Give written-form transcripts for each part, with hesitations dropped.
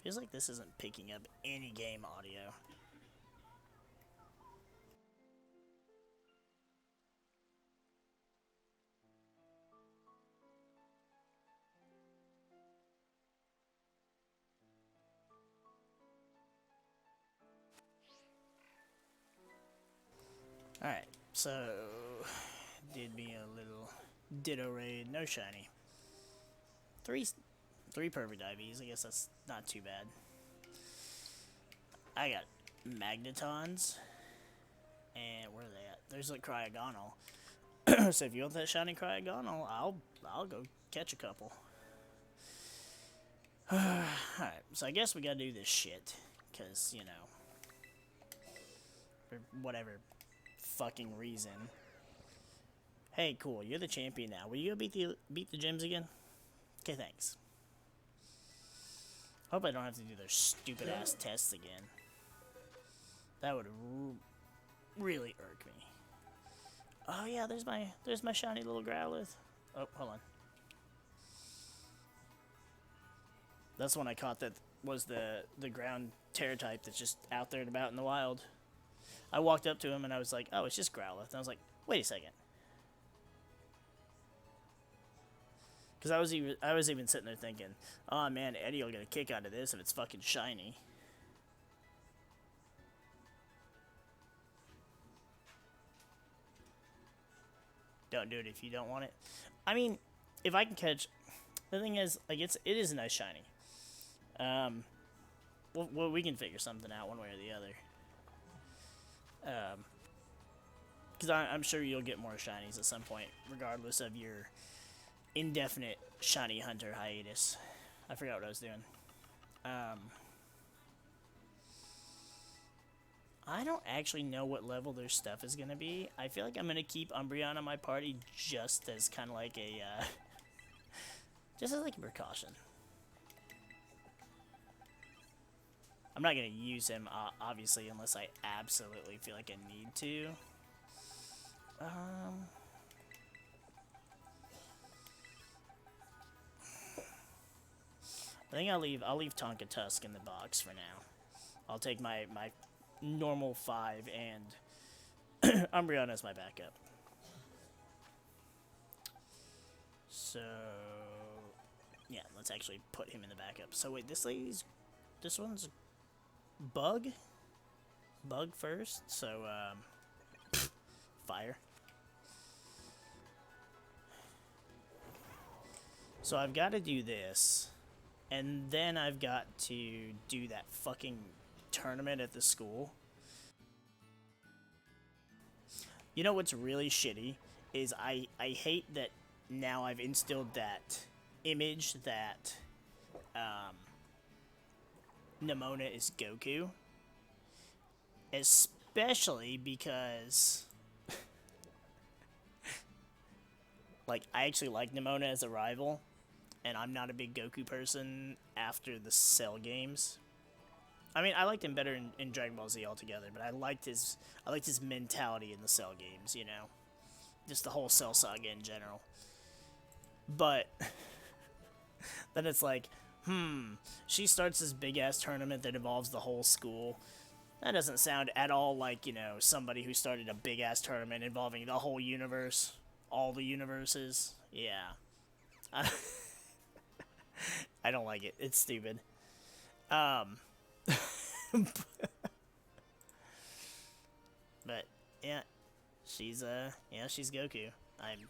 Feels like this isn't picking up any game audio. Alright, so did me a little ditto raid, no shiny. Three perfect IVs, I guess that's not too bad. I got magnetons, and where are they at? There's a cryogonal. So if you want that shiny cryogonal, I'll go catch a couple. Alright, so I guess we gotta do this shit, cause you know, for whatever fucking reason. Hey, cool, you're the champion now. Will you go beat the gyms again? Okay, thanks. Hope I don't have to do those stupid ass tests again. That would really irk me. Oh yeah, there's my shiny little Growlithe. Oh, hold on. That's one I caught that was the ground terror type that's just out there and about in the wild. I walked up to him and I was like, oh, it's just Growlithe. And I was like, wait a second. Because I was even sitting there thinking, oh man, Eddie will get a kick out of this if it's fucking shiny. Don't do it if you don't want it. I mean, if I can catch, the thing is, like it is a nice shiny. Well, we can figure something out one way or the other. Because I'm sure you'll get more shinies at some point, regardless of your indefinite shiny hunter hiatus. I forgot what I was doing. I don't actually know what level their stuff is gonna be. I feel like I'm gonna keep Umbreon on my party just as kind of like a, just as like a precaution. I'm not gonna use him obviously unless I absolutely feel like I need to. I think I'll leave Tonka Tusk in the box for now. I'll take my normal 5 and Umbreon as my backup. So yeah, let's actually put him in the backup. So wait, this one's bug first. So fire. So I've got to do this. And then I've got to do that fucking tournament at the school. You know what's really shitty is I hate that now I've instilled that image that Nemona is Goku. Especially because like I actually like Nemona as a rival. And I'm not a big Goku person after the Cell games. I mean, I liked him better in Dragon Ball Z altogether, but I liked his mentality in the Cell games, you know? Just the whole Cell saga in general. But then it's like, she starts this big-ass tournament that involves the whole school. That doesn't sound at all like, you know, somebody who started a big-ass tournament involving the whole universe. All the universes. Yeah. I don't like it. It's stupid. But yeah, she's Goku. I'm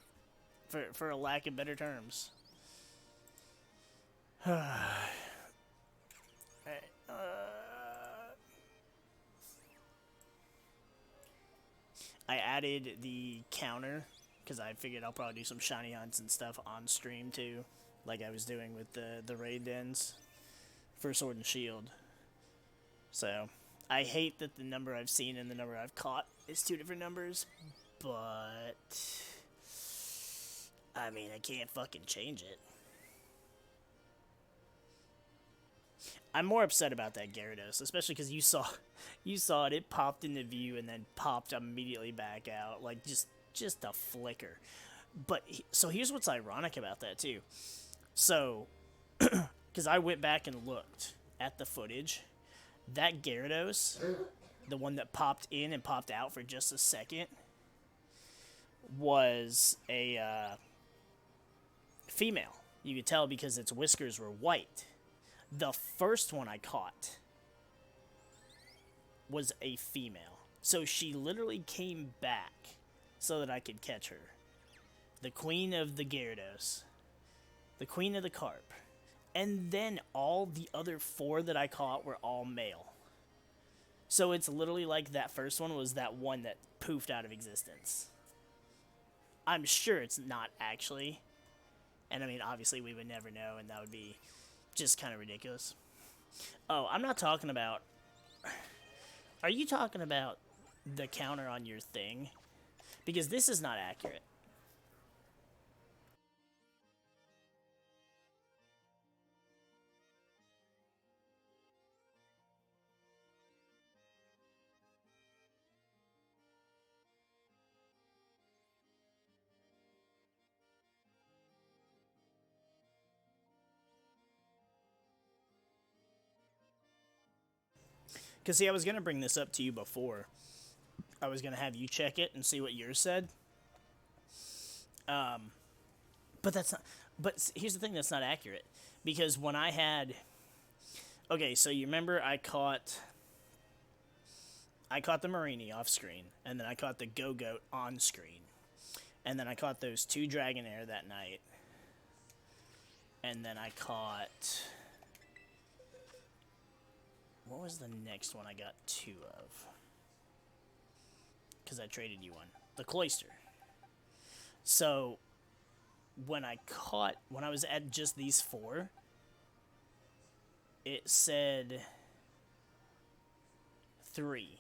for a lack of better terms. Alright, I added the counter because I figured I'll probably do some shiny hunts and stuff on stream too. Like I was doing with the raid dens for Sword and Shield. So, I hate that the number I've seen and the number I've caught is two different numbers, but I mean, I can't fucking change it. I'm more upset about that Gyarados, especially because you saw it. It popped into view and then popped immediately back out, like just a flicker. But so here's what's ironic about that too. So, because I went back and looked at the footage, that Gyarados, the one that popped in and popped out for just a second, was a female. You could tell because its whiskers were white. The first one I caught was a female. So she literally came back so that I could catch her. The queen of the Gyarados. The queen of the carp. And then all the other 4 that I caught were all male. So it's literally like that first one was that one that poofed out of existence. I'm sure it's not actually. And I mean, obviously we would never know, and that would be just kind of ridiculous. Oh, I'm not talking about... Are you talking about the counter on your thing? Because this is not accurate. Because, see, I was going to bring this up to you before. I was going to have you check it and see what yours said. But that's not... But here's the thing that's not accurate. Because when I had... Okay, so you remember I caught the Marini off screen. And then I caught the Go-Goat on screen. And then I caught those 2 Dragonair that night. And then I caught... What was the next one I got 2 of? Because I traded you one. The Cloyster. So, when I was at just these 4, it said 3.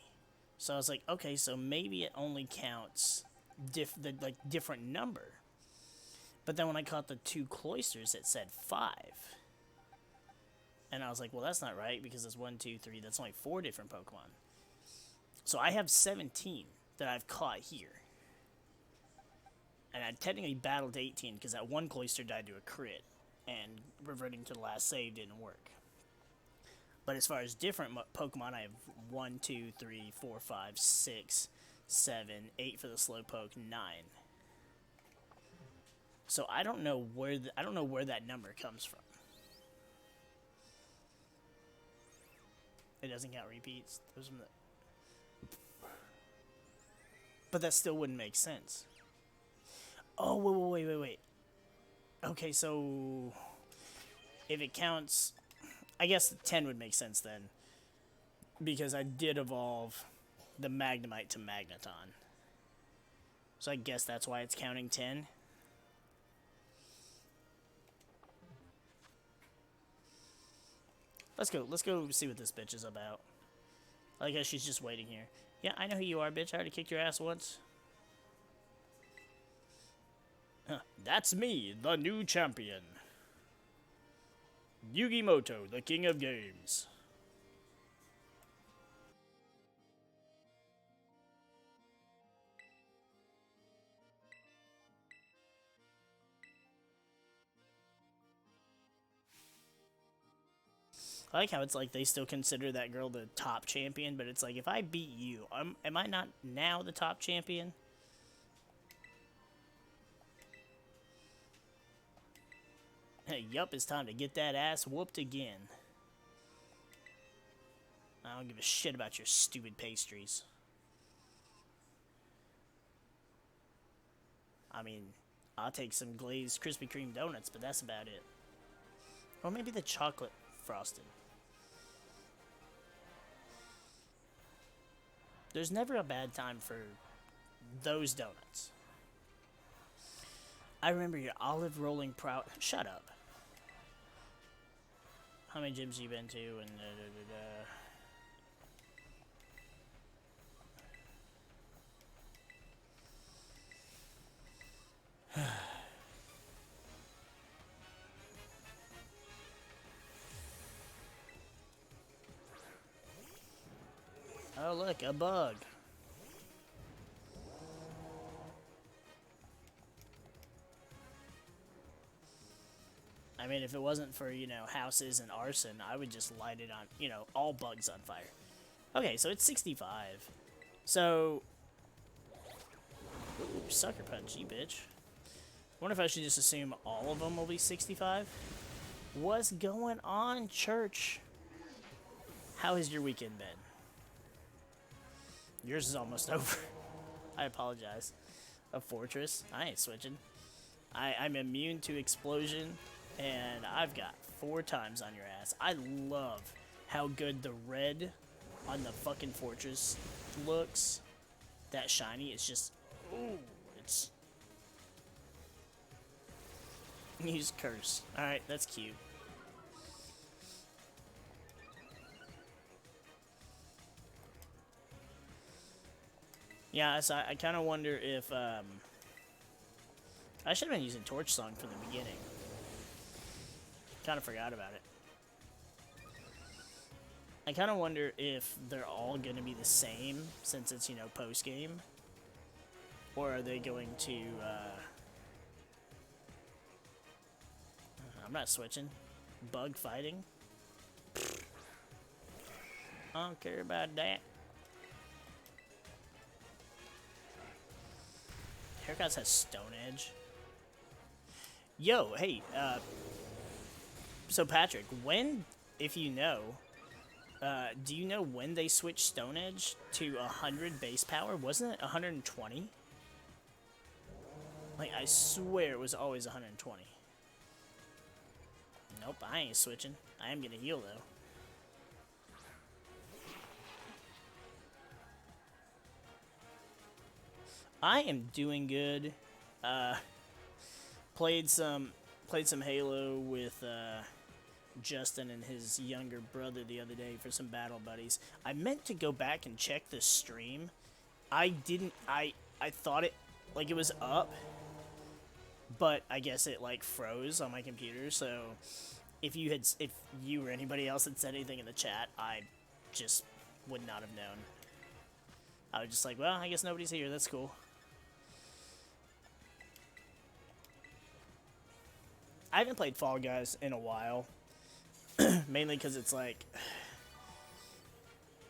So I was like, okay, so maybe it only counts the different number. But then when I caught the 2 Cloysters, it said 5. And I was like, well, that's not right, because it's 1, 2, 3, that's only 4 different Pokemon. So I have 17 that I've caught here. And I technically battled 18, because that one Cloyster died to a crit, and reverting to the last save didn't work. But as far as different Pokemon, I have 1, 2, 3, 4, 5, 6, 7, 8 for the Slowpoke, 9. So I don't know where that number comes from. It doesn't count repeats. But that still wouldn't make sense. Oh, wait. Okay, so... If it counts... I guess 10 would make sense then. Because I did evolve the Magnemite to Magneton. So I guess that's why it's counting 10. Let's go see what this bitch is about. I guess she's just waiting here. Yeah, I know who you are, bitch. I already kicked your ass once. Huh. That's me, the new champion. Yugimoto, the king of games. I like how it's like they still consider that girl the top champion, but it's like, if I beat you, am I not now the top champion? Hey, yup, it's time to get that ass whooped again. I don't give a shit about your stupid pastries. I mean, I'll take some glazed Krispy Kreme donuts, but that's about it. Or maybe the chocolate frosted. There's never a bad time for those donuts. I remember your olive rolling proud. Shut up. How many gyms you been to? And Oh, look, a bug. I mean, if it wasn't for, you know, houses and arson, I would just light it on, you know, all bugs on fire. Okay, so it's 65. So, ooh, sucker punch, you bitch. Wonder if I should just assume all of them will be 65? What's going on, church? How has your weekend been? Yours is almost over. I apologize. A fortress? I ain't switching. I'm immune to explosion, and I've got 4 times on your ass. I love how good the red on the fucking fortress looks. That shiny, it's just... Ooh, it's... Use curse. Alright, that's cute. Yeah, so I kind of wonder if... I should have been using Torch Song from the beginning. Kind of forgot about it. I kind of wonder if they're all going to be the same, since it's, you know, post-game. Or are they going to, I'm not switching. Bug fighting? I don't care about that. Haircuts has Stone Edge. Yo, hey, so Patrick, when, if you know, do you know when they switched Stone Edge to 100 base power? Wasn't it 120? Like, I swear it was always 120. Nope, I ain't switching. I am gonna heal, though. I am doing good. Played some Halo with Justin and his younger brother the other day for some battle buddies. I meant to go back and check the stream. I didn't. I thought it like it was up, but I guess it like froze on my computer. So if you or anybody else had said anything in the chat, I just would not have known. I was just like, well, I guess nobody's here. That's cool. I haven't played Fall Guys in a while, mainly because it's like,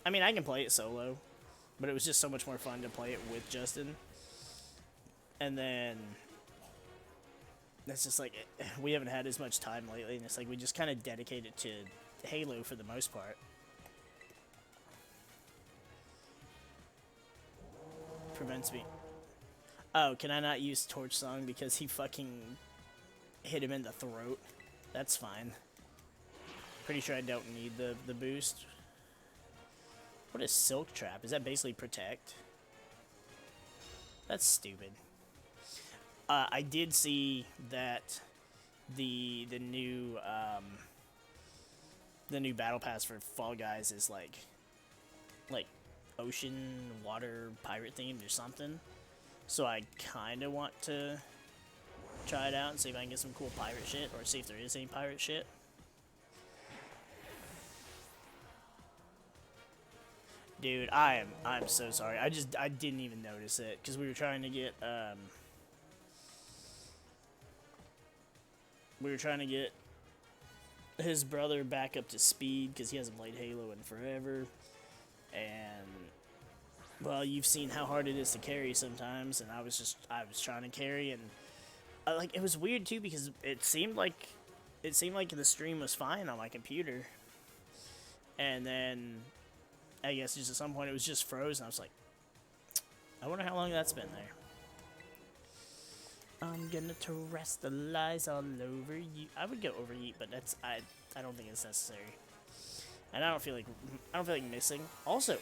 I mean, I can play it solo, but it was just so much more fun to play it with Justin. And then, it's just like, we haven't had as much time lately, and it's like we just kind of dedicate it to Halo for the most part. Prevents me. Oh, can I not use Torch Song because he fucking hit him in the throat? That's fine. Pretty sure I don't need the boost. What is Silk Trap? Is that basically Protect? That's stupid. I did see that the new battle pass for Fall Guys is like ocean water pirate themed or something. So I kind of want to try it out and see if I can get some cool pirate shit, or see if there is any pirate shit. Dude, I'm so sorry. I didn't even notice it because we were trying to get his brother back up to speed because he hasn't played Halo in forever, and well, you've seen how hard it is to carry sometimes, and I was trying to carry, and like it was weird too because it seemed like the stream was fine on my computer, and then I guess just at some point it was just froze, and I was like, I wonder how long that's been there. I'm gonna terrestrialize all over you. I would go overheat, but that's I don't think it's necessary, and I don't feel like missing. Also,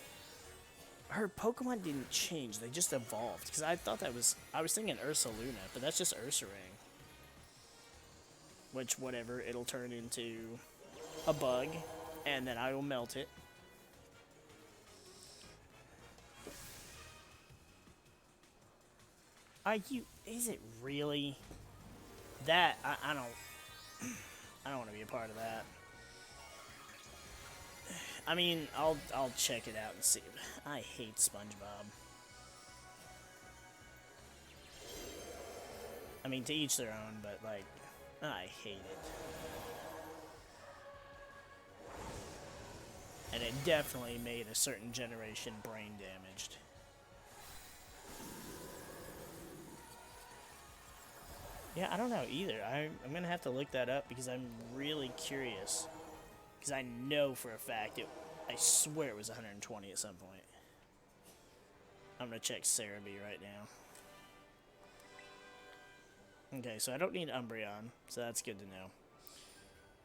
her Pokemon didn't change; they just evolved. Because I thought I was thinking Ursaluna, but that's just Ursaring. Which, whatever, it'll turn into a bug, and then I will melt it. Is it really? That, I don't want to be a part of that. I mean, I'll check it out and see. I hate SpongeBob. I mean, to each their own, but like, I hate it. And it definitely made a certain generation brain damaged. Yeah, I don't know either. I'm gonna have to look that up because I'm really curious. Because I know for a fact I swear it was 120 at some point. I'm gonna check Cerebi right now. Okay, so I don't need Umbreon, so that's good to know.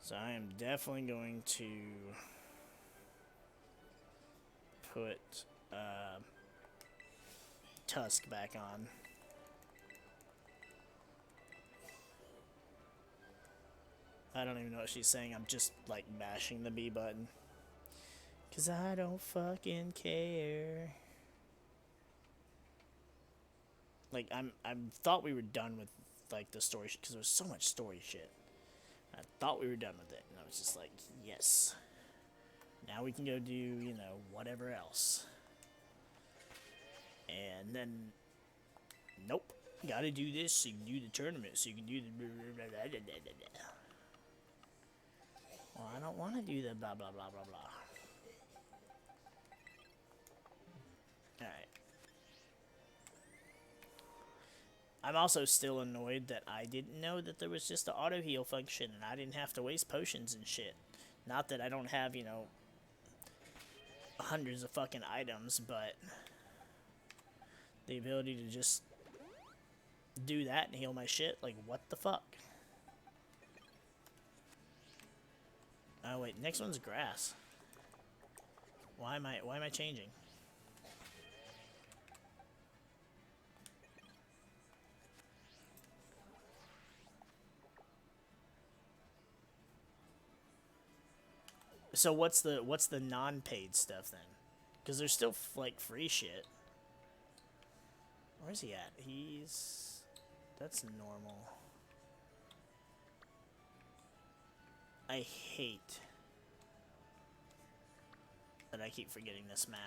So I am definitely going to put Tusk back on. I don't even know what she's saying. I'm just like mashing the B button. Cause I don't fucking care. Like I thought we were done with like the story because there was so much story shit. I thought we were done with it, and I was just like, yes. Now we can go do, you know, whatever else. And then, nope. Gotta do this so you can do the tournament, so you can do the blah, blah, blah, blah, blah, blah. Well, I don't want to do the blah, blah, blah, blah, blah. Alright. I'm also still annoyed that I didn't know that there was just an auto heal function and I didn't have to waste potions and shit. Not that I don't have, you know, hundreds of fucking items, but the ability to just do that and heal my shit, like, what the fuck? Oh wait, next one's grass. Why am I changing? So what's the non-paid stuff then? Because there's still like free shit. Where's he at? That's normal. I hate that I keep forgetting this map.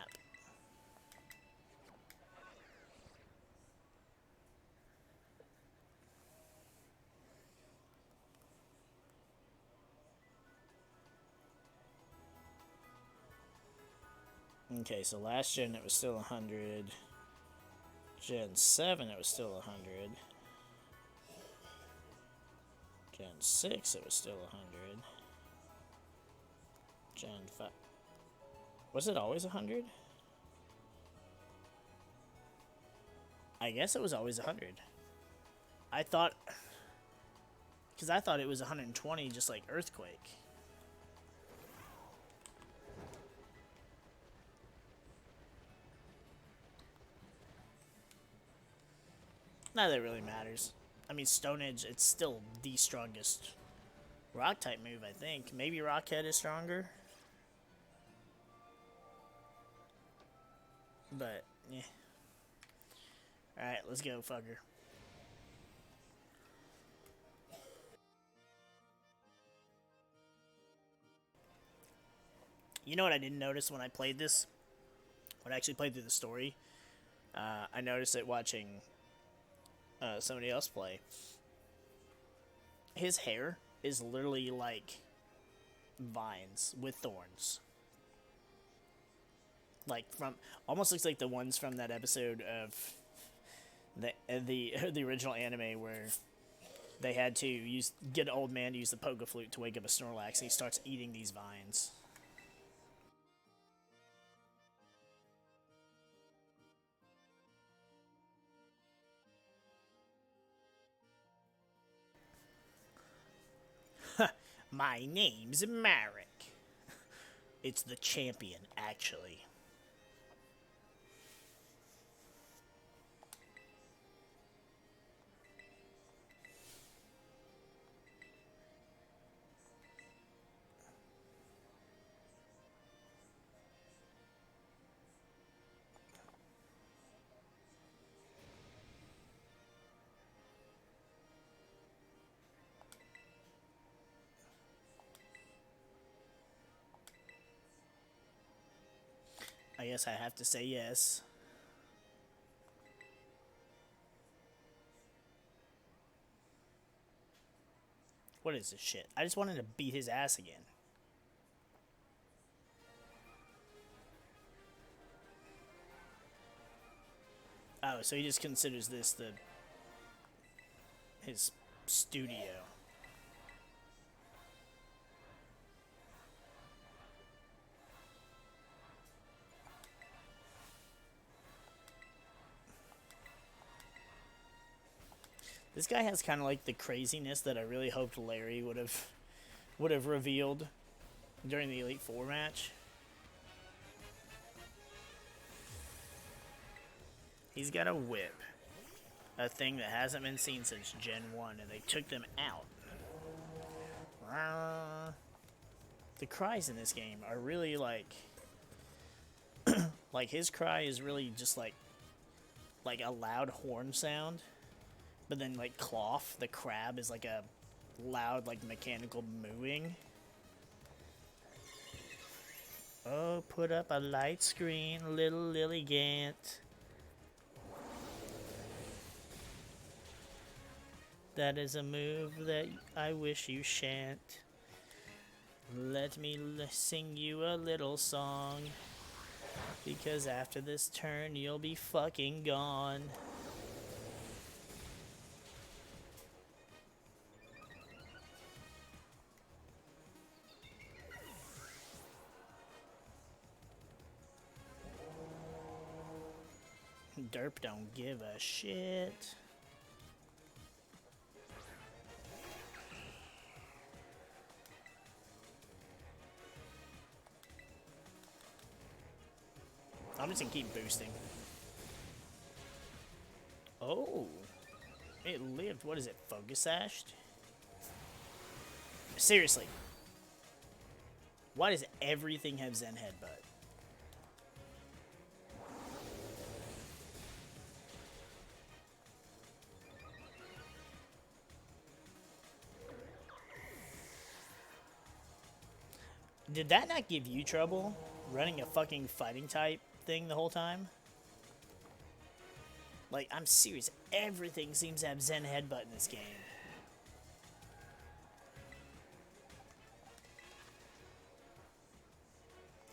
Okay, so last gen it was still 100. Gen 7 it was still 100. Gen 6 it was still 100. Gen 5... Was it always 100? I guess it was always 100. I thought... Because I thought it was 120 just like Earthquake. Not that it really matters. I mean, Stone Edge, it's still the strongest rock type move, I think. Maybe Rockhead is stronger. But, yeah. Alright, let's go, fucker. You know what I didn't notice when I played this? When I actually played through the story? I noticed it watching somebody else play. His hair is literally like vines with thorns. Like from almost looks like the ones from that episode of the original anime where they had to get an old man to use the pogo flute to wake up a Snorlax, and he starts eating these vines. My name's MariK. It's the champion, actually. I guess I have to say yes. What is this shit? I just wanted to beat his ass again. Oh, so he just considers this his studio. This guy has kind of like the craziness that I really hoped Larry would have revealed during the Elite Four match. He's got a whip, a thing that hasn't been seen since Gen 1, and they took them out. The cries in this game are really like like his cry is really just like a loud horn sound. But then, like, Cloth, the crab, is like a loud, like, mechanical mooing. Oh, put up a light screen, little Lily Gant. That is a move that I wish you shan't. Let me sing you a little song. Because after this turn, you'll be fucking gone. Derp don't give a shit. I'm just gonna keep boosting. Oh, it lived. What is it? Focus sashed? Seriously. Why does everything have Zen Headbutt? Did that not give you trouble? Running a fucking fighting type thing the whole time? Like, I'm serious. Everything seems to have Zen Headbutt in this game.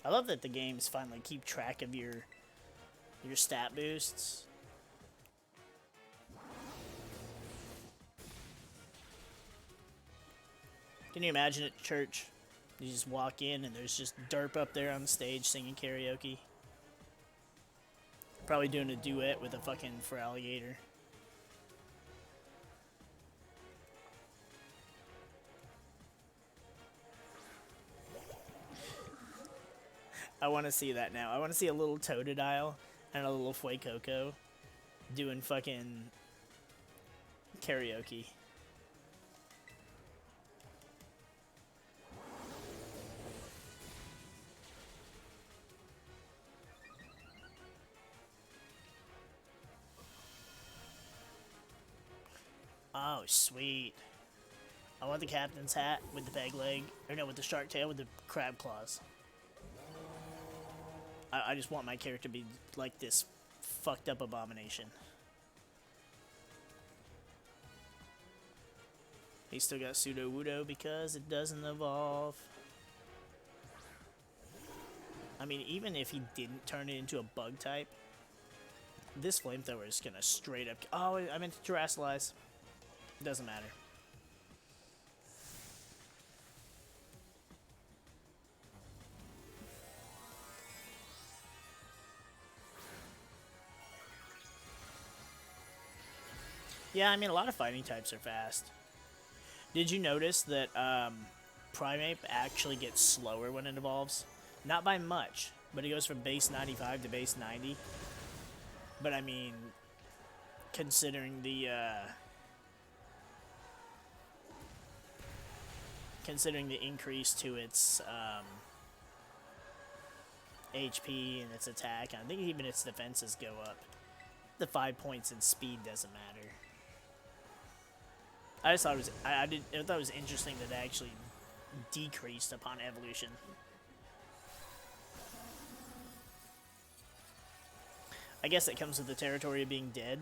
I love that the games finally keep track of your stat boosts. Can you imagine at church? You just walk in and there's just Derp up there on the stage singing karaoke. Probably doing a duet with a fucking Feraligatr. I want to see that now. I want to see a little Totodile and a little Fuecoco doing fucking karaoke. Oh, sweet. I want the captain's hat with the peg leg. Or no, with the shark tail with the crab claws. I just want my character to be like this fucked up abomination. He's still got Pseudo Wudo because it doesn't evolve. I mean, even if he didn't turn it into a bug type, this flamethrower is gonna straight up... Oh, I meant to Terrasilize. Doesn't matter. Yeah, I mean, a lot of fighting types are fast. Did you notice that Primeape actually gets slower when it evolves? Not by much, but it goes from base 95 to base 90. But I mean, considering the increase to its HP and its attack, I think even its defenses go up. The 5 points in speed doesn't matter. I just thought it was I thought it was interesting that it actually decreased upon evolution. I guess it comes with the territory of being dead.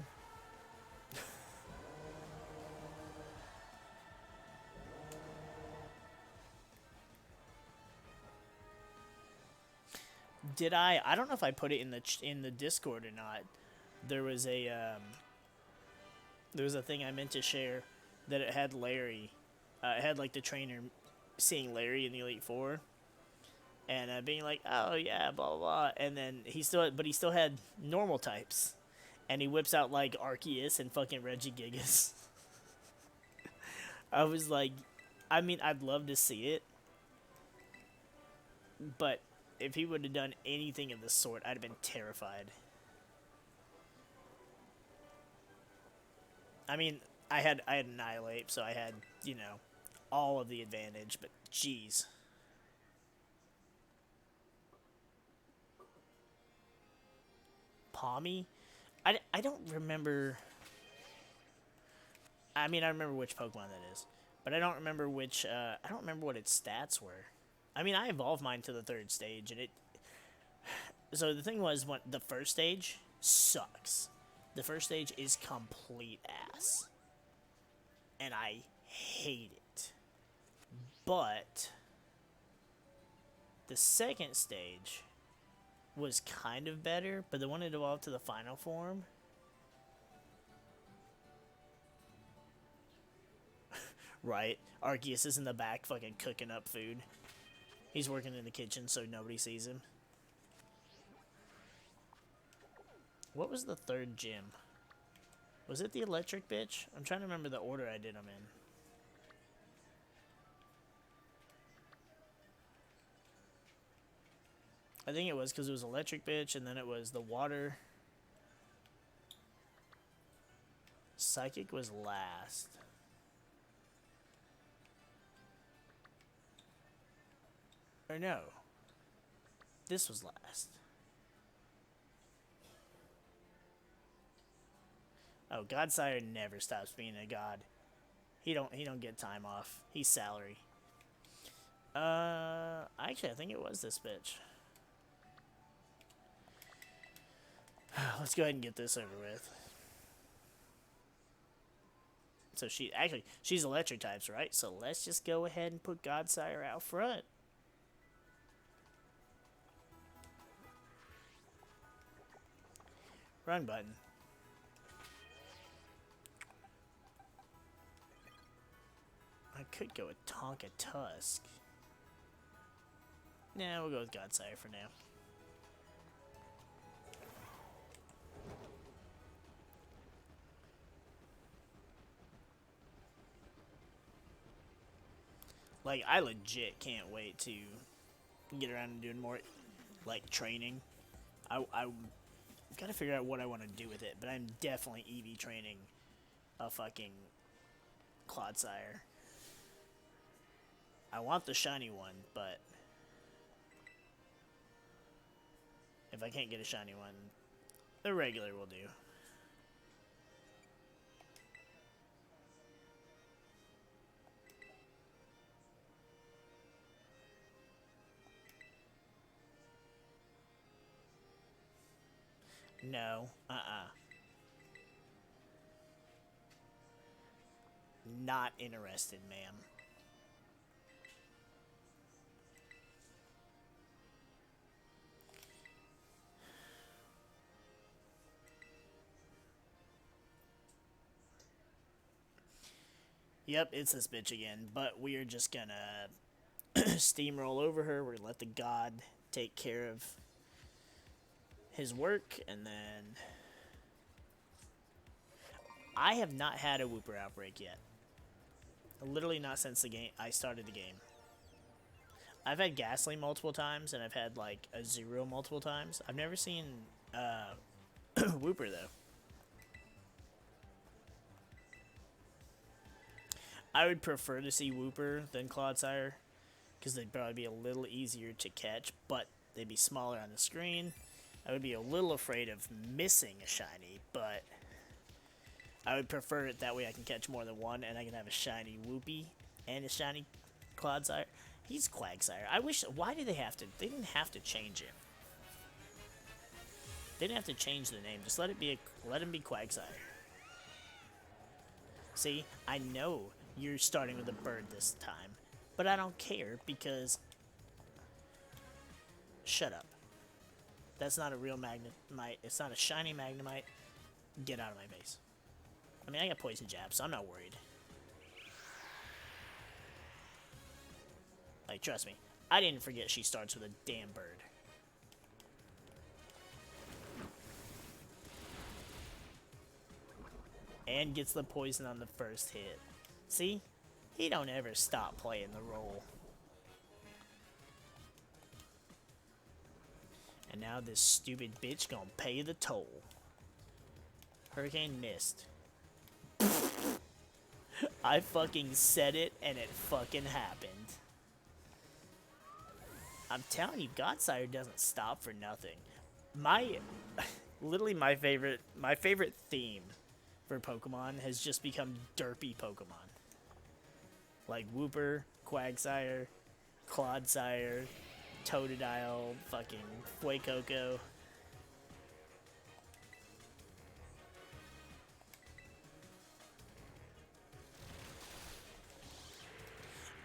Did I? I don't know if I put it in the Discord or not. There was a thing I meant to share that it had Larry. It had like the trainer seeing Larry in the Elite Four, and being like, "Oh yeah, blah blah," blah. And then he still had normal types, and he whips out like Arceus and fucking Regigigas. I was like, I mean, I'd love to see it, but if he would have done anything of the sort, I'd have been terrified. I mean, I had Annihilate, so I had, you know, all of the advantage, but jeez. Palmy? I don't remember. I mean, I remember which Pokemon that is, but I don't remember which. I don't remember what its stats were. I mean, I evolved mine to the third stage, and it. So the thing was, when the first stage sucks. The first stage is complete ass, and I hate it. But the second stage was kind of better, but the one that evolved to the final form. Right, Arceus is in the back fucking cooking up food. He's working in the kitchen so nobody sees him. What was the third gym? Was it the electric bitch? I'm trying to remember the order I did them in. I think it was because it was electric bitch, and then it was the water. Psychic was last. Or no. This was last. Oh, Godsire never stops being a god. He don't get time off. He's salary. Actually, I think it was this bitch. Let's go ahead and get this over with. So she's electric types, right? So let's just go ahead and put Godsire out front. Run button. I could go with Tonka Tusk. Nah, we'll go with Godsire for now. Like, I legit can't wait to get around and doing more, like, training. I gotta figure out what I want to do with it, but I'm definitely EV training a fucking Clodsire. I want the shiny one, but if I can't get a shiny one, the regular will do. No, Not interested, ma'am. Yep, it's this bitch again, but we are just gonna steamroll over her. We're gonna let the god take care of his work, and then I have not had a Wooper outbreak yet. Literally not since I started the game. I've had Ghastly multiple times, and I've had like a Zero multiple times. I've never seen Wooper though. I would prefer to see Wooper than Clodsire, because they'd probably be a little easier to catch, but they'd be smaller on the screen. I would be a little afraid of missing a shiny, but I would prefer it that way. I can catch more than one, and I can have a shiny Whoopie and a shiny Clodsire. He's Quagsire. I wish. Why did they have to? They didn't have to change it. They didn't have to change the name. Just let him be Quagsire. See, I know you're starting with a bird this time, but I don't care because. Shut up. That's not a real Magnemite. It's not a shiny Magnemite. Get out of my base. I mean, I got Poison Jab, so I'm not worried. Like, trust me. I didn't forget she starts with a damn bird. And gets the poison on the first hit. See? He don't ever stop playing the role. And now this stupid bitch gonna pay the toll. Hurricane missed. I fucking said it and it fucking happened. I'm telling you, Godsire doesn't stop for nothing. Literally my favorite theme for Pokemon has just become derpy Pokemon. Like Wooper, Quagsire, Clodsire, Totodile, fucking Fuecoco.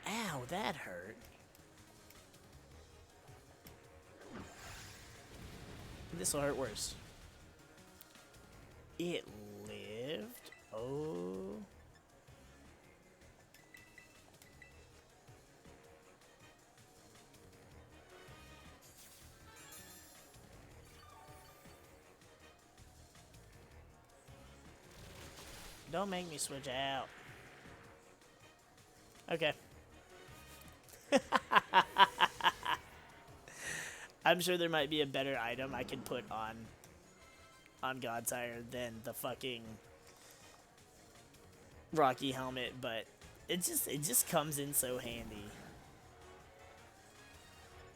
Ow, that hurt. This will hurt worse. It lived? Oh. Don't make me switch out. Okay. I'm sure there might be a better item I can put on Godsire than the fucking Rocky helmet, but it just comes in so handy.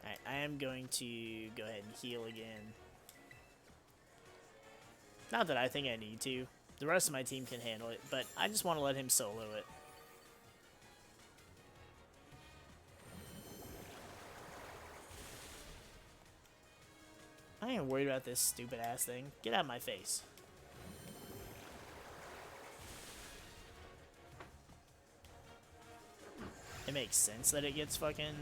Alright, I am going to go ahead and heal again. Not that I think I need to. The rest of my team can handle it, but I just want to let him solo it. I ain't worried about this stupid ass thing. Get out of my face. It makes sense that it gets fucking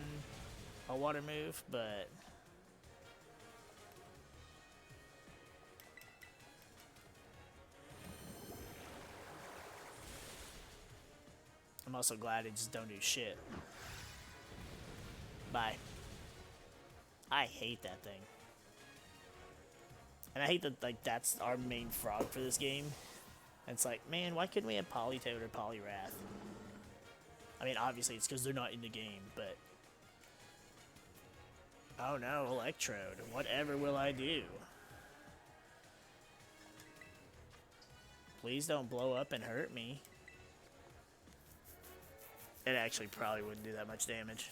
a water move, but I'm also glad it just don't do shit. Bye. I hate that thing. And I hate that, like, that's our main frog for this game. And it's like, man, why couldn't we have Politoed or Poliwrath? I mean, obviously it's because they're not in the game, but... Oh no, Electrode. Whatever will I do? Please don't blow up and hurt me. It actually probably wouldn't do that much damage.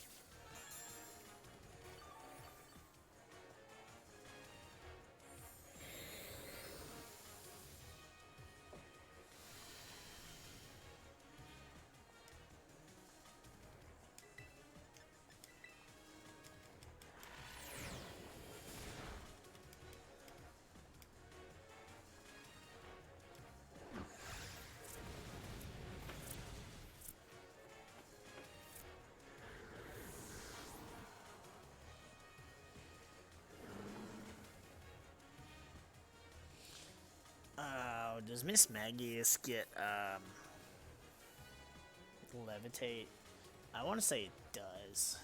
Does Miss Magius get, Levitate? I want to say it does.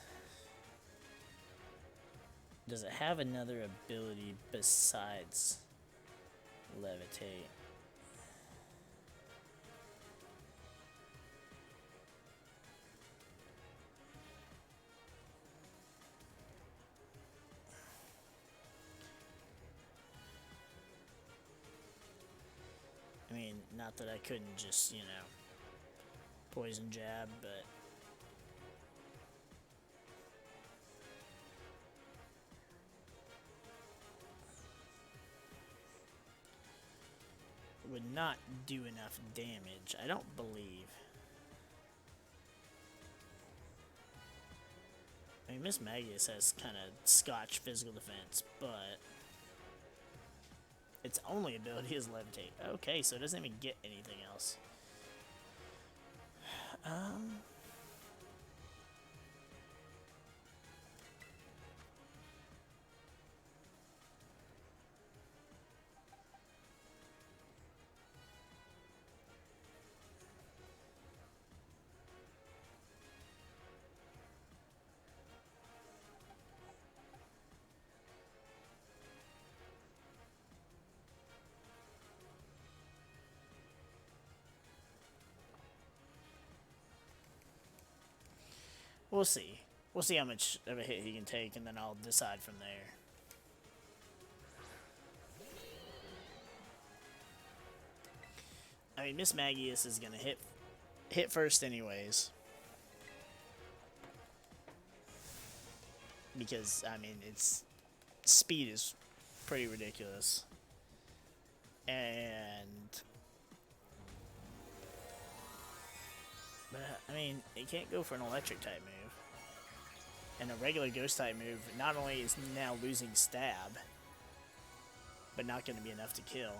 Does it have another ability besides Levitate? I mean, not that I couldn't just, you know, poison jab, but... it would not do enough damage, I don't believe. I mean, Miss Magius has kind of scotch physical defense, but... its only ability is Levitate. Okay, so it doesn't even get anything else. We'll see. We'll see how much of a hit he can take, and then I'll decide from there. I mean, Miss Magius is gonna hit first anyways. Because, I mean, its speed is pretty ridiculous. And... But, I mean, it can't go for an electric type move. And a regular ghost type move not only is now losing stab, but not going to be enough to kill.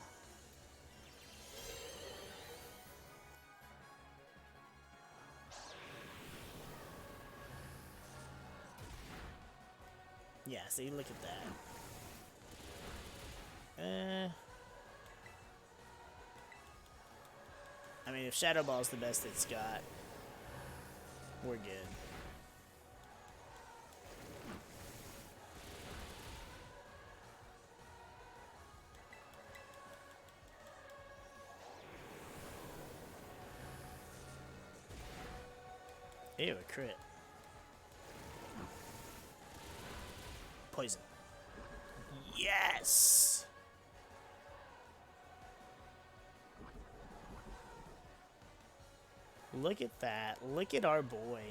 Yeah, see, look at that. I mean, if Shadow Ball is the best it's got, we're good. Ew, a crit. Poison. Yes! Look at that. Look at our boy.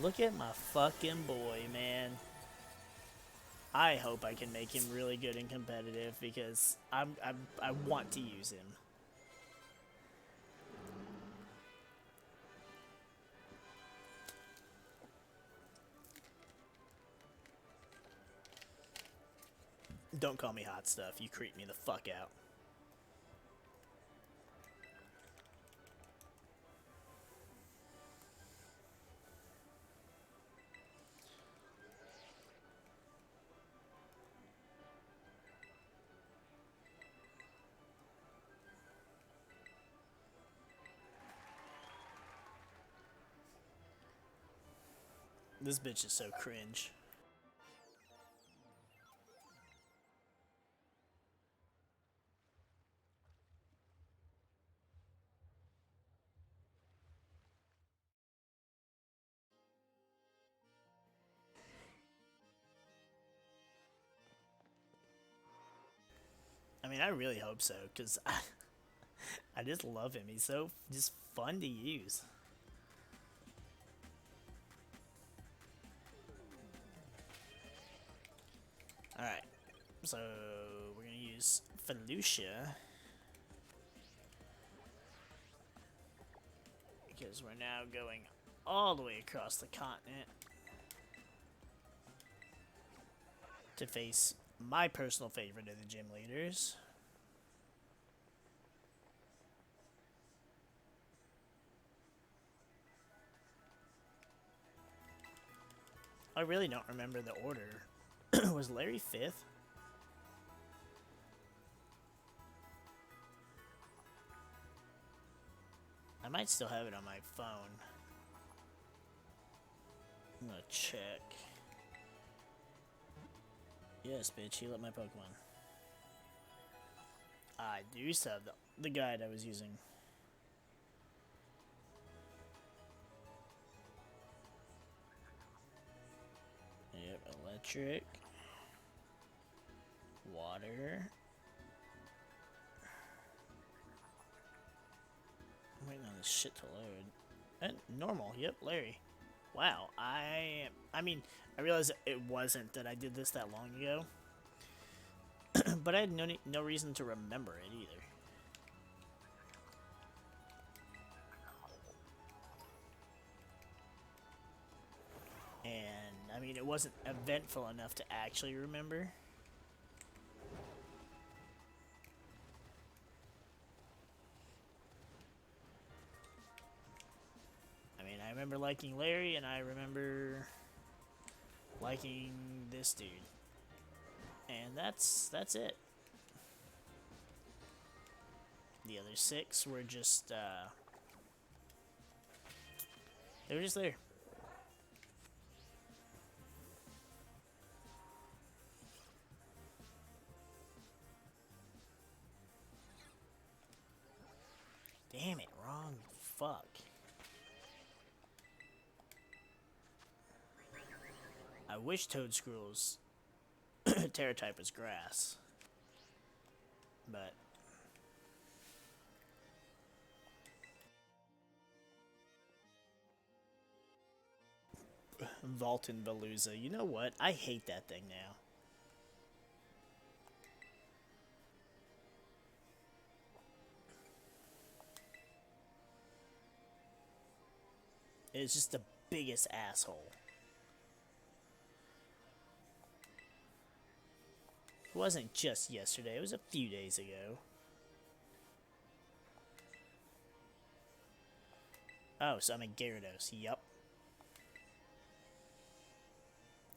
Look at my fucking boy, man. I hope I can make him really good and competitive because I want to use him. Don't call me hot stuff. You creep me the fuck out. This bitch is so cringe. I mean, I really hope so, because I just love him. He's so just fun to use. Alright, so we're going to use Felucia. Because we're now going all the way across the continent to face my personal favorite of the gym leaders. I really don't remember the order. Was Larry 5th? I might still have it on my phone. I'm gonna check. Yes, bitch, heal up my Pokemon. I do still have the guide I was using. Yep, electric. Water. I'm waiting on this shit to load. And normal, yep, Larry. Wow, I mean, I realized it wasn't that I did this that long ago. But I had no reason to remember it either. And, I mean, it wasn't eventful enough to actually remember. I mean, I remember liking Larry, and I remember liking this dude. And that's it. The other 6 were just, they were just there. Damn it, wrong fuck. I wish Toadscruel's Terra type was grass. But Vaultin Veluza. You know what? I hate that thing now. It's just the biggest asshole. It wasn't just yesterday, it was a few days ago. Oh, so I'm a Gyarados. Yup.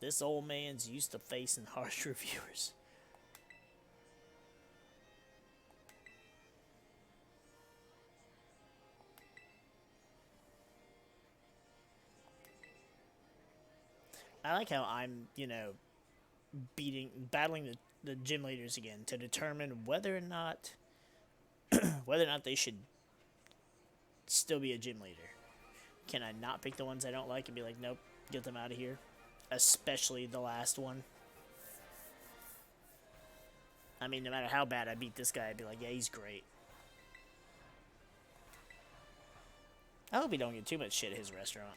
This old man's used to facing harsh reviewers. I like how I'm, you know, battling the gym leaders again to determine whether or not they should still be a gym leader. Can I not pick the ones I don't like and be like, nope, get them out of here? Especially the last one. I mean, no matter how bad I beat this guy, I'd be like, yeah, he's great. I hope he don't get too much shit at his restaurant.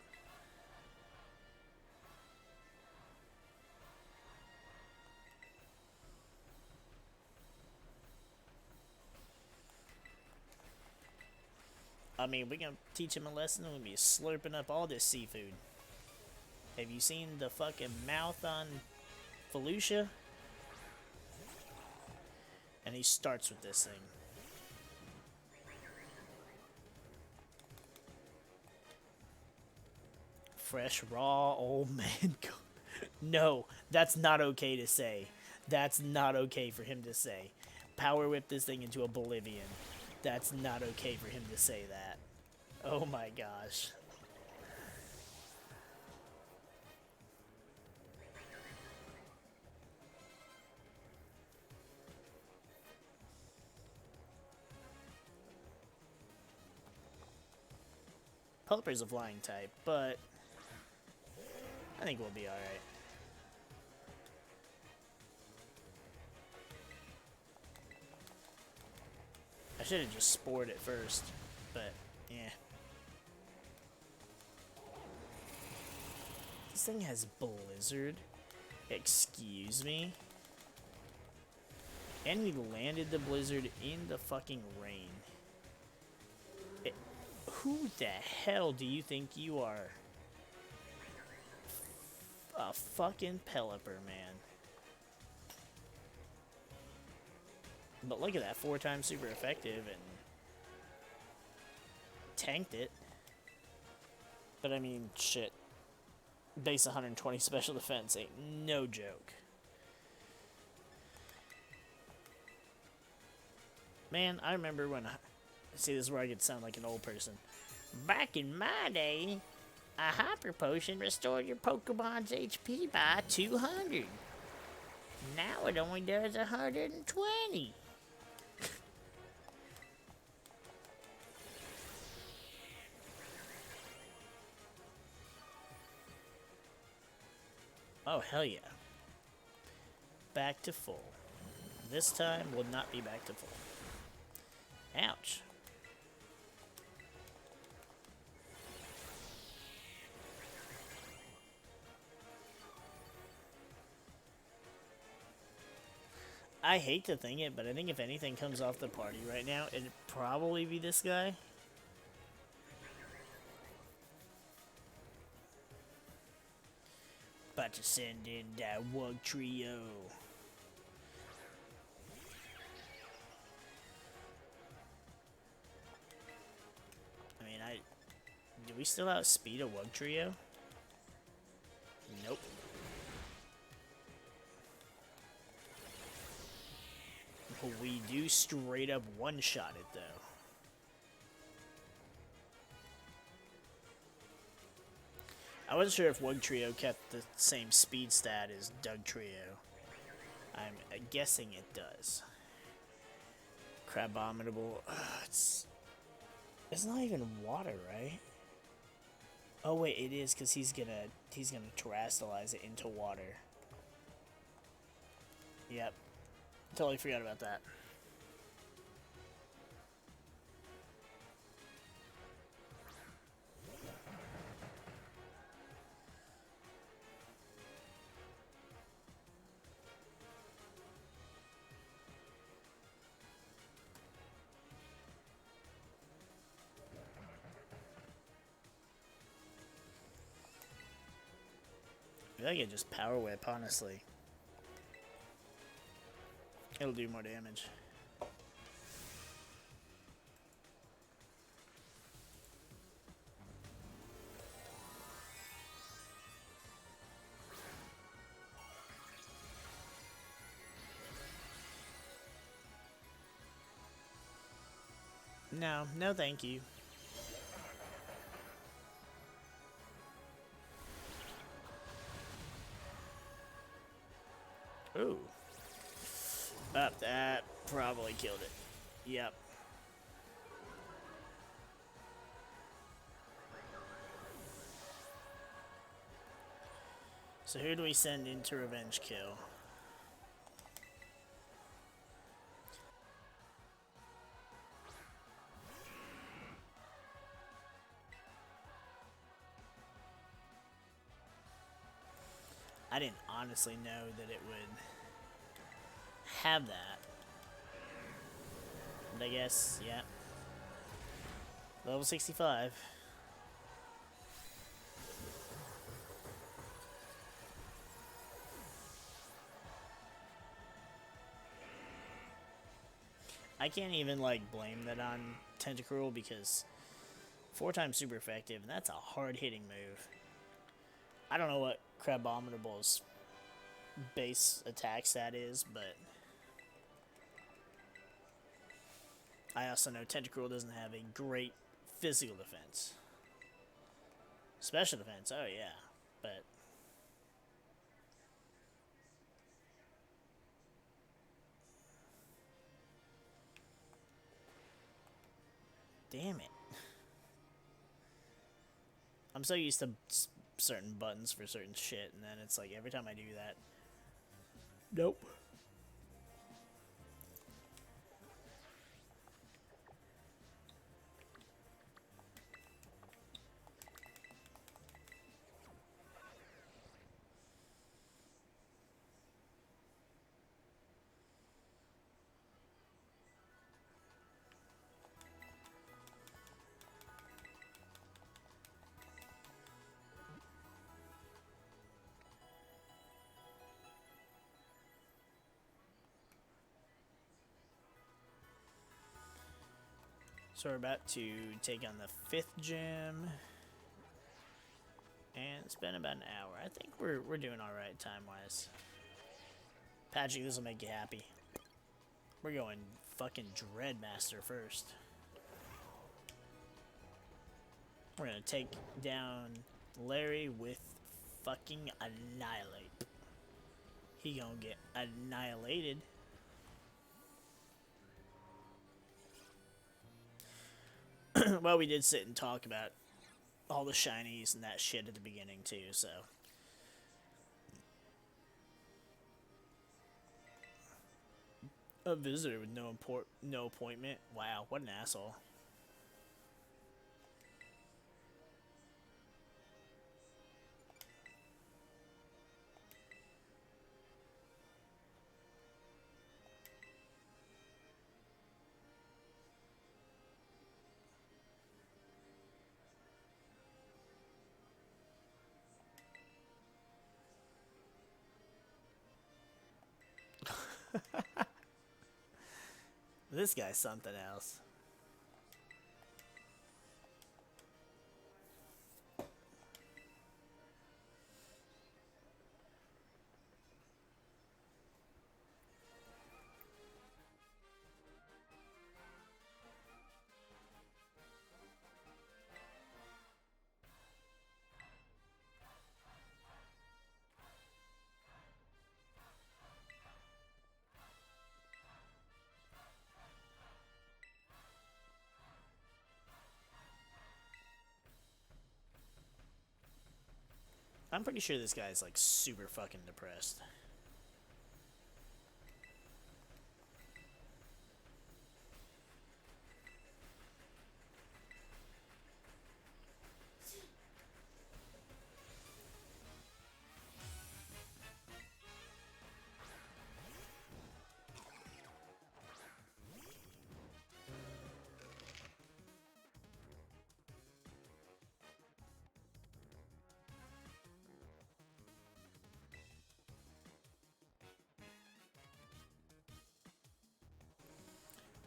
I mean, we're gonna teach him a lesson and we'll be slurping up all this seafood. Have you seen the fucking mouth on Felucia? And he starts with this thing. Fresh, raw, old man. No, that's not okay to say. That's not okay for him to say. Power whip this thing into oblivion. That's not okay for him to say that. Oh my gosh. Pelipper's a flying type, but I think we'll be alright. I should have just spored it first, but yeah. This thing has Blizzard. Excuse me? And we landed the Blizzard in the fucking rain. Who the hell do you think you are? A fucking Pelipper, man. But look at that, 4 times super effective and tanked it. But I mean, shit. Base 120 special defense ain't no joke. Man, I remember when see, this is where I could sound like an old person. Back in my day, a hyper potion restored your Pokemon's HP by 200. Now it only does 120. Oh, hell yeah. Back to full. This time will not be back to full. Ouch. I hate to think it, but I think if anything comes off the party right now, it'd probably be this guy. About to send in that Wug Trio. I mean, do we still outspeed a Wug Trio? Nope. We do straight up one-shot it, though. I wasn't sure if Wug Trio kept the same speed stat as Doug Trio. I'm guessing it does. Crabominable. It's not even water, right? Oh wait, it is because he's gonna terrestrialize it into water. Yep, totally forgot about that. I feel like it just power whip, honestly. It'll do more damage. No, no thank you. Ooh. Up, that probably killed it. Yep. So who do we send into revenge kill? I didn't honestly know that it would have that. But I guess, yeah. Level 65. I can't even, like, blame that on Tentacruel because 4 times super effective, and that's a hard-hitting move. I don't know what Crabominable's base attack stat is, but I also know Tentacruel doesn't have a great physical defense. Special defense, oh yeah, but damn it. I'm so used to certain buttons for certain shit, and then it's like every time I do that, nope. So we're about to take on the 5th gym. And it's been about an hour. I think we're doing alright time-wise. Patrick, this will make you happy. We're going fucking Dreadmaster first. We're gonna take down Larry with fucking Annihilate. He gonna get annihilated. Well, we did sit and talk about all the shinies and that shit at the beginning too, so. A visitor with no appointment? Wow, what an asshole. This guy's something else. I'm pretty sure this guy's like super fucking depressed.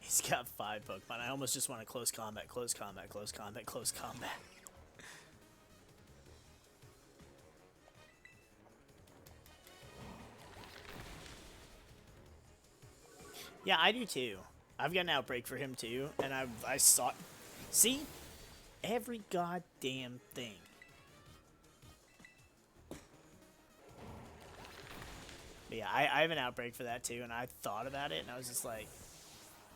He's got 5 Pokemon. I almost just want to close combat, close combat, close combat, close combat. Yeah, I do too. I've got an Outbreak for him too, and I saw... See? Every goddamn thing. But yeah, I have an Outbreak for that too, and I thought about it, and I was just like...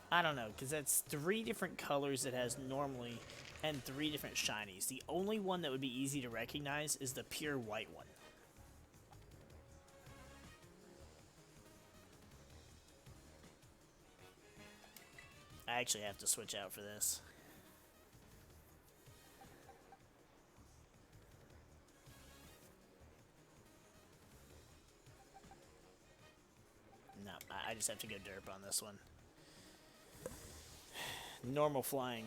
I don't know, because that's 3 different colors it has normally, and 3 different shinies. The only one that would be easy to recognize is the pure white one. I actually have to switch out for this. No, I just have to go derp on this one. Normal flying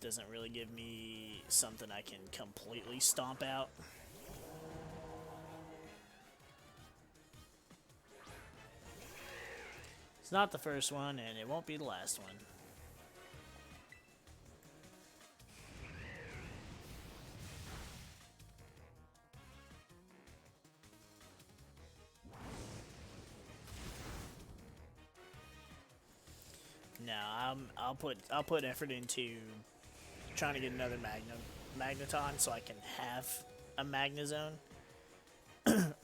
doesn't really give me something I can completely stomp out. It's not the first one, and it won't be the last one. No, I'll put effort into trying to get another Magneton so I can have a Magnezone.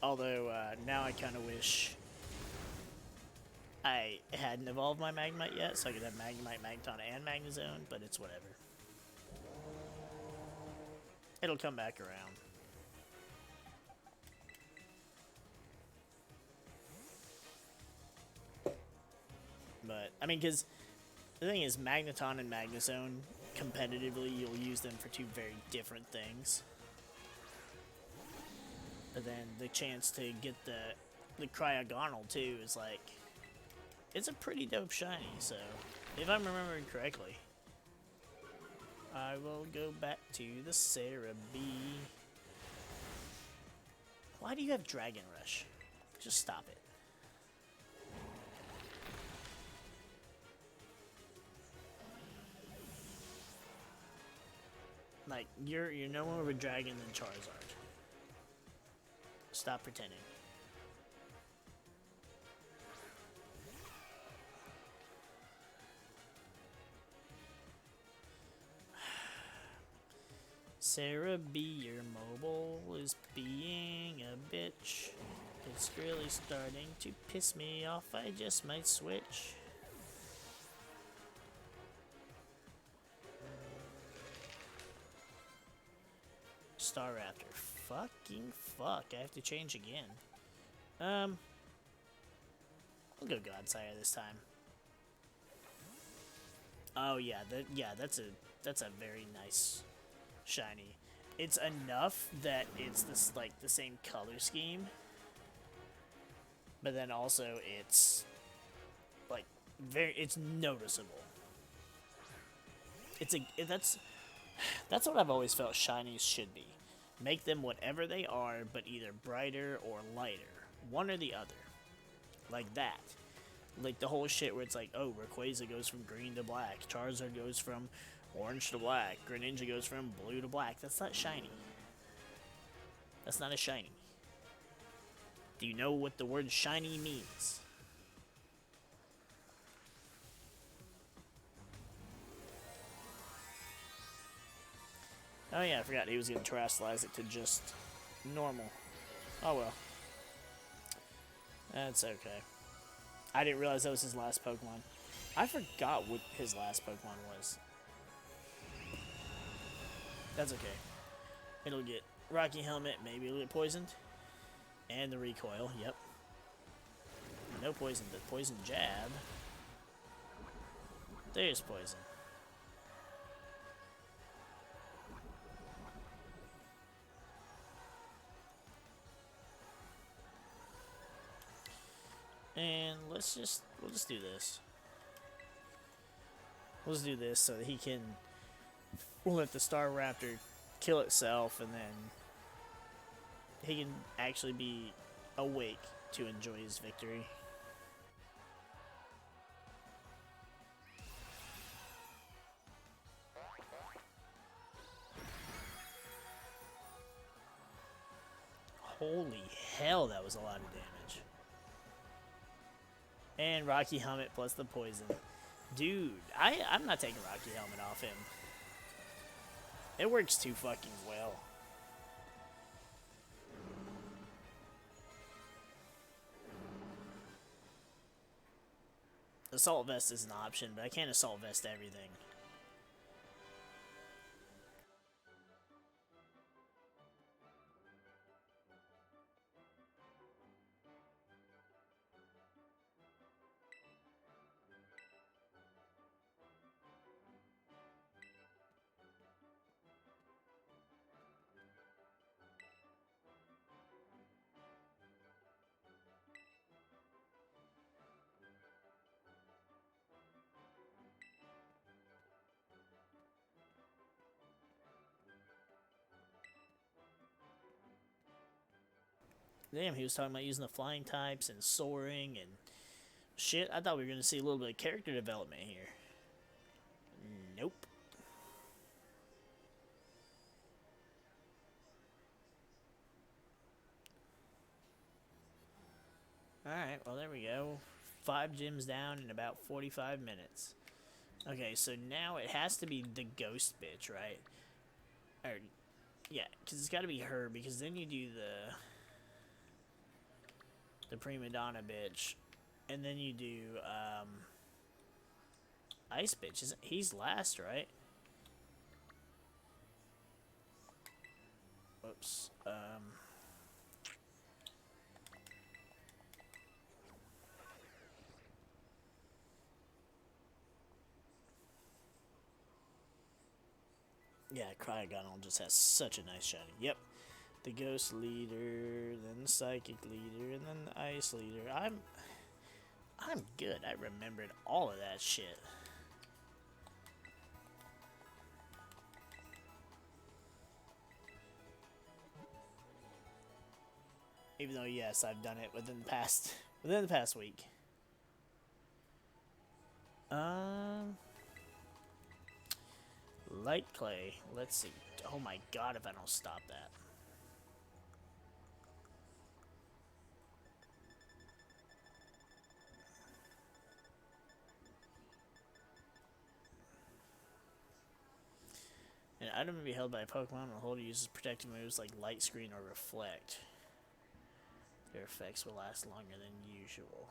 Although now I kind of wish I hadn't evolved my Magnemite yet, so I could have Magnemite, Magneton, and Magnezone. But it's whatever. It'll come back around. But I mean, because the thing is, Magneton and Magnezone, competitively, you'll use them for 2 very different things. But then the chance to get the Cryogonal, too, is like... It's a pretty dope shiny, so... If I'm remembering correctly... I will go back to the Cerebi. Why do you have Dragon Rush? Just stop it. Like, you're no more of a dragon than Charizard. Stop pretending. Cerebi, your mobile is being a bitch. It's really starting to piss me off. I just might switch. Staraptor. Fucking fuck. I have to change again. I'll go Godsire this time. Oh yeah, that's a very nice shiny. It's enough that it's this like the same color scheme, but then also it's like it's noticeable. That's what I've always felt shinies should be. Make them whatever they are, but either brighter or lighter. One or the other. Like that. Like the whole shit where it's like, oh, Rayquaza goes from green to black. Charizard goes from orange to black. Greninja goes from blue to black. That's not shiny. That's not a shiny. Do you know what the word shiny means? Oh yeah, I forgot he was going to terrestrialize it to just normal. Oh well. That's okay. I didn't realize that was his last Pokemon. I forgot what his last Pokemon was. That's okay. It'll get Rocky Helmet, maybe it'll get poisoned. And the recoil, yep. No poison, but poison jab. There's poison. And we'll just do this. Let's do this so that he can let the Star Raptor kill itself, and then he can actually be awake to enjoy his victory. Holy hell, that was a lot of damage. And Rocky Helmet plus the poison. Dude, I'm not taking Rocky Helmet off him. It works too fucking well. Assault Vest is an option, but I can't Assault Vest everything. Damn, he was talking about using the flying types and soaring and shit. I thought we were going to see a little bit of character development here. Nope. Alright, well there we go. 5 gyms down in about 45 minutes. Okay, so now it has to be the ghost bitch, right? Or, yeah, because it's got to be her, because then you do the prima donna bitch, and then you do ice bitch. He's last, right? Whoops. Yeah, Cryogonal just has such a nice shiny. Yep. The Ghost Leader, then the Psychic Leader, and then the Ice Leader. I'm good. I remembered all of that shit. Even though, yes, I've done it within the past week. Light Clay. Let's see. Oh my god, if I don't stop that. An item may be held by a Pokemon when the holder uses protective moves like Light Screen or Reflect. Their effects will last longer than usual.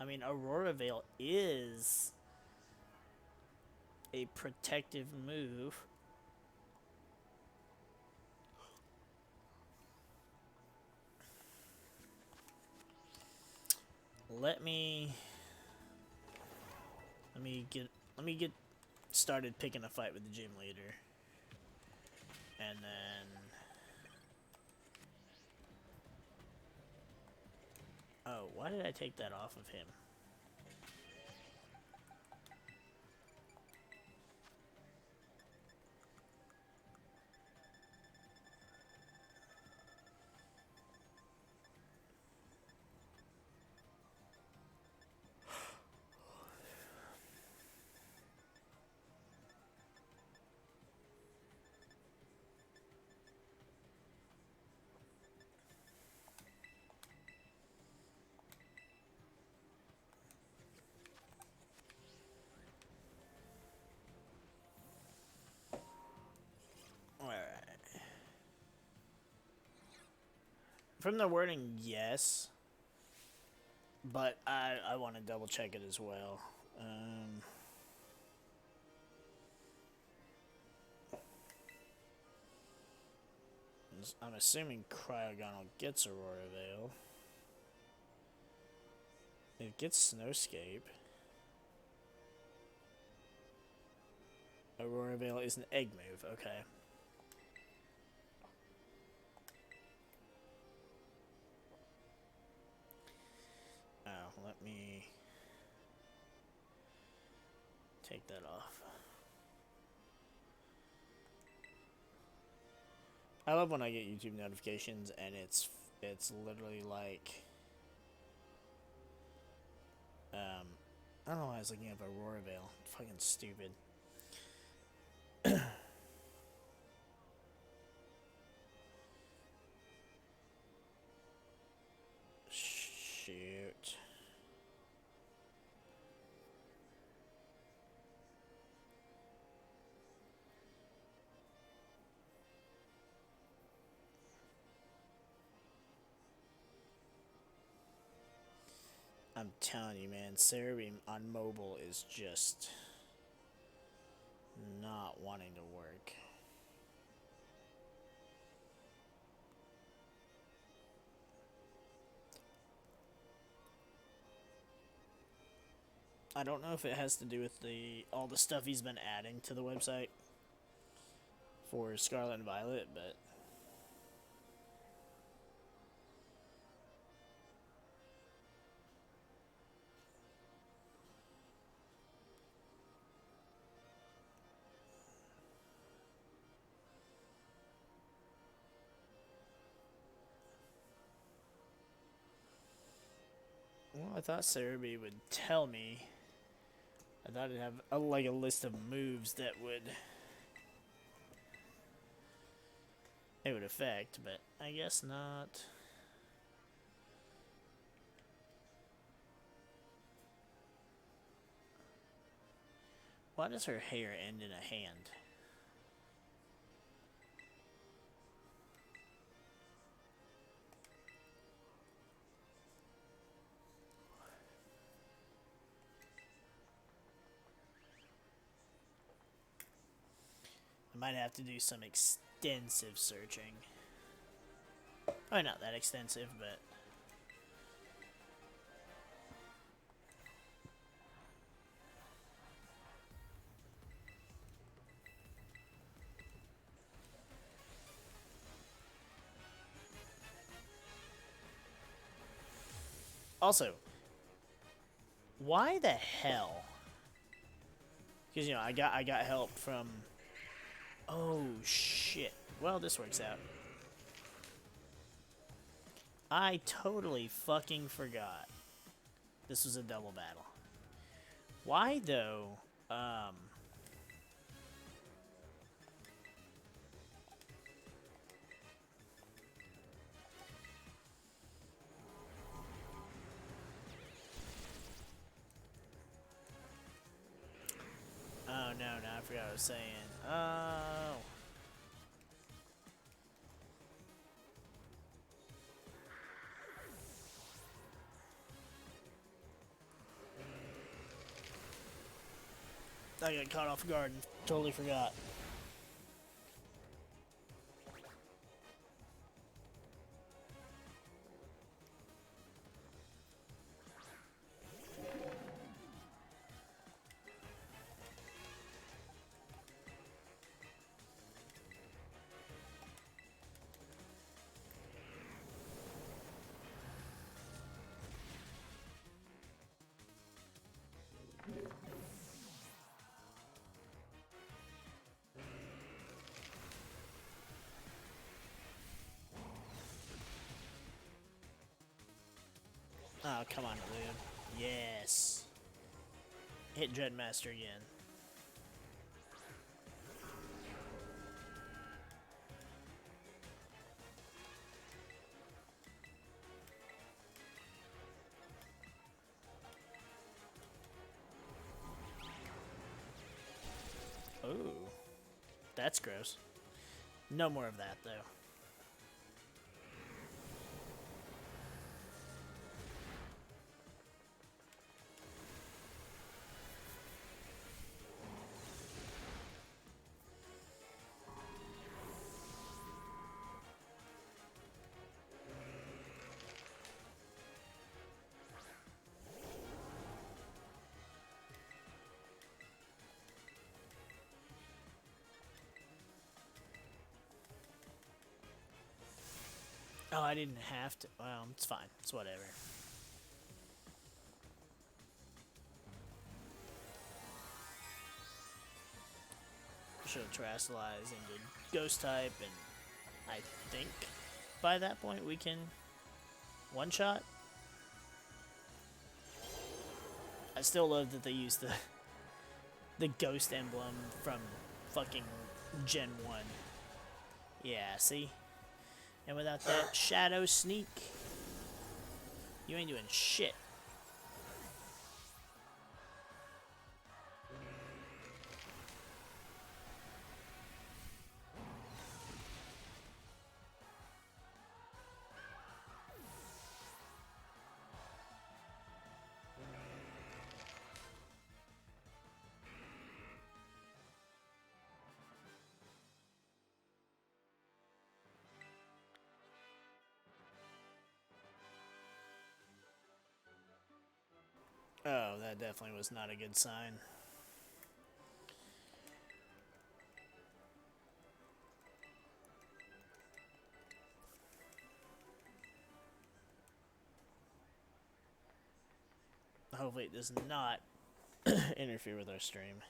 I mean, Aurora Veil is a protective move. Let me get started picking a fight with the gym leader. And then oh, why did I take that off of him? From the wording, yes. But I want to double check it as well. I'm assuming Cryogonal gets Aurora Veil. It gets Snowscape. Aurora Veil is an egg move, okay. Oh, let me take that off. I love when I get YouTube notifications and it's literally like I don't know why I was looking up Aurora Veil. Fucking stupid. Shoot. I'm telling you, man, Cerebeam on mobile is just not wanting to work. I don't know if it has to do with all the stuff he's been adding to the website for Scarlet and Violet, but well, I thought Cerebi would tell me. I thought it'd have a list of moves that it would affect, but I guess not. Why does her hair end in a hand? I might have to do some extensive searching. Probably not that extensive, but also, why the hell? Because you know, I got help from. Oh shit! Well, this works out. I totally fucking forgot. This was a double battle. Why though? Oh no, I forgot what I was saying. Oh. I got caught off guard and totally forgot. Oh, come on, dude. Yes. Hit Dreadmaster again. Ooh. That's gross. No more of that, though. Oh, I didn't have to. Well, it's fine. It's whatever. Should have terrestrialized into ghost type, and I think by that point we can one shot. I still love that they used the ghost emblem from fucking Gen 1. Yeah, see? And without that shadow sneak, you ain't doing shit. Oh, that definitely was not a good sign. Hopefully it does not interfere with our stream.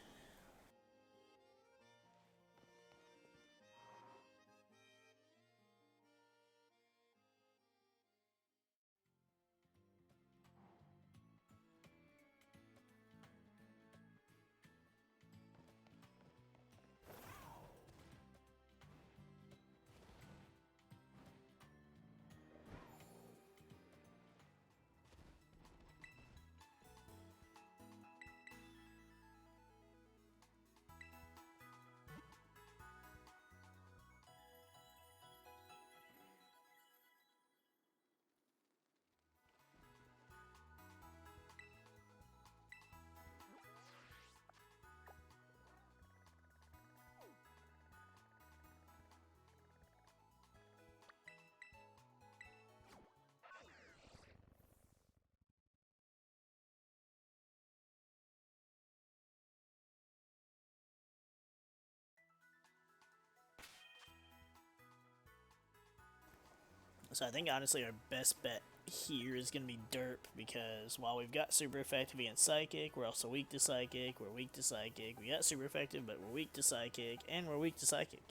So I think honestly our best bet here is going to be Derp, because while we've got super effective against Psychic, we're also weak to Psychic, we're weak to Psychic, we got super effective, but we're weak to Psychic, and we're weak to Psychic.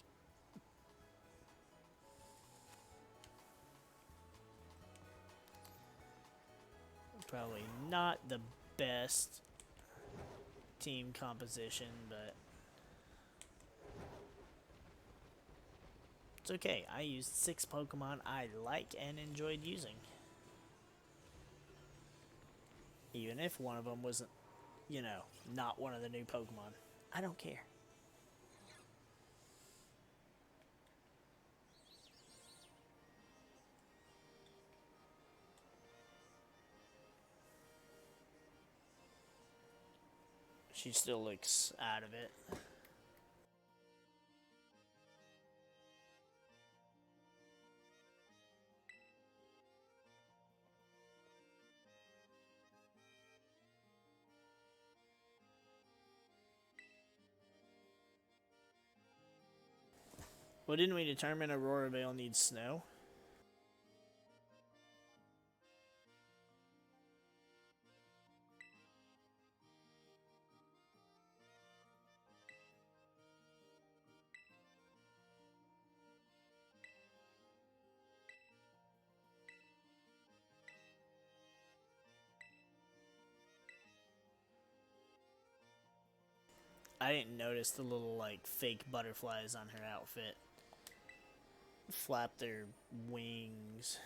Probably not the best team composition, but it's okay. I used 6 Pokemon I like and enjoyed using. Even if one of them wasn't, you know, not one of the new Pokemon. I don't care. She still looks out of it. Well, didn't we determine Aurora Vale needs snow? I didn't notice the little, like, fake butterflies on her outfit. Flap their wings.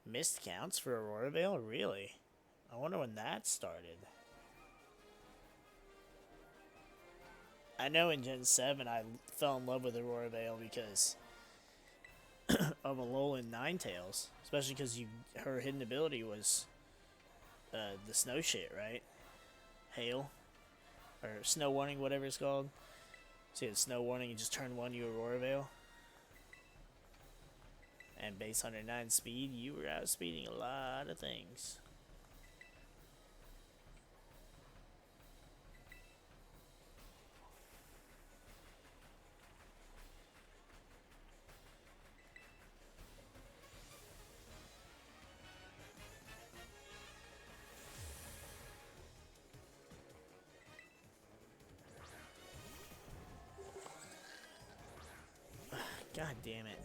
Missed counts for Aurora Vale? Really? I wonder when that started. I know in Gen 7 I fell in love with Aurora Vale because of Alolan Ninetales. Especially because her hidden ability was the snow shit, right? Hail. Or snow warning, whatever it's called. So you had snow warning, you just turn 1, you Aurora Vale. And base 109 speed, you were outspeeding a lot of things. God damn it.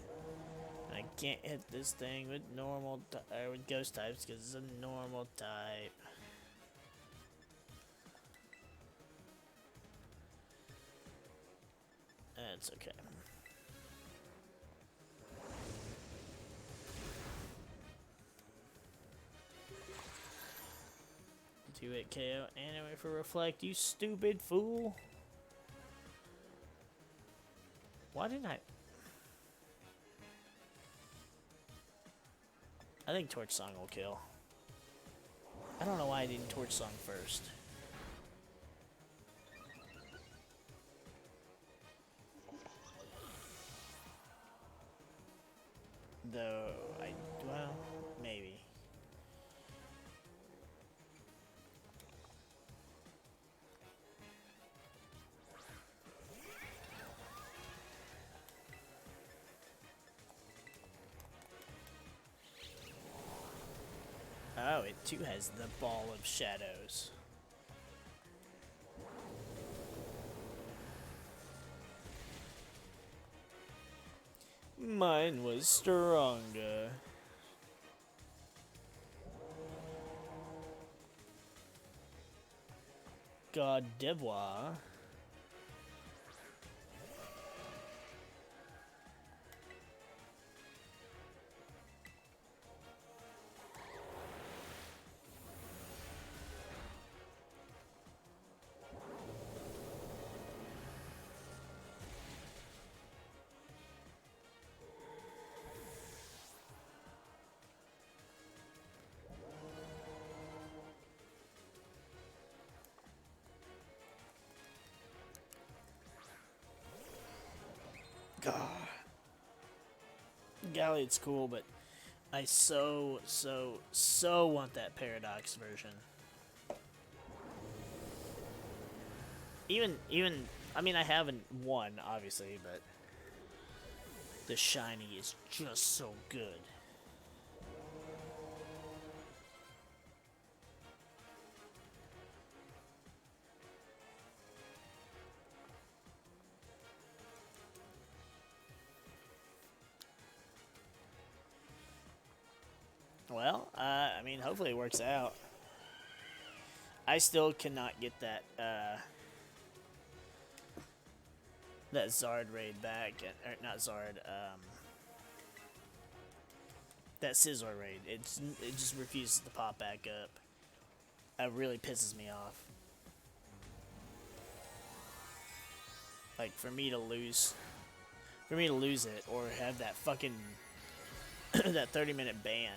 I can't hit this thing with normal or with ghost types because it's a normal type. That's okay. Do it, KO. Anyway, for reflect, you stupid fool. Why didn't I? I think Torch Song will kill. I don't know why I didn't Torch Song first. Though, well, maybe. Oh, it too has the ball of shadows. Mine was stronger. God devoir. God. Galley's cool, but I so want that Paradox version. Even, I mean, I haven't won, obviously, but the shiny is just so good. Well, I mean, hopefully it works out. I still cannot get that, that Zard raid back, or not Zard, that Scizor raid. It just refuses to pop back up. That really pisses me off. Like, for me to lose it, or have that fucking, that 30-minute ban,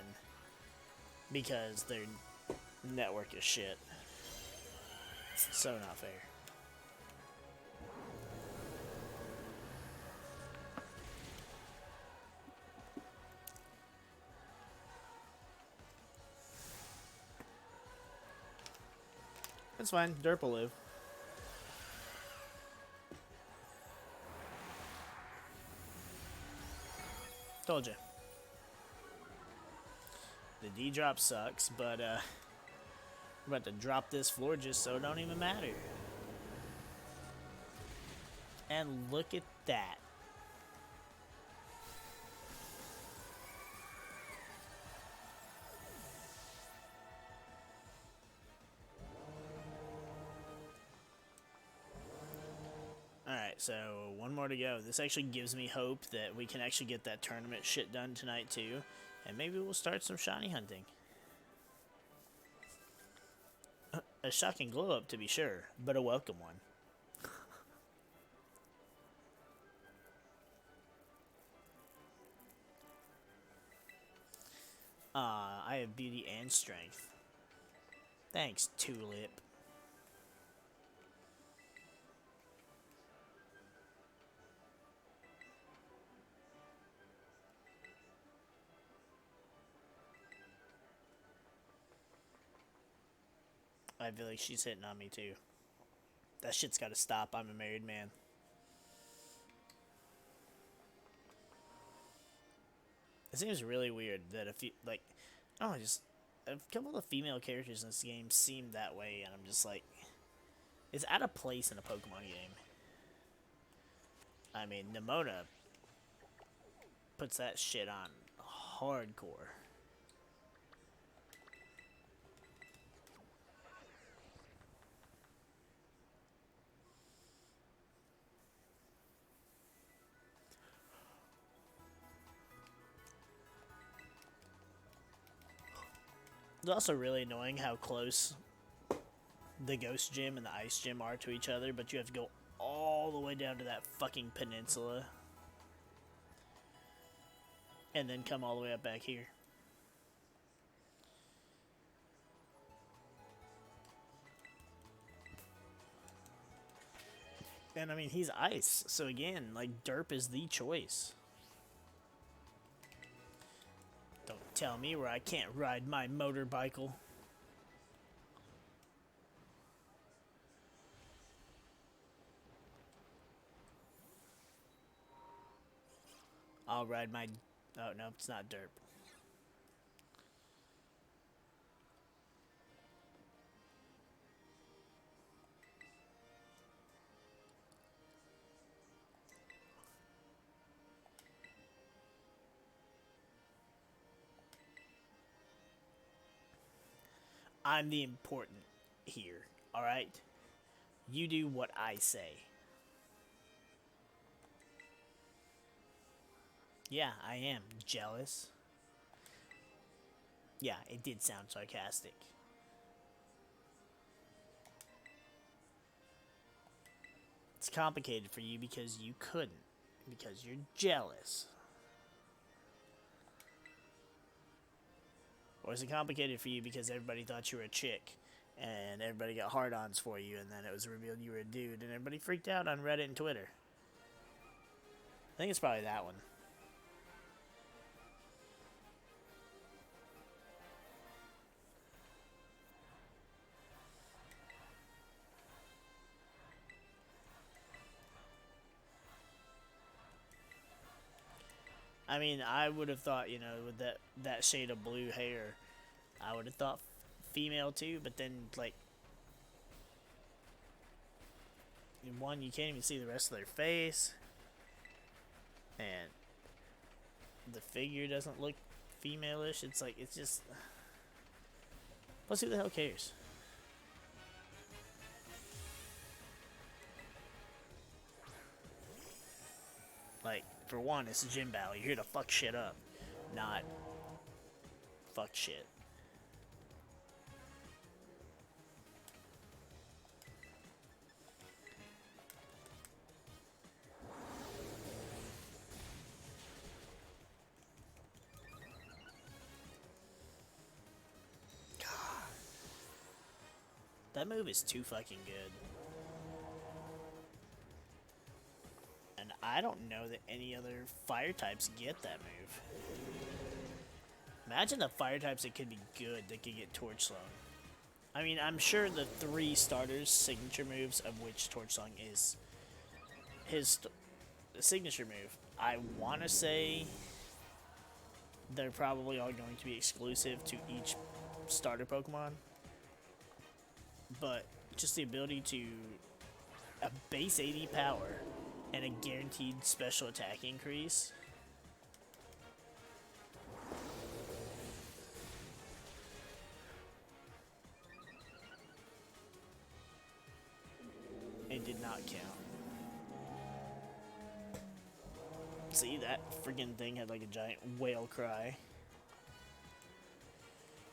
because their network is shit. So not fair. That's fine. Derp will live. Told you. The D drop sucks, but we're about to drop this floor just so it don't even matter. And look at that. Alright, so one more to go. This actually gives me hope that we can actually get that tournament shit done tonight too. And maybe we'll start some shiny hunting. A shocking glow up to be sure, but a welcome one. I have beauty and strength. Thanks, Tulip. I feel like she's hitting on me too. That shit's gotta stop. I'm a married man. It seems really weird that if you, like, oh, just a couple of the female characters in this game seem that way, and I'm just like, it's out of place in a Pokemon game. I mean, Nimona puts that shit on hardcore. It's also really annoying how close the Ghost Gym and the Ice Gym are to each other, but you have to go all the way down to that fucking peninsula and then come all the way up back here. And I mean, he's ice, so again, like, derp is the choice. Don't tell me where I can't ride my motorbicycle. I'll ride my... Oh, no, it's not derp. I'm the important here, alright? You do what I say. Yeah, I am jealous. Yeah, it did sound sarcastic. It's complicated for you because you couldn't. Because you're jealous. Or is it complicated for you because everybody thought you were a chick and everybody got hard-ons for you and then it was revealed you were a dude and everybody freaked out on Reddit and Twitter? I think it's probably that one. I mean, I would have thought, you know, with that shade of blue hair, I would have thought female too, but then, like, in one, you can't even see the rest of their face, and the figure doesn't look female-ish. It's like, it's just... Plus, who the hell cares? Like, for one, it's a gym battle. You're here to fuck shit up, not fuck shit. God. That move is too fucking good. And I don't know that any other fire types get that move. Imagine the fire types that could be good that could get Torch Slung. I mean, I'm sure the 3 starters' signature moves, of which Torch Slung is his signature move, I want to say they're probably all going to be exclusive to each starter Pokemon. But just the ability to a base 80 power and a guaranteed special attack increase. It did not count. See, that freaking thing had like a giant whale cry.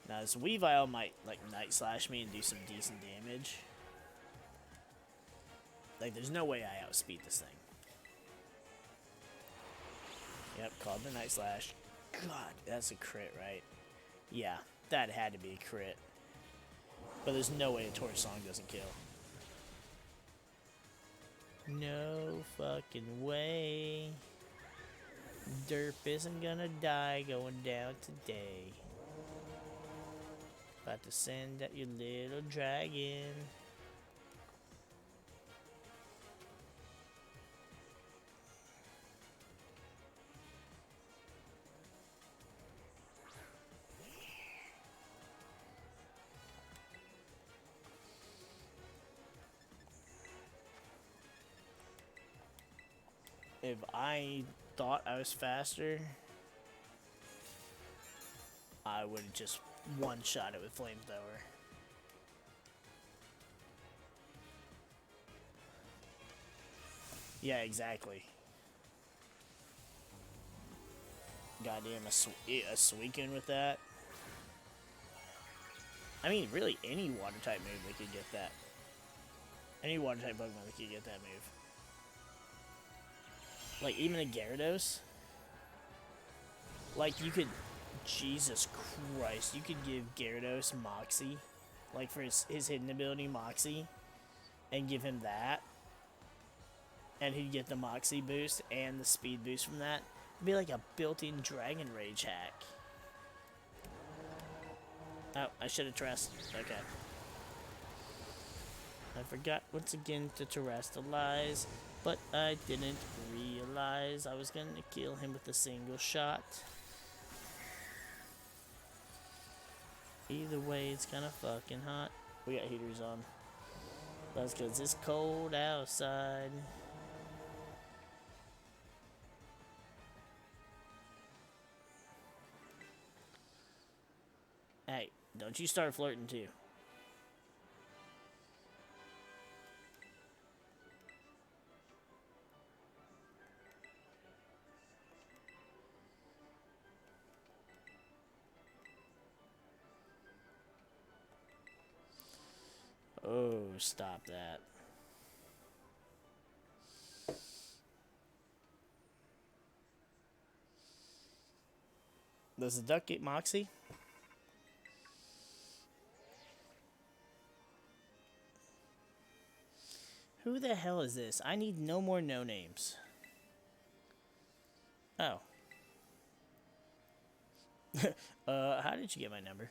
Now this Weavile might like Night Slash me and do some decent damage. Like, there's no way I outspeed this thing. Yep, called the Night Slash. God, that's a crit, right? Yeah, that had to be a crit. But there's no way a Torch Song doesn't kill. No fucking way. Derp isn't gonna die going down today. About to send out your little dragon. If I thought I was faster, I would just one-shot it with flamethrower. Yeah, exactly. Goddamn, a Suicune with that. I mean, really, any water-type move that could get that. Any water-type Pokemon that could get that move. Like, even a Gyarados. Like, you could... Jesus Christ. You could give Gyarados Moxie. Like, for his hidden ability, Moxie. And give him that. And he'd get the Moxie boost and the speed boost from that. It'd be like a built-in Dragon Rage hack. Oh, I should have terrestrialized. Okay. I forgot once again to terrestrialize, but I didn't realize I was going to kill him with a single shot. Either way, it's kind of fucking hot. We got heaters on. That's because it's cold outside. Hey, don't you start flirting too. Oh, stop that. Does the duck get Moxie? Who the hell is this? I need no more no-names. Oh. How did you get my number?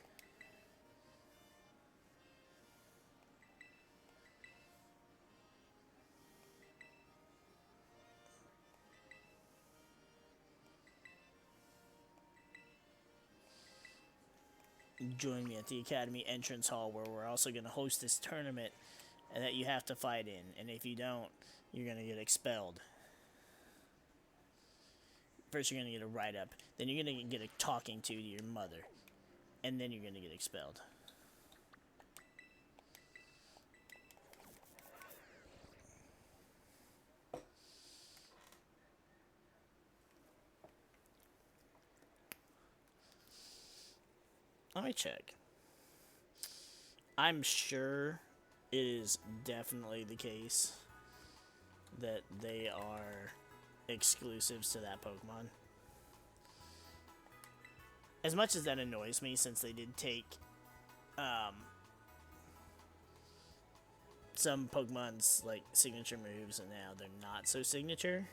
Join me at the Academy entrance hall where we're also going to host this tournament and that you have to fight in. And if you don't, you're going to get expelled. First, you're going to get a write-up. Then you're going to get a talking to your mother. And then you're going to get expelled. Let me check. I'm sure it is definitely the case that they are exclusives to that Pokemon. As much as that annoys me, since they did take some Pokemon's like signature moves and now they're not so signature.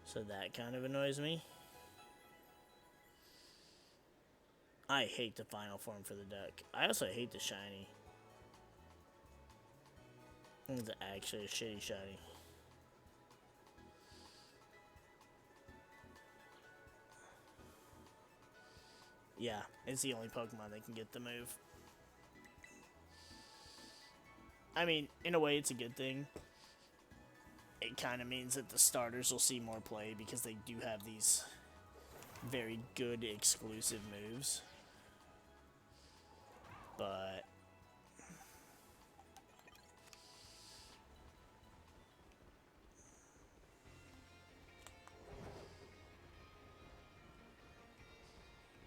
So that kind of annoys me. I hate the final form for the duck. I also hate the shiny. It's actually a shitty shiny. Yeah, it's the only Pokemon that can get the move. I mean, in a way, it's a good thing. It kind of means that the starters will see more play because they do have these very good exclusive moves. But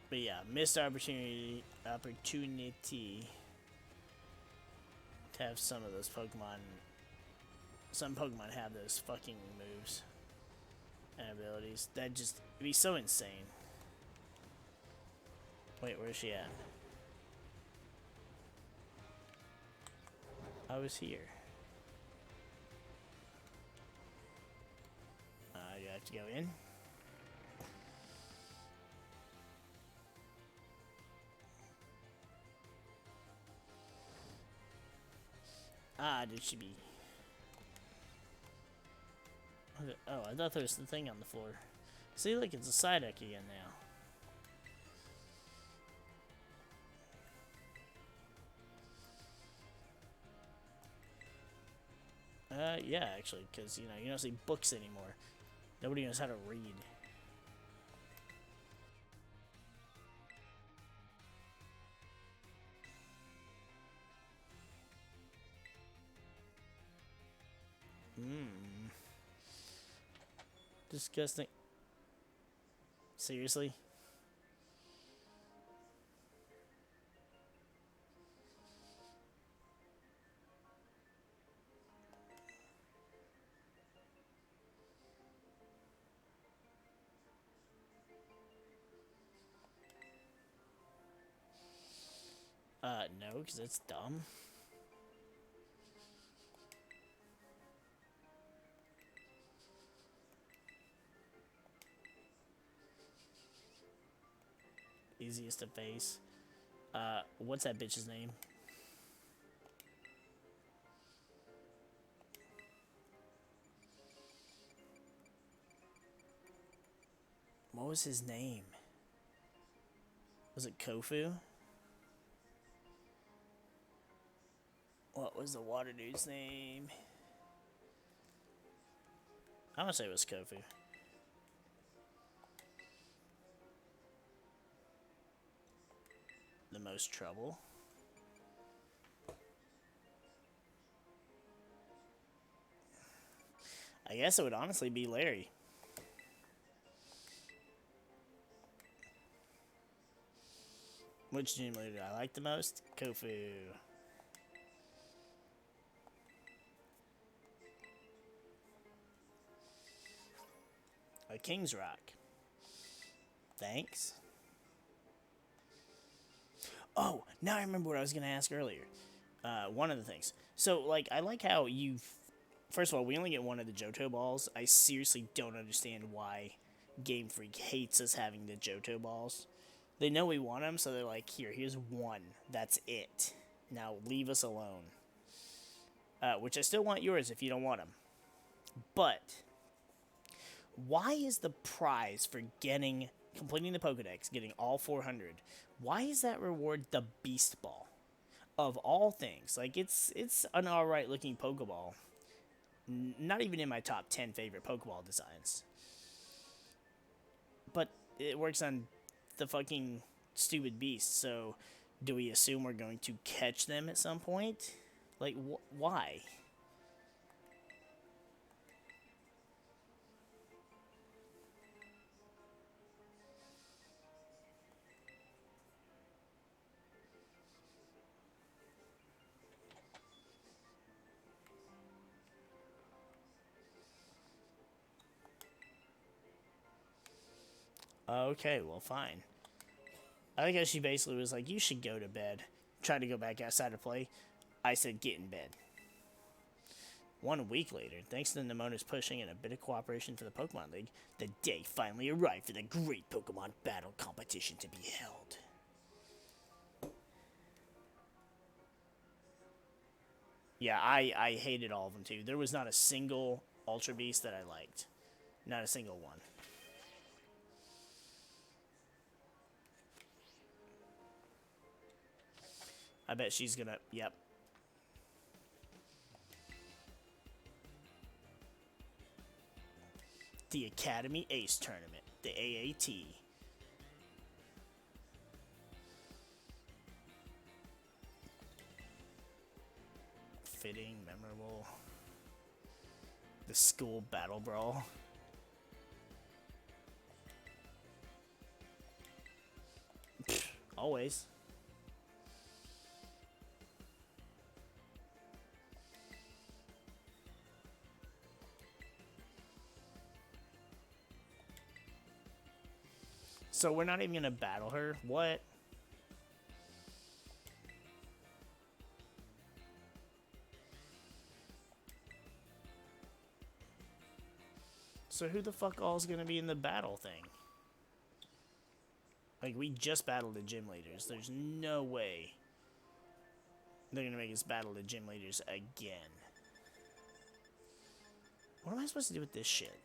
yeah, missed opportunity to have some of those Pokemon. Some Pokemon have those fucking moves and abilities. That just be so insane. Wait, where's she at? I was here. You have to go in. Ah, did she be? Oh, I thought there was the thing on the floor. See, look, it's a Psyduck again now. Yeah, actually, because, you know, you don't see books anymore. Nobody knows how to read. Mmm. Disgusting. Seriously? No, because it's dumb. Easiest to face. What's that bitch's name? What was his name? Was it Kofu? What was the water dude's name? I'm gonna say it was Kofu. The most trouble. I guess it would honestly be Larry. Which gym leader do I like the most? Kofu. A King's Rock. Thanks. Oh, now I remember what I was going to ask earlier. One of the things. So, like, I like how you've... First of all, we only get one of the Johto balls. I seriously don't understand why GameFreak hates us having the Johto balls. They know we want them, so they're like, here's one. That's it. Now, leave us alone. Which I still want yours if you don't want them. But, why is the prize for completing the Pokedex, getting all 400, why is that reward the Beast Ball? Of all things. Like, it's an alright looking Pokeball. Not even in my top 10 favorite Pokeball designs. But it works on the fucking stupid beast, so do we assume we're going to catch them at some point? Like, why? Okay, well, fine. I think she basically was like, you should go to bed. Tried to go back outside to play. I said, get in bed. 1 week later, thanks to Nemona's pushing and a bit of cooperation for the Pokemon League, the day finally arrived for the great Pokemon battle competition to be held. Yeah, I hated all of them too. There was not a single Ultra Beast that I liked. Not a single one. I bet she's gonna... Yep. The Academy Ace Tournament. The AAT. Fitting, memorable. The school battle brawl. Pfft, always. So we're not even gonna battle her? What? So who the fuck all is gonna be in the battle thing? Like, we just battled the gym leaders. There's no way they're gonna make us battle the gym leaders again. What am I supposed to do with this shit?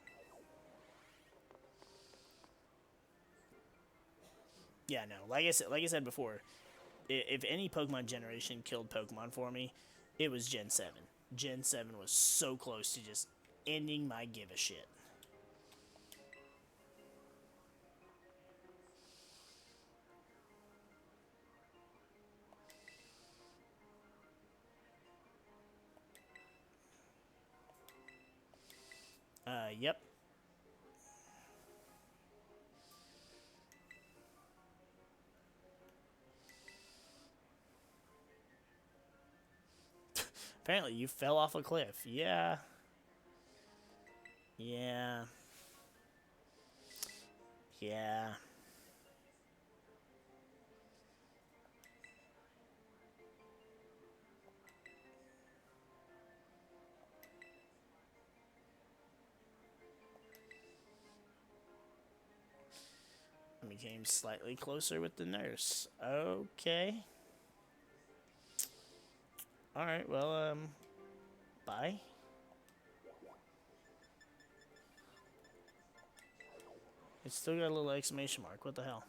Yeah, no. Like I said before, if any Pokemon generation killed Pokemon for me, it was Gen 7. Gen 7 was so close to just ending my give a shit. Yep. Apparently you fell off a cliff. Yeah. Yeah. Yeah. Became slightly closer with the nurse. Okay. Alright, well, bye. It's still got a little exclamation mark. What the hell?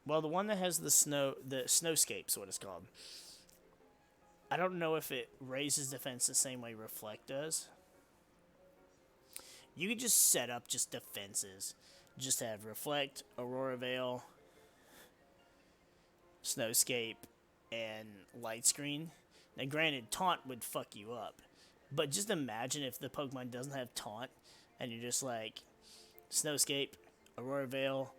Well, the one that has the snowscape's what it's called. I don't know if it raises defense the same way Reflect does. You could just set up just defenses. Just have Reflect, Aurora Veil, Snowscape, and Light Screen. Now, granted, Taunt would fuck you up. But just imagine if the Pokemon doesn't have Taunt, and you're just like, Snowscape, Aurora Veil,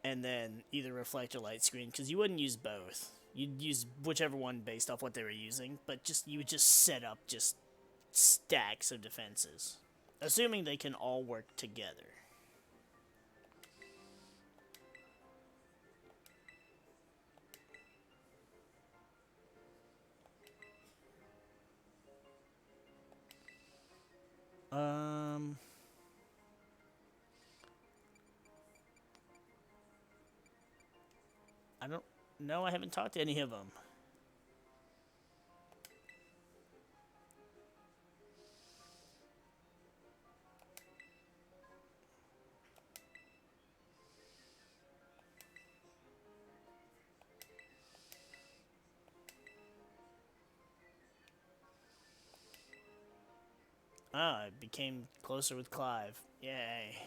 and then either Reflect or Light Screen, because you wouldn't use both. You'd use whichever one based off what they were using, but just you would just set up just stacks of defenses, assuming they can all work together. I don't know. I haven't talked to any of them. Ah, I became closer with Clive. Yay.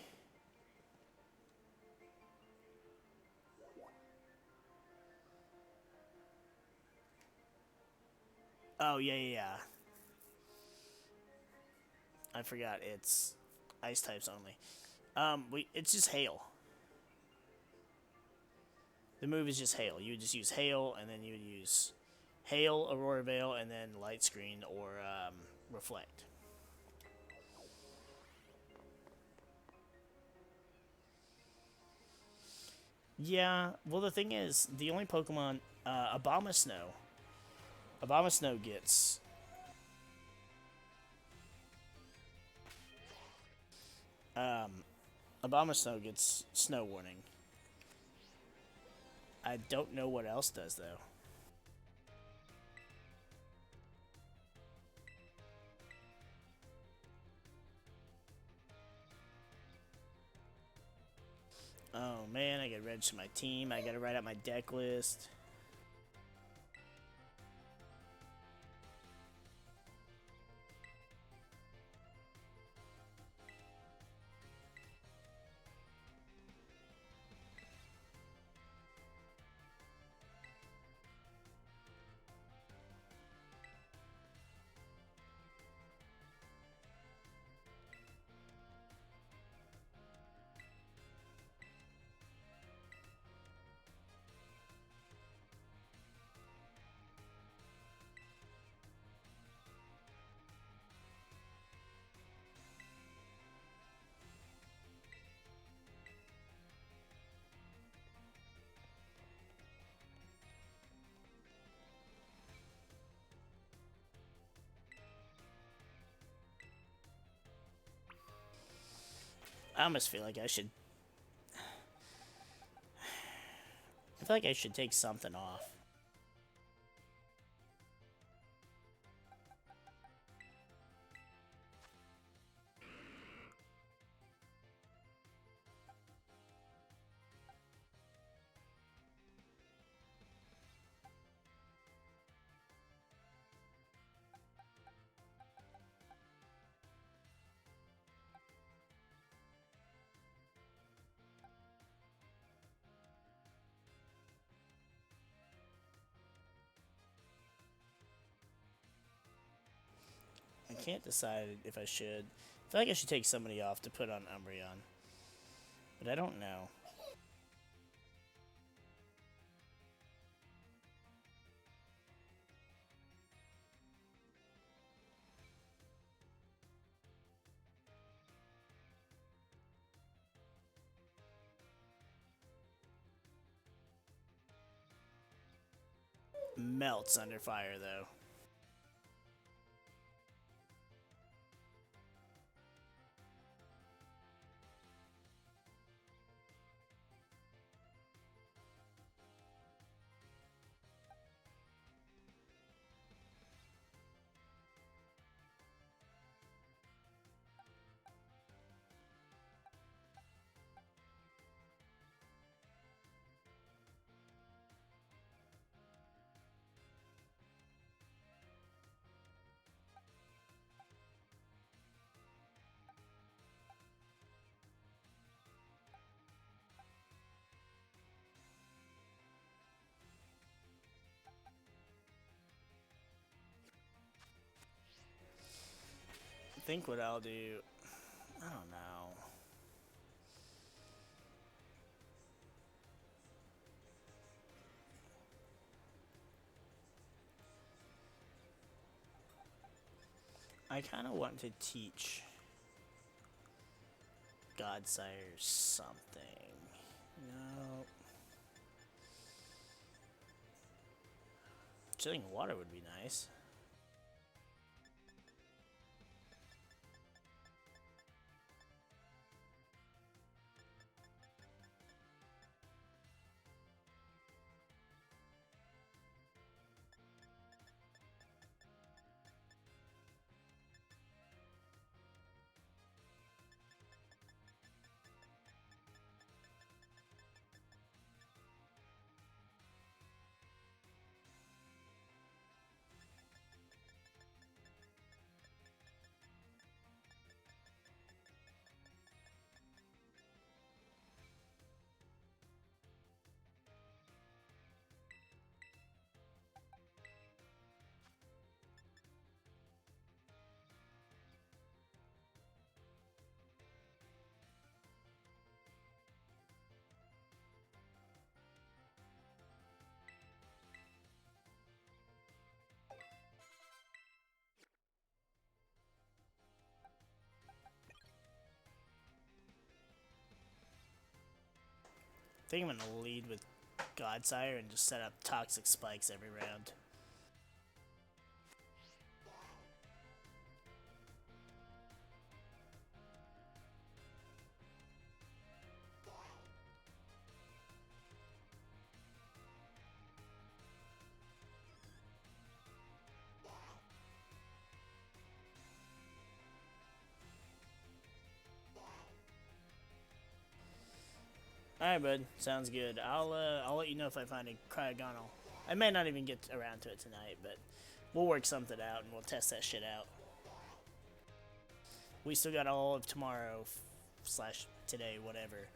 Oh, yeah. I forgot. It's ice types only. It's just Hail. The move is just Hail. You would just use Hail, and then you would use Hail, Aurora Veil, and then Light Screen or Reflect. Yeah, well, the thing is, the only Pokemon, Abomasnow gets. Abomasnow gets Snow Warning. I don't know what else does, though. Oh man, I gotta register my team. I gotta write out my deck list. I almost feel like I should. I feel like I should take something off. can't decide if I should. I feel like I should take somebody off to put on Umbreon. But I don't know. Melts under fire, though. I think what I'll do... I don't know. I kind of want to teach Godsire something. No. Chilling water would be nice. I think I'm gonna lead with Godsire and just set up toxic spikes every round. Alright, bud. Sounds good. I'll let you know if I find a Cryogonal. I may not even get around to it tonight, but we'll work something out and we'll test that shit out. We still got all of tomorrow slash today, whatever,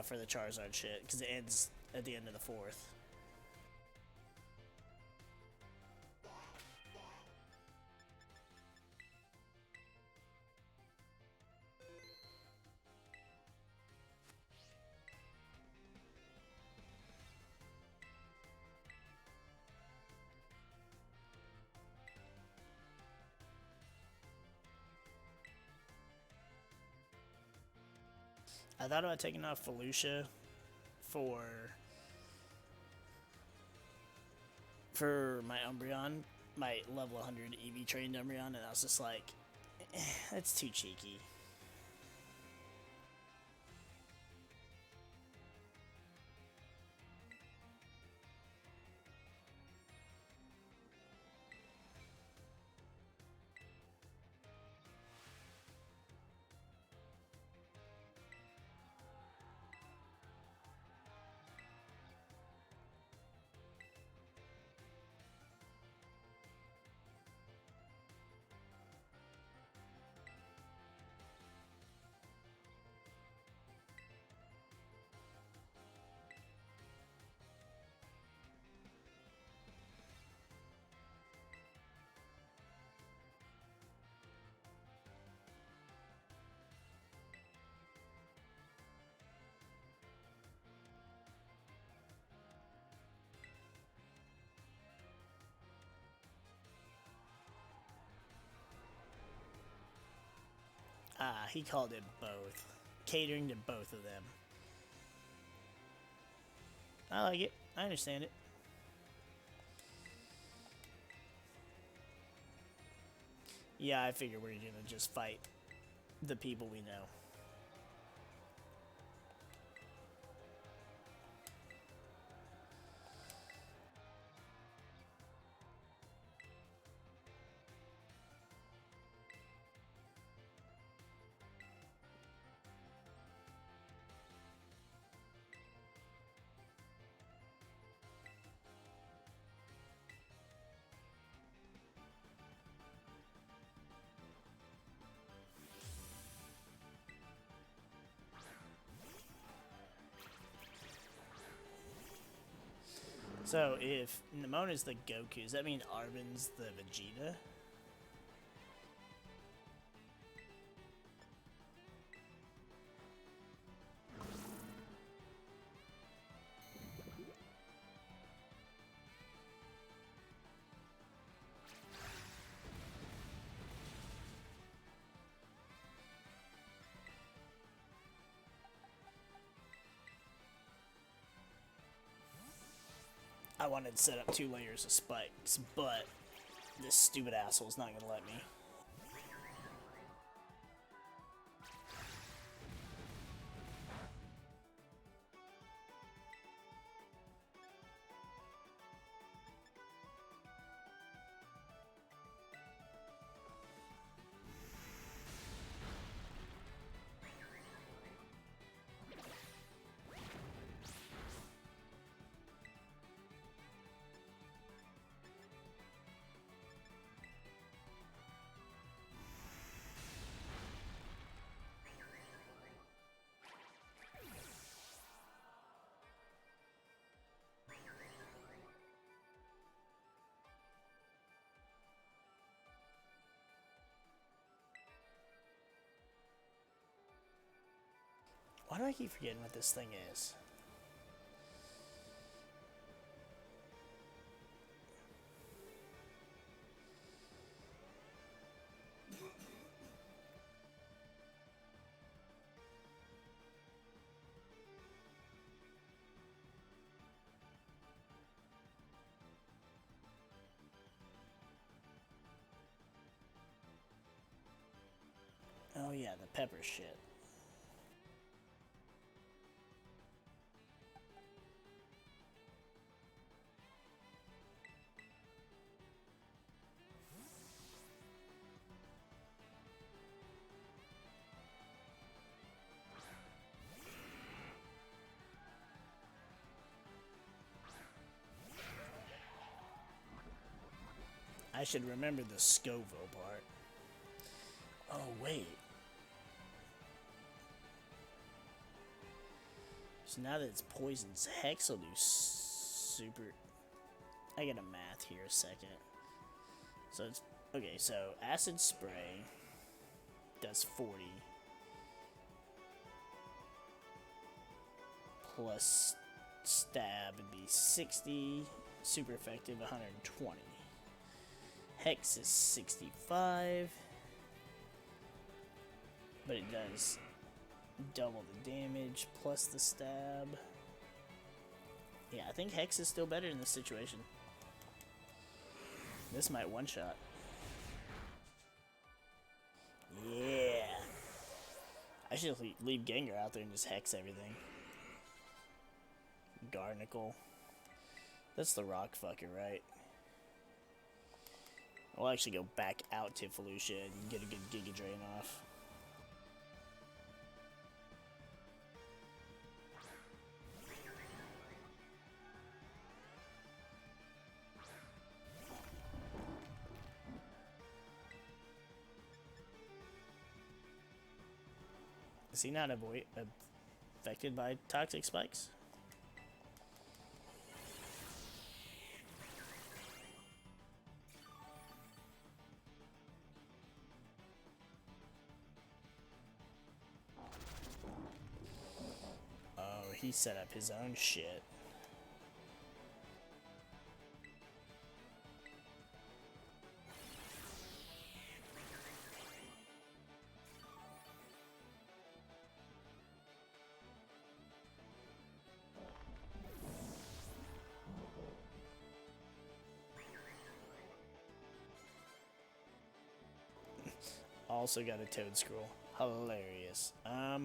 for the Charizard shit, because it ends at the end of the 4th. I thought about taking off Felucia for my Umbreon, my level 100 EV trained Umbreon, and I was just like, that's too cheeky. he called it both. Catering to both of them. I like it. I understand it. Yeah, I figure we're gonna just fight the people we know. So, if Nemona's the Goku, does that mean Arben's the Vegeta? I wanted to set up 2 layers of spikes, but this stupid asshole's not gonna let me. Why do I keep forgetting what this thing is? Oh yeah, the pepper shit. I should remember the Scoville part. Oh, wait. So now that it's poisons, Hex will do super... I get a math here a second. So it's... Okay, so Acid Spray does 40. Plus Stab would be 60. Super Effective, 120. Hex is 65. But it does double the damage plus the stab. Yeah, I think Hex is still better in this situation. This might one-shot. Yeah. I should leave Gengar out there and just Hex everything. Garnicle. That's the rock fucker, right? I'll actually go back out to Felucia and get a good Giga Drain off. Is he not affected by toxic spikes? Oh, he set up his own shit. Also got a toad scroll. Hilarious. I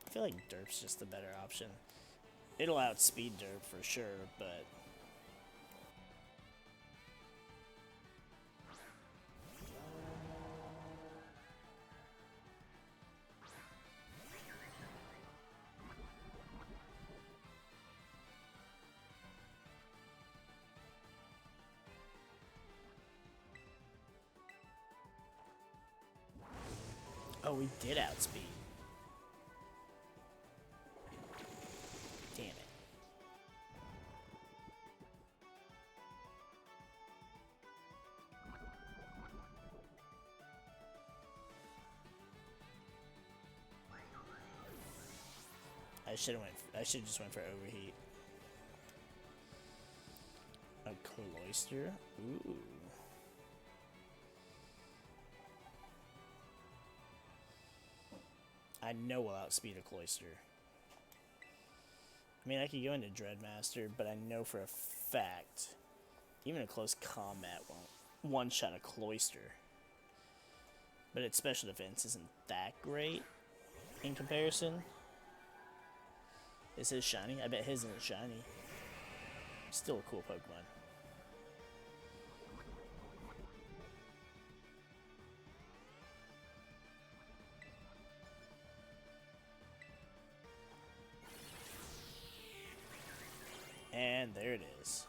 feel like Derp's just the better option. It'll outspeed Derp for sure, but... Oh, we did outspeed. Damn it. I should have just went for overheat. A cloister? Ooh. I know we'll outspeed a cloister. I mean, I could go into Dreadmaster, but I know for a fact, even a close combat won't one-shot a cloister. But its special defense isn't that great in comparison. Is his shiny? I bet his isn't shiny. Still a cool Pokemon. And there it is.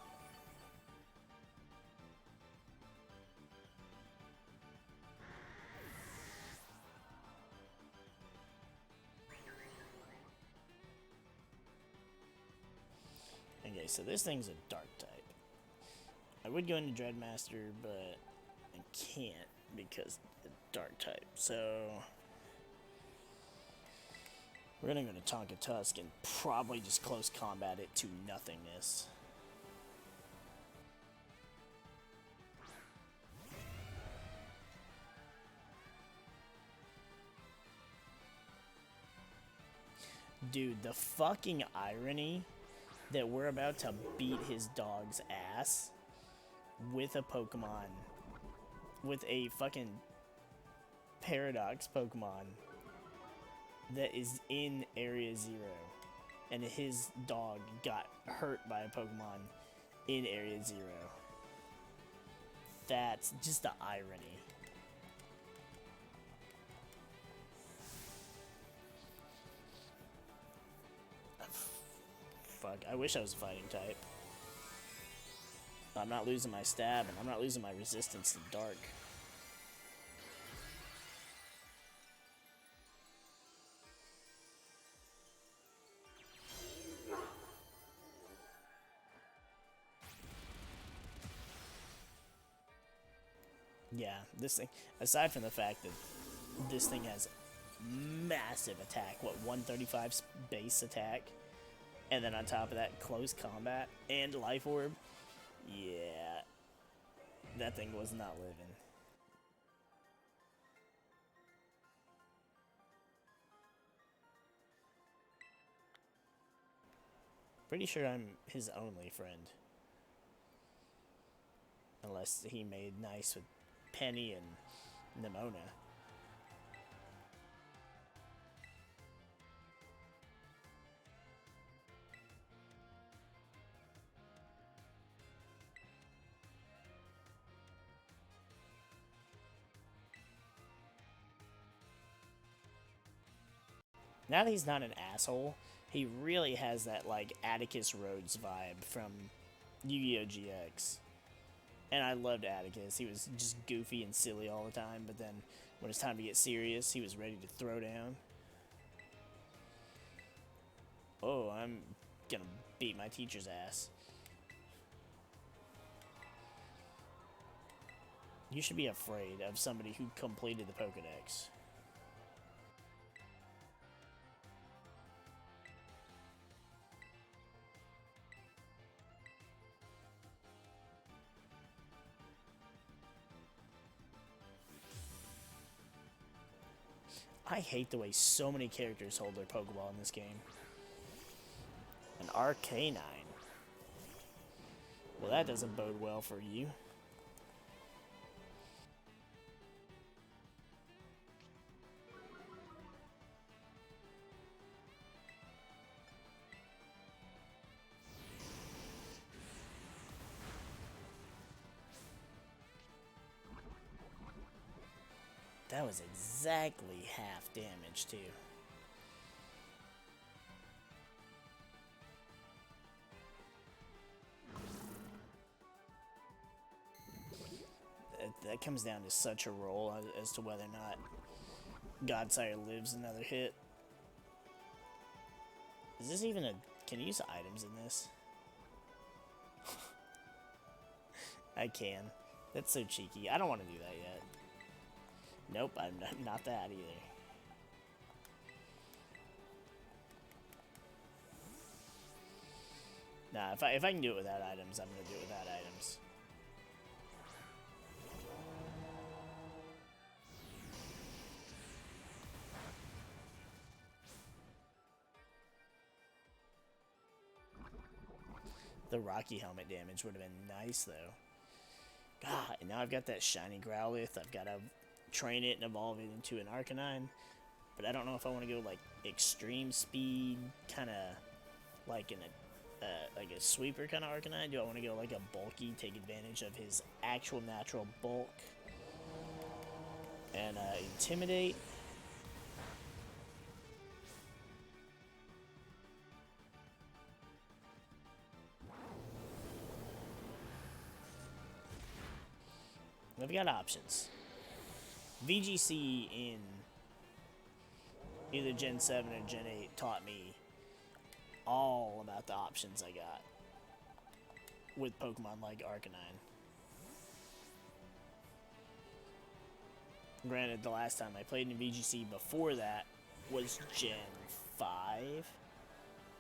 Okay, so this thing's a dark type. I would go into Dreadmaster, but I can't because it's a dark type. So we're gonna go to Tonka Tusk and probably just close combat it to nothingness. Dude, the fucking irony that we're about to beat his dog's ass with a Pokemon, with a fucking Paradox Pokemon that is in Area 0, and his dog got hurt by a Pokemon in Area 0. That's just the irony. Fuck, I wish I was a fighting type. I'm not losing my stab, and I'm not losing my resistance to dark. Yeah, this thing, aside from the fact that this thing has massive attack, what, 135 base attack? And then on top of that, close combat and life orb. Yeah, that thing was not living. Pretty sure I'm his only friend. Unless he made nice with Penny and Nimona. Now that he's not an asshole, he really has that, like, Atticus Rhodes vibe from Yu-Gi-Oh! GX. And I loved Atticus. He was just goofy and silly all the time, but then when it's time to get serious, he was ready to throw down. Oh, I'm gonna beat my teacher's ass. You should be afraid of somebody who completed the Pokedex. I hate the way so many characters hold their Pokeball in this game. An Arcanine. Well, that doesn't bode well for you. That was exactly half damage, too. That comes down to such a roll as to whether or not Godsire lives another hit. Is this even a... Can you use items in this? I can. That's so cheeky. I don't want to do that yet. Nope, I'm not that either. Nah, if I can do it without items, I'm gonna do it without items. The Rocky Helmet damage would have been nice, though. God, and now I've got that shiny Growlithe. I've got to train it and evolve it into an Arcanine. But I don't know if I want to go, like, extreme speed, kind of like in like a sweeper kind of Arcanine. Do I want to go, like, a bulky, take advantage of his actual natural bulk? And intimidate. I've got options. VGC in either Gen 7 or Gen 8 taught me all about the options I got with Pokemon like Arcanine. Granted, the last time I played in VGC before that was Gen 5,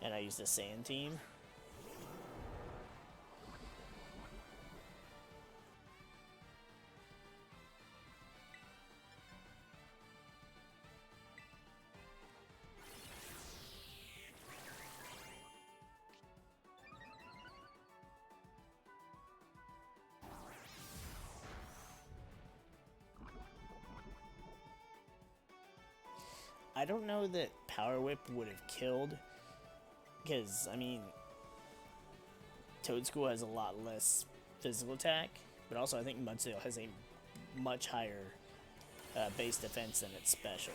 and I used a Sand Team. I don't know that Power Whip would have killed, because, I mean, Toad School has a lot less physical attack, but also I think Mudsail has a much higher base defense than its special.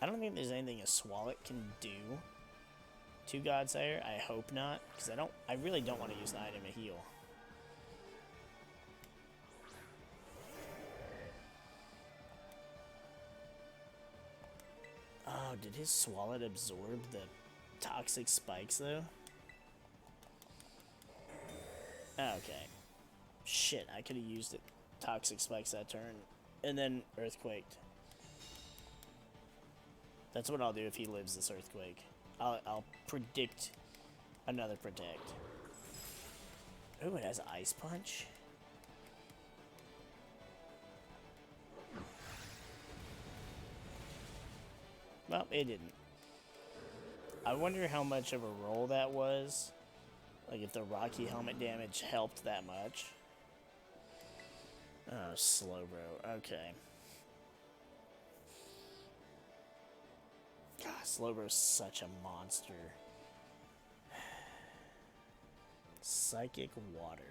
I don't think there's anything a Swalot can do to Godsire. I hope not, because I really don't want to use the item to heal. Oh, did his Swalot absorb the toxic spikes, though? Okay. Shit, I could have used it. Toxic spikes that turn, and then Earthquaked. That's what I'll do if he lives this Earthquake. I'll predict another Protect. Oh, it has Ice Punch. Well, it didn't. I wonder how much of a roll that was. Like, if the Rocky Helmet damage helped that much. Oh, Slowbro. Okay. God, Slowbro's such a monster. Psychic Water.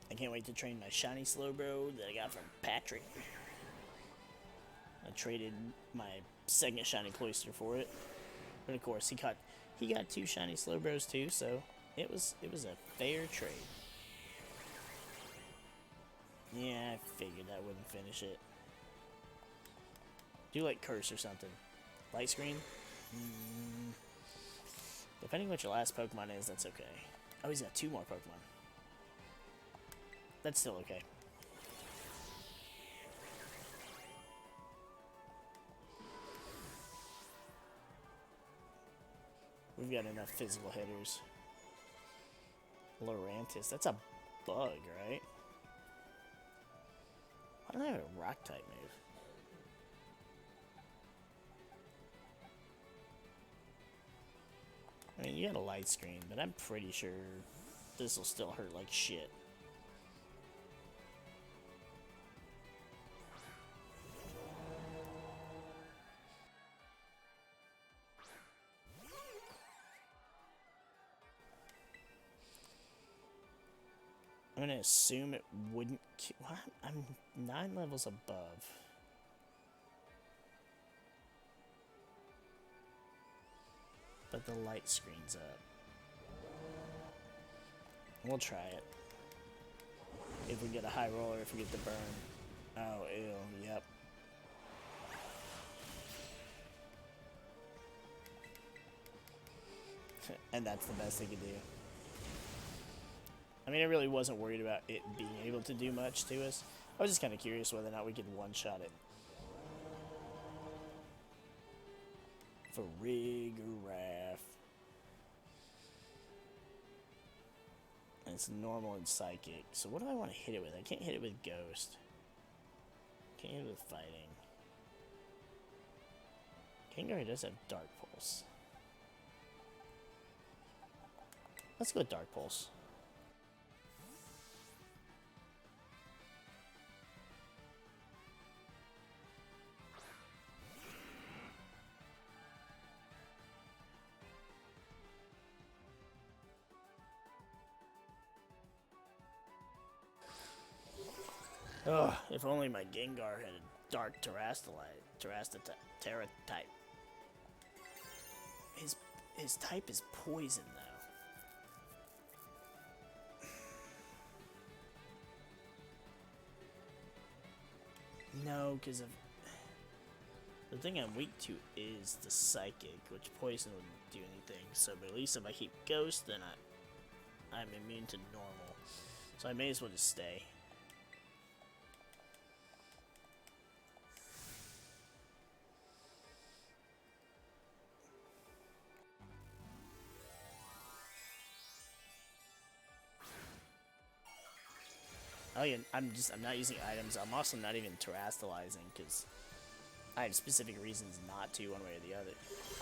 I can't wait to train my shiny Slowbro that I got from Patrick. I traded my second shiny Cloyster for it. But of course, he got two shiny Slowbros too, so it was a fair trade. Yeah, I figured that wouldn't finish it. Do like curse or something. Light screen? Depending what your last Pokemon is, that's okay. Oh, he's got 2 more Pokemon. That's still okay. We've got enough physical hitters. Lurantis, that's a bug, right? Why don't I have a rock type move? I mean, you got a light screen, but I'm pretty sure this will still hurt like shit. I'm gonna assume it wouldn't. What? I'm 9 levels above. But the light screen's up. We'll try it. If we get a high roller, if we get the burn. Oh, ew, yep. And that's the best they could do. I mean, I really wasn't worried about it being able to do much to us. I was just kind of curious whether or not we could one-shot it. For Rigorath. And it's normal and psychic. So what do I want to hit it with? I can't hit it with Ghost. Can't hit it with Fighting. Gengar does have Dark Pulse. Let's go with Dark Pulse. Ugh, if only my Gengar had a Dark Terra type. His type is Poison, though. No, because the thing I'm weak to is the Psychic, which Poison wouldn't do anything. So, but at least if I keep Ghost, then I'm immune to normal. So I may as well just stay. Oh yeah, I'm not using items. I'm also not even terastallizing because I have specific reasons not to, one way or the other.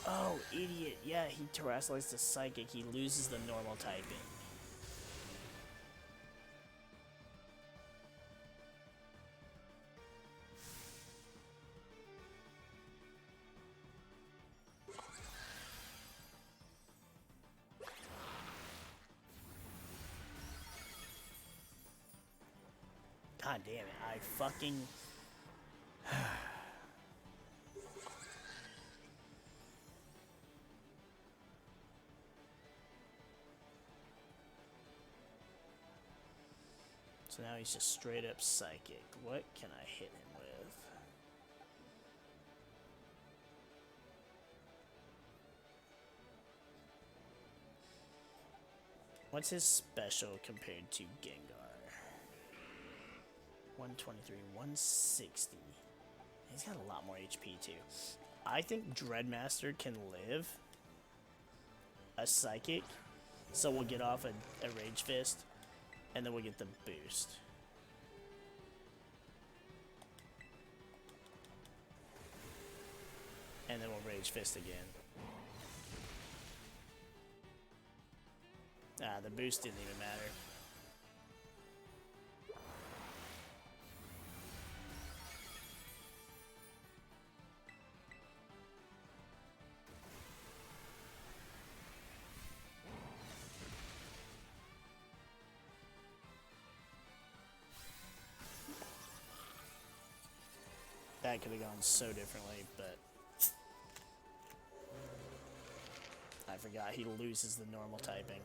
Oh, idiot! Yeah, he terastallized the Psychic. He loses the normal typing. God damn it! I fucking. So now he's just straight up Psychic. What can I hit him with? What's his special compared to Gengar? 123, 160. He's got a lot more HP too. I think Dreadmaster can live a Psychic, so we'll get off a Rage Fist, and then we'll get the boost. And then we'll Rage Fist again. Ah, the boost didn't even matter. That could have gone so differently, but I forgot he loses the normal typing.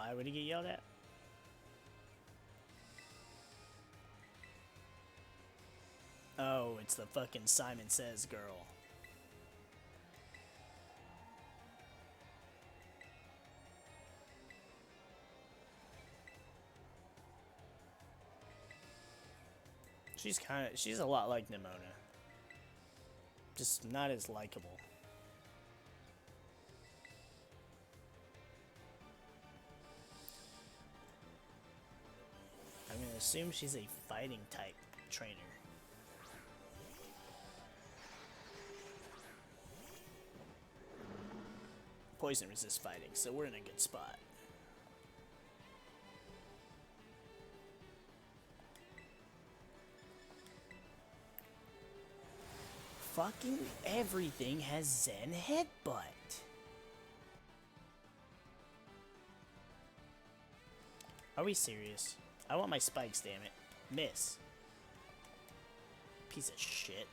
Why would he get yelled at? Oh, it's the fucking Simon Says girl. She's a lot like Nimona. Just not as likable. I'm gonna assume she's a fighting type trainer. Poison resist fighting, so we're in a good spot. Fucking everything has Zen Headbutt. Are we serious? I want my spikes, damn it. Miss. Piece of shit.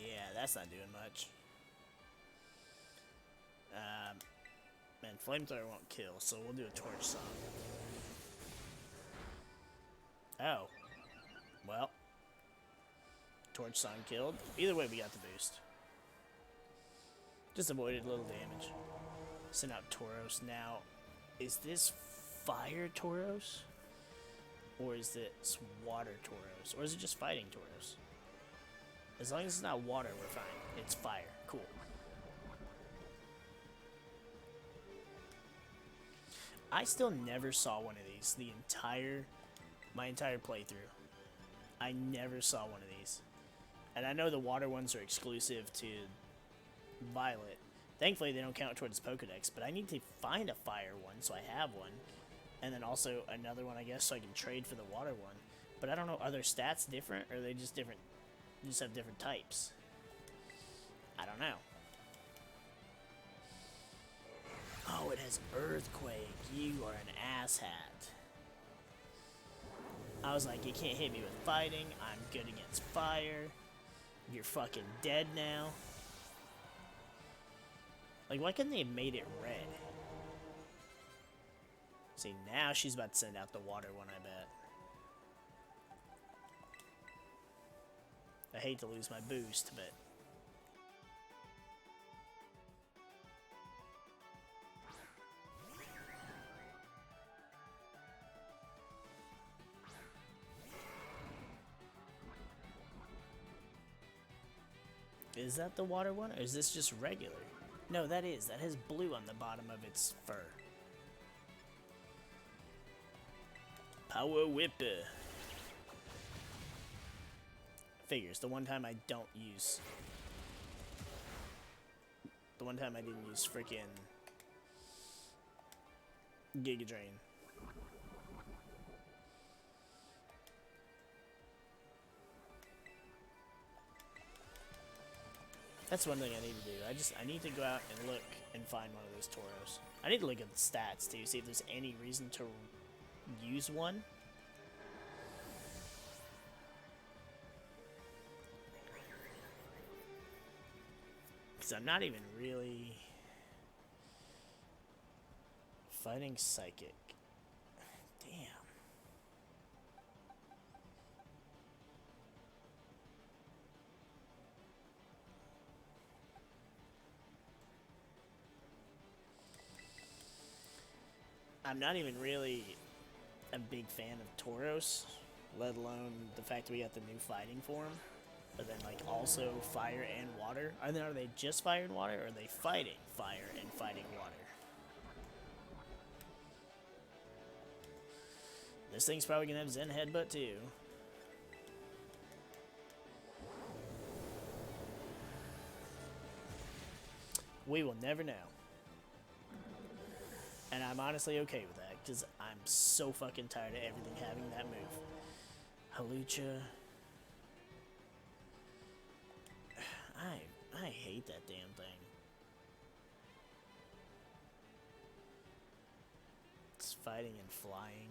Yeah, that's not doing much. Man, flamethrower won't kill, so we'll do a torch song. Oh. Well. Torch song killed. Either way, we got the boost. Just avoided a little damage. Send out Tauros. Now, is this fire Tauros? Or is this water Tauros? Or is it just fighting Tauros? As long as it's not water, we're fine. It's fire. Cool. I still never saw one of these my entire playthrough. I never saw one of these. And I know the water ones are exclusive to Violet. Thankfully, they don't count towards Pokedex, but I need to find a fire one, so I have one. And then also another one, I guess, so I can trade for the water one. But I don't know, are their stats different, or are they just different? You just have different types. I don't know. Oh, it has Earthquake. You are an asshat. I was like, you can't hit me with fighting. I'm good against fire. You're fucking dead now. Like, why couldn't they have made it red? See, now she's about to send out the water one, I bet. I hate to lose my boost, but... Is that the water one, or is this just regular? No, that is. That has blue on the bottom of its fur. Power Whip. Figures. The one time I don't use... The one time I didn't use freaking Giga Drain. That's one thing I need to do. I need to go out and look and find one of those Tauros. I need to look at the stats too, see if there's any reason to use one. Because I'm not even really fighting Psychic. Damn. I'm not even really a big fan of Tauros, let alone the fact that we got the new fighting form. But then, like, also fire and water. Are they just fire and water, or are they fighting fire and fighting water? This thing's probably gonna have Zen Headbutt too. We will never know. And I'm honestly okay with that, because I'm so fucking tired of everything having that move. Halucha. I hate that damn thing. It's fighting and flying.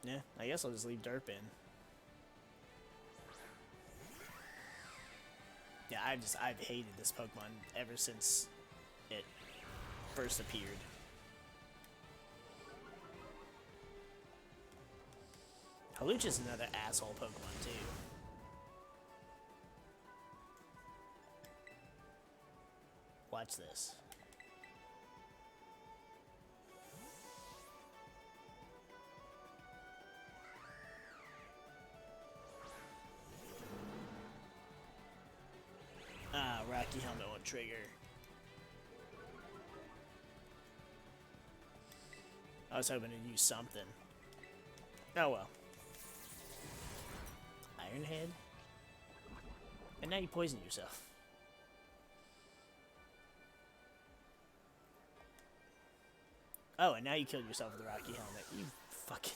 Yeah, I guess I'll just leave Derp in. Yeah, I've hated this Pokemon ever since it first appeared. Halucha's another asshole Pokemon too. Watch this. Ah, Rocky Helmet won't trigger. I was hoping to use something. Oh well. Iron Head? And now you poison yourself. Oh, and now you killed yourself with the Rocky Helmet. You fucking...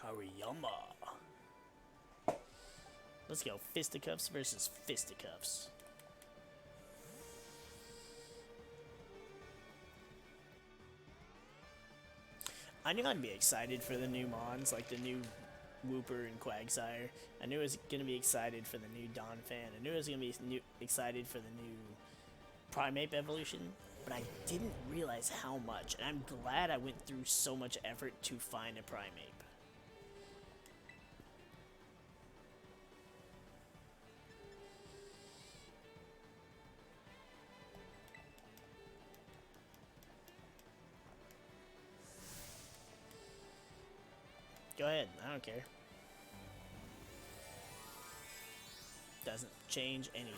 Hariyama. Let's go. Fisticuffs versus Fisticuffs. I knew I'd be excited for the new Mons, like the new Wooper and Quagsire. I knew I was going to be excited for the new Donphan. I knew I was going to be excited for the new Primeape evolution, but I didn't realize how much. And I'm glad I went through so much effort to find a Primeape. Go ahead, I don't care. Doesn't change anything.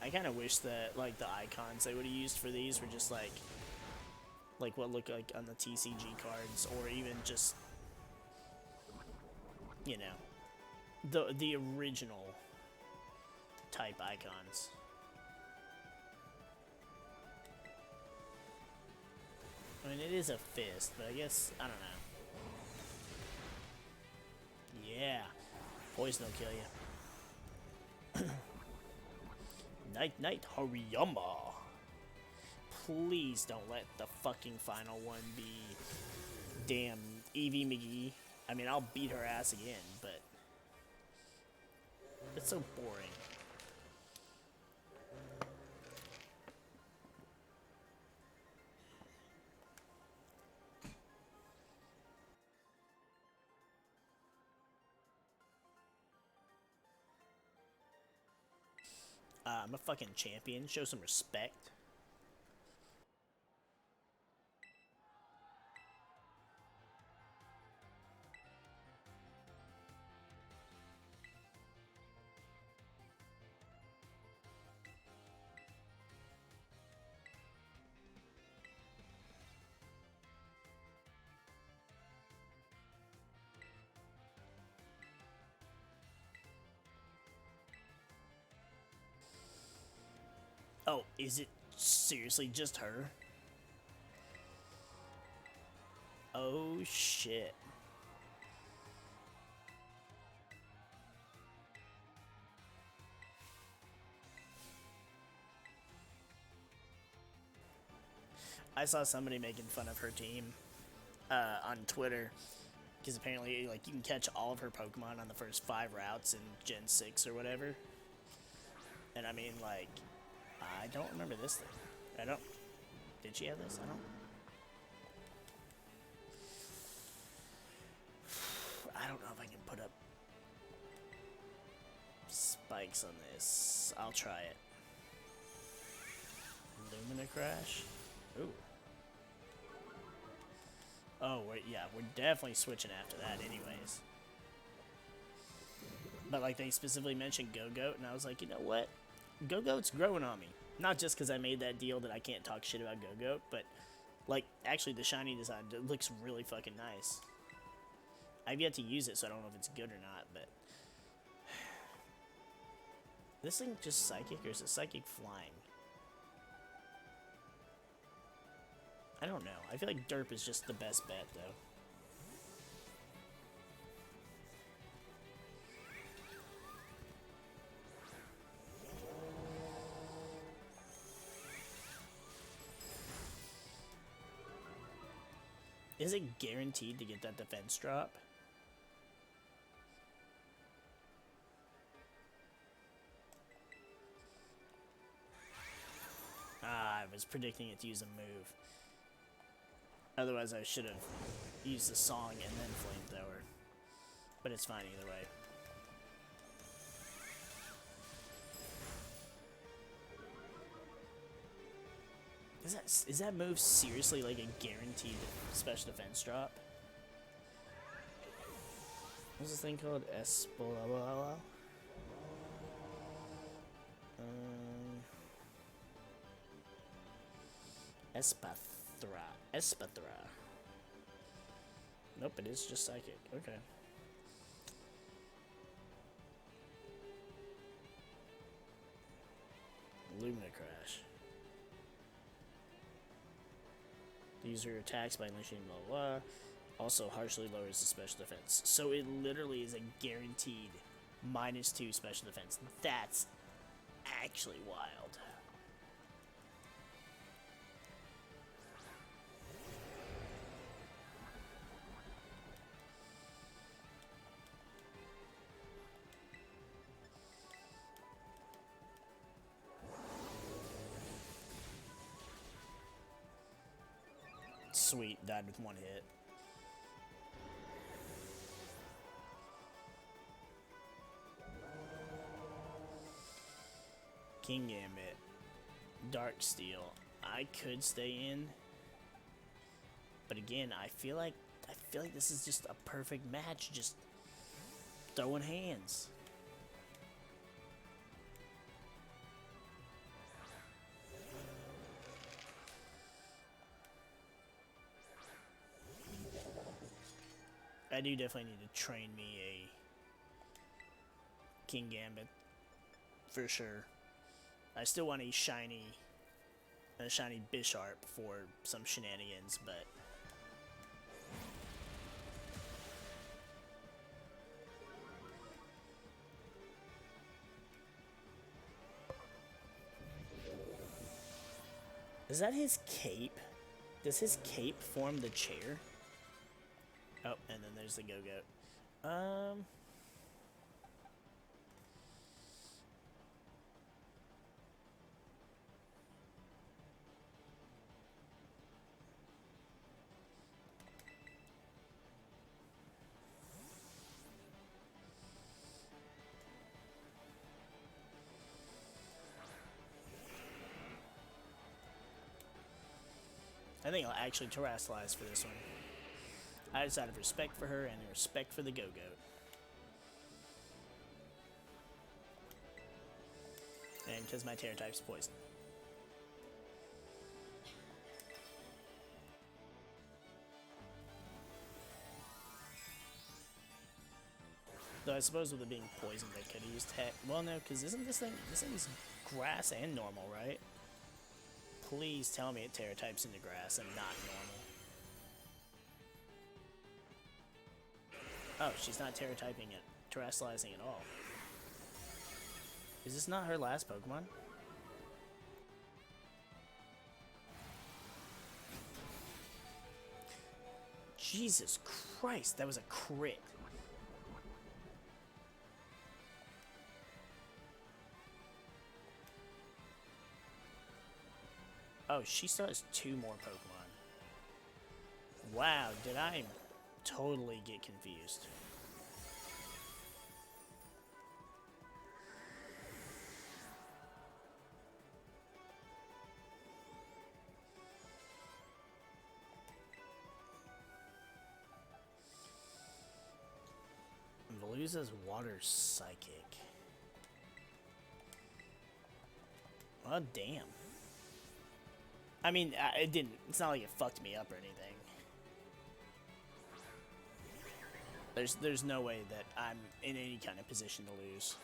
I kind of wish that, like, the icons they would have used for these were just like what look like on the TCG cards, or even just, you know, the original type icons. I mean, it is a fist, but I guess, I don't know. Yeah. Poison will kill you. Night, Hariyama. Please don't let the fucking final one be damn Eevee McGee. I mean, I'll beat her ass again, but it's so boring. I'm a fucking champion. Show some respect. Oh, is it seriously just her? Oh, shit. I saw somebody making fun of her team on Twitter, because apparently, like, you can catch all of her Pokemon on the first 5 routes in Gen 6 or whatever. And I mean, like, I don't remember this thing. I don't... Did she have this? I don't know if I can put up spikes on this. I'll try it. Lumina Crash. Ooh. Oh, yeah, we're definitely switching after that anyways. But, like, they specifically mentioned Go-Goat, and I was like, you know what? Go-Goat's growing on me. Not just because I made that deal that I can't talk shit about Go-Goat, but, like, actually the shiny design looks really fucking nice. I've yet to use it, so I don't know if it's good or not, but... This thing just psychic, or is it psychic flying? I don't know. I feel like Derp is just the best bet, though. Is it guaranteed to get that defense drop? Ah, I was predicting it to use a move. Otherwise, I should have used the song and then flamethrower. But it's fine either way. Is that move seriously like a guaranteed special defense drop? What's this thing called? Espolala? Espathra. Nope, it is just psychic. Okay. Lumina Crash. The user attacks by unleashing blah blah. Also harshly lowers the special defense. So it literally is a guaranteed -2 special defense. That's actually wild. Sweet, died with one hit. King Gambit. Dark Steel. I could stay in. But again, I feel like this is just a perfect match, just throwing hands. I do definitely need to train me a King Gambit for sure. I still want a shiny Bisharp for some shenanigans, but is that his cape? Does his cape form the chair? Oh, and then there's the Go-Goat. I think I'll actually terrestrialize for this one. I decided respect for her and respect for the Go-Goat. And because my Terra type's poison. Though I suppose with it being poisoned, I could have used Heck. Well, no, because isn't this thing's grass and normal, right? Please tell me it Terra types into grass and not normal. Oh, she's not Terra typing it, terrestrializing at all. Is this not her last Pokemon? Jesus Christ, that was a crit. Oh, she still has 2 more Pokemon. Wow, did I totally get confused? Loses water psychic. Well, damn. I mean, it didn't. It's not like it fucked me up or anything. There's no way that I'm in any kind of position to lose.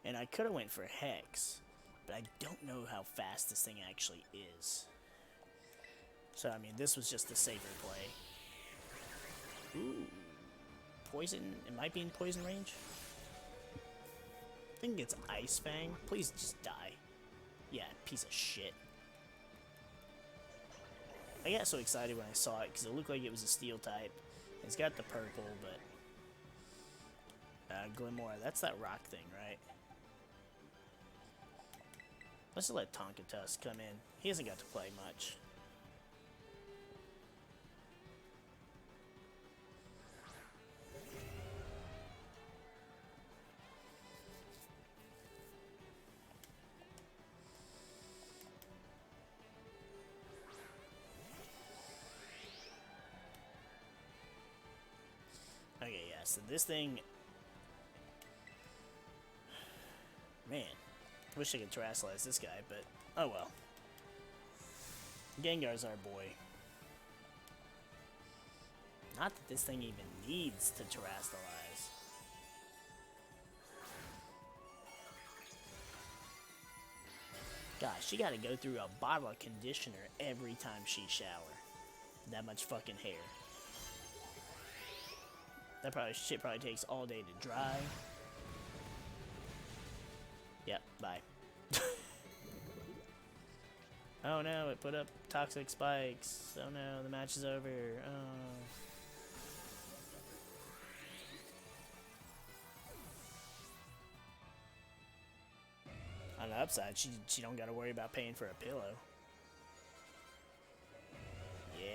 And I could have went for Hex, but I don't know how fast this thing actually is. So, I mean, this was just the safer play. Ooh. Poison? It might be in poison range? I think it's Ice Fang. Please just die. Yeah, piece of shit. I got so excited when I saw it because it looked like it was a steel type. It's got the purple, but... Glimora, that's that rock thing, right? Let's just let Tonka Tusk come in. He hasn't got to play much. Okay, yeah, so this thing... Man, wish I could terastallize this guy, but oh well. Gengar's our boy. Not that this thing even needs to terastallize. Gosh, she gotta go through a bottle of conditioner every time she shower. That much fucking hair. That shit probably takes all day to dry. Yep, bye. Oh no, it put up toxic spikes. Oh no, the match is over. Oh. On the upside, she don't gotta worry about paying for a pillow. Yeah.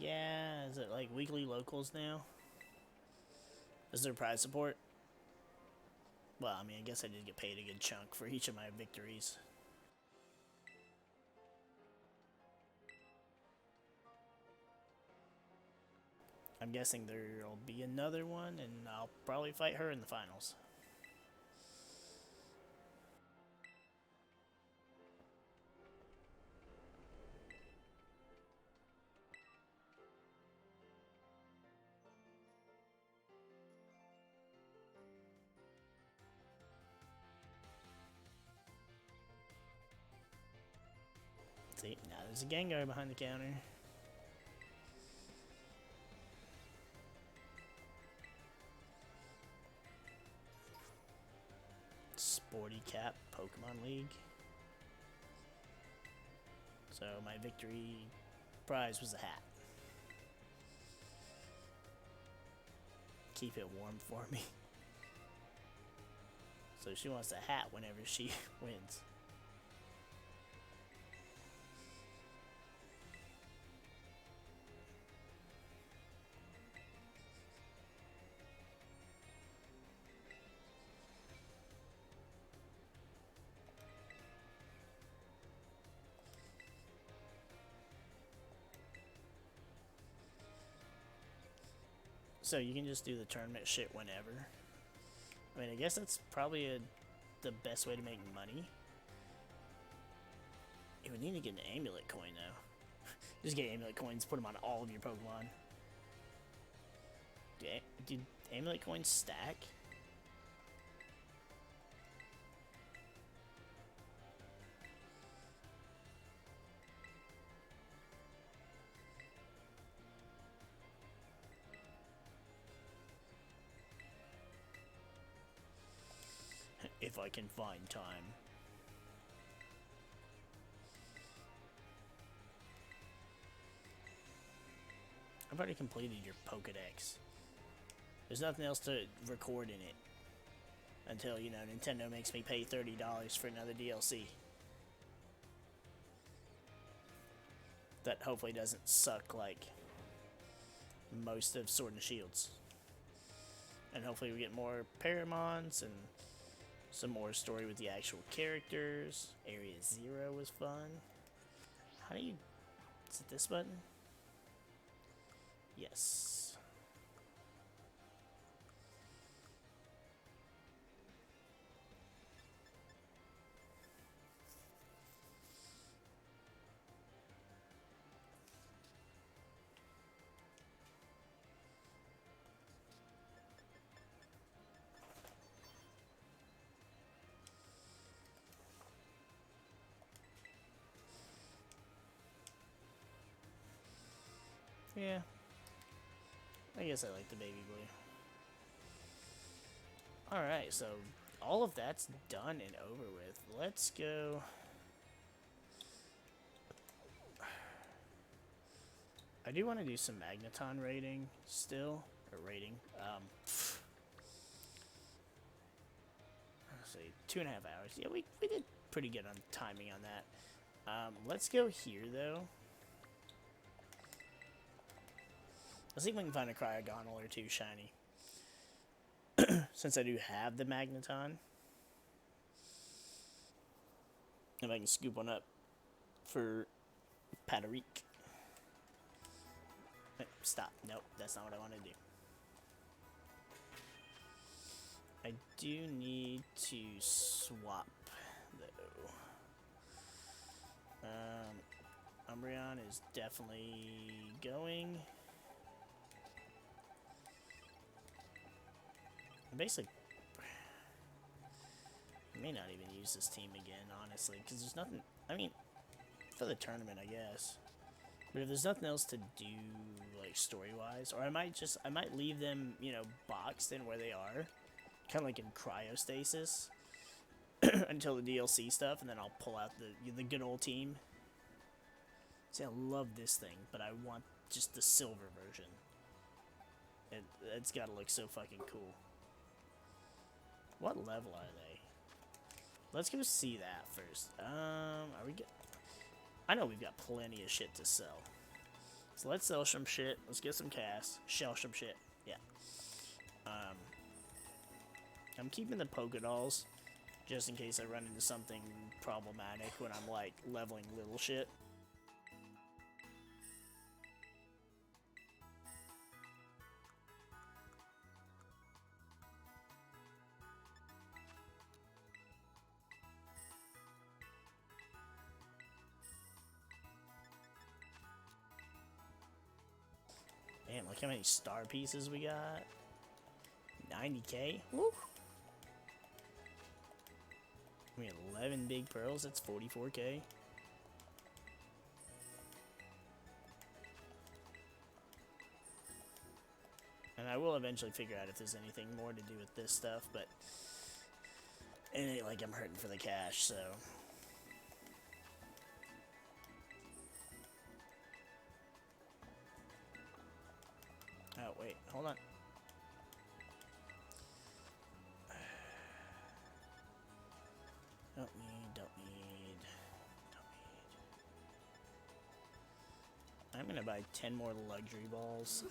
Yeah, is it like weekly locals now? Is there prize support? Well, I mean, I guess I did get paid a good chunk for each of my victories. I'm guessing there'll be another one, and I'll probably fight her in the finals. See, now there's a Gengar behind the counter. Sporty Cap Pokemon League. So my victory prize was a hat. Keep it warm for me. So she wants a hat whenever she wins. So you can just do the tournament shit whenever. I mean, I guess that's probably the best way to make money. You would need to get an amulet coin, though. Just get amulet coins, put them on all of your Pokemon. Do amulet coins stack? If I can find time. I've already completed your Pokedex. There's nothing else to record in it. Until, you know, Nintendo makes me pay $30 for another DLC. That hopefully doesn't suck like most of Sword and Shields. And hopefully we get more Paramons and some more story with the actual characters. Area 0 was fun. How do you... Is it this button? Yes. Yeah. I guess I like the baby blue. Alright, so all of that's done and over with. Let's go... I do want to do some Magneton rating still. Or rating. Let's see, 2.5 hours. Yeah, we did pretty good on timing on that. Let's go here, though. Let's see if we can find a Cryogonal or two shiny. Since I do have the Magneton. If I can scoop one up for MariK. Stop. Nope, that's not what I want to do. I do need to swap, though. Umbreon is definitely going. Basically, I may not even use this team again, honestly, because there's nothing, I mean, for the tournament, I guess. But if there's nothing else to do, like, story-wise, or I might leave them, you know, boxed in where they are, kind of like in cryostasis, until the DLC stuff, and then I'll pull out the good old team. See, I love this thing, but I want just the silver version. It's gotta look so fucking cool. What level are they? Let's go see that first. Are we good? I know we've got plenty of shit to sell. So let's sell some shit. Let's get some cash. Sell some shit. Yeah. I'm keeping the Pokédolls just in case I run into something problematic when I'm, like, leveling little shit. Damn, look how many star pieces we got. 90k? Woo! We have 11 big pearls, that's 44k. And I will eventually figure out if there's anything more to do with this stuff, but it ain't like I'm hurting for the cash, so... Oh, wait, hold on. Don't need. I'm gonna buy 10 more luxury balls.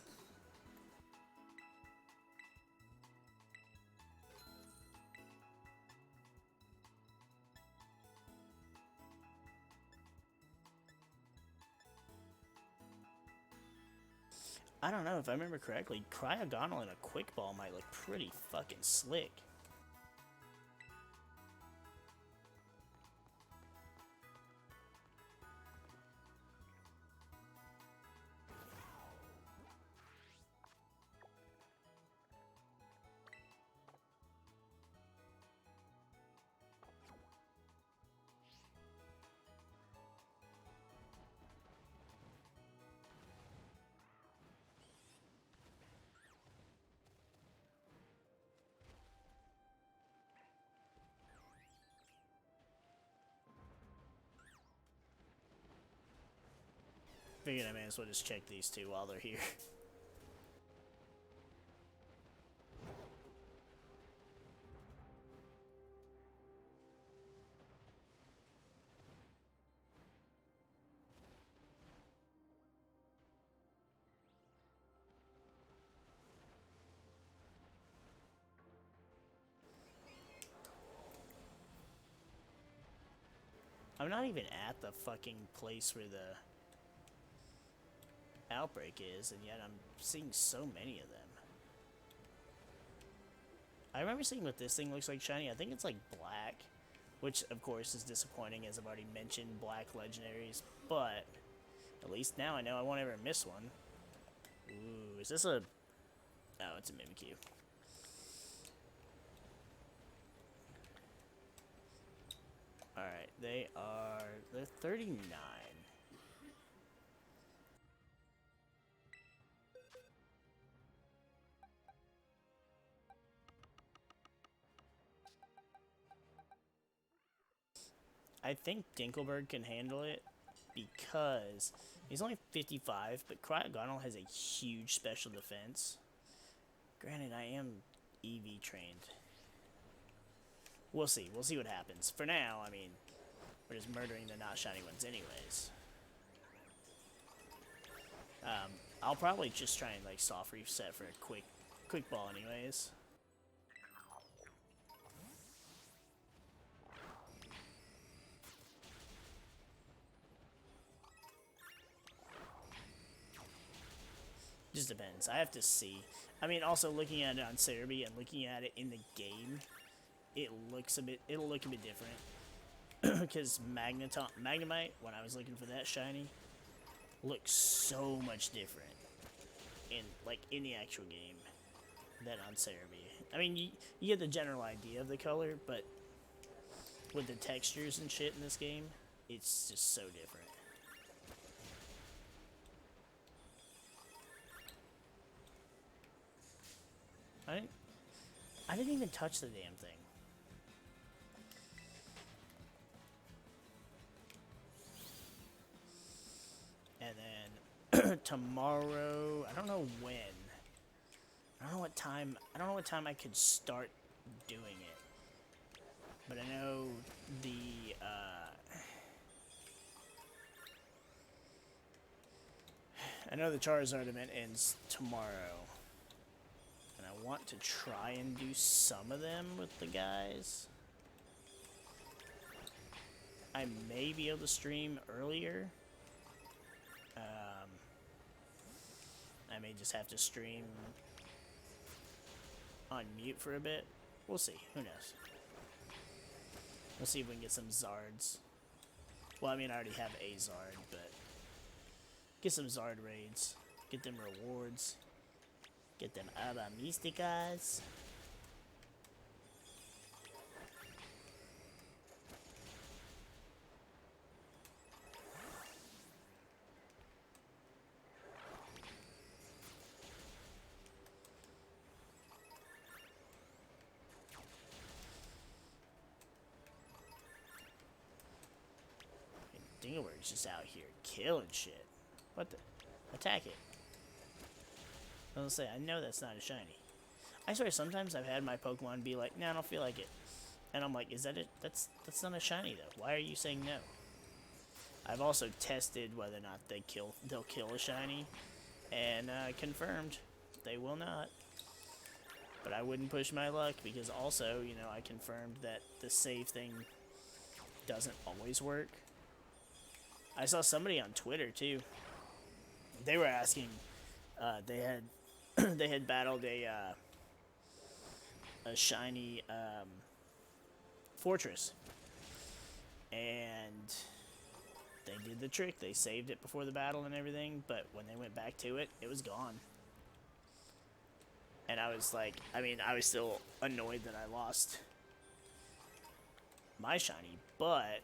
I don't know, if I remember correctly, Cryogonal and a Quick Ball might look pretty fucking slick. Figured I may as well just check these two while they're here. I'm not even at the fucking place where the outbreak is, and yet I'm seeing so many of them. I remember seeing what this thing looks like shiny. I think it's like black, which of course is disappointing, as I've already mentioned black legendaries, but at least now I know I won't ever miss one. Ooh, is this a... Oh, it's a Mimikyu. Alright, they're 39. I think Dinkelberg can handle it because he's only 55, but Cryogonal has a huge special defense. Granted, I am EV trained. We'll see. We'll see what happens. For now, I mean, we're just murdering the not shiny ones anyways. I'll probably just try and like soft reset for a quick ball anyways. Just depends. I have to see. I mean, also looking at it on Cerebi and looking at it in the game, it'll look a bit different. Because Magnemite, when I was looking for that shiny, looks so much different in the actual game than on Cerebi. I mean, you get the general idea of the color, but with the textures and shit in this game, it's just so different. I didn't even touch the damn thing. And then tomorrow, I don't know when. I don't know what time I could start doing it. But I know the Charizard event ends tomorrow. And I want to try and do some of them with the guys. I may be able to stream earlier. I may just have to stream on mute for a bit. We'll see. Who knows? We'll see if we can get some Zards. Well, I mean, I already have a Zard, but get some Zard raids. Get them rewards. Get them Aba Mysticas. Dingleberg's just out here killing shit. What the? Attack it. I was gonna say, I know that's not a shiny. I swear, sometimes I've had my Pokemon be like, nah, I don't feel like it. And I'm like, is that it? That's not a shiny, though. Why are you saying no? I've also tested whether or not they'll kill a shiny. And confirmed, they will not. But I wouldn't push my luck, because also, you know, I confirmed that the save thing doesn't always work. I saw somebody on Twitter, too. They were asking They had they had battled a shiny fortress, and they did the trick. They saved it before the battle and everything, but when they went back to it, it was gone. And I was like, I mean, I was still annoyed that I lost my shiny, but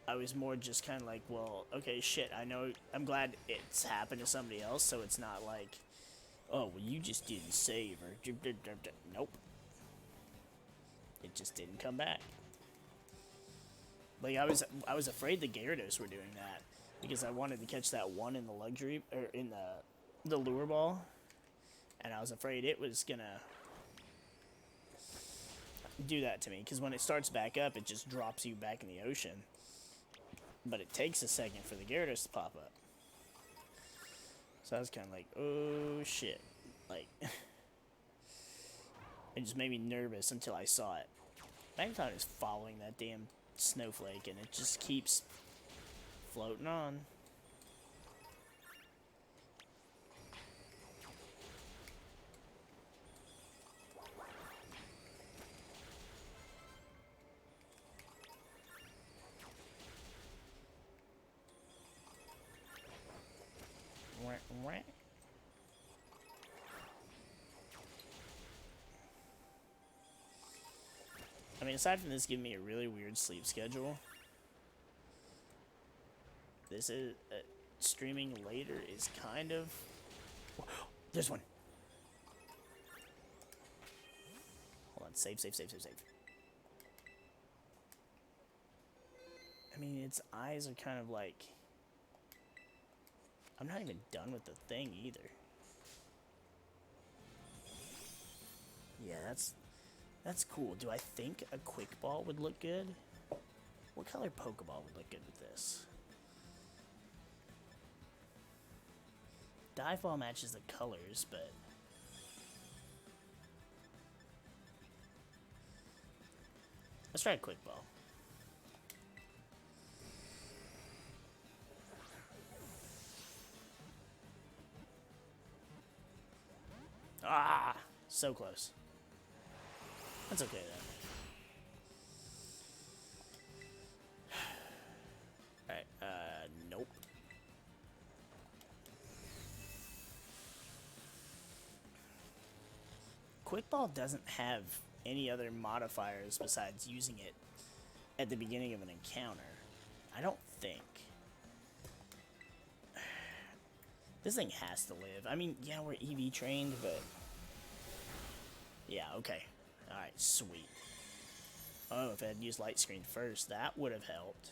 I was more just kind of like, well, okay, shit, I know, I'm glad it's happened to somebody else, so it's not like, oh, well, you just didn't save, or, nope. It just didn't come back. Like, I was afraid the Gyarados were doing that, because I wanted to catch that one in the luxury, or in the lure ball, and I was afraid it was gonna do that to me, because when it starts back up, it just drops you back in the ocean. But it takes a second for the Gyarados to pop up. So I was kind of like, oh shit. Like, it just made me nervous until I saw it. I thought it was following that damn snowflake, and it just keeps floating on. I mean, aside from this giving me a really weird sleep schedule, this is streaming later is kind of. There's one. Hold on, save. I mean, its eyes are kind of like. I'm not even done with the thing either. Yeah, that's cool. Do I think a quick ball would look good? What color Pokeball would look good with this? Dive Ball matches the colors, but let's try a quick ball. Ah, so close. That's okay then. Alright, nope. Quick Ball doesn't have any other modifiers besides using it at the beginning of an encounter. I don't think. This thing has to live. I mean, yeah, we're EV trained, but... Yeah, okay. Alright, sweet. Oh, if I had used Light Screen first, that would have helped.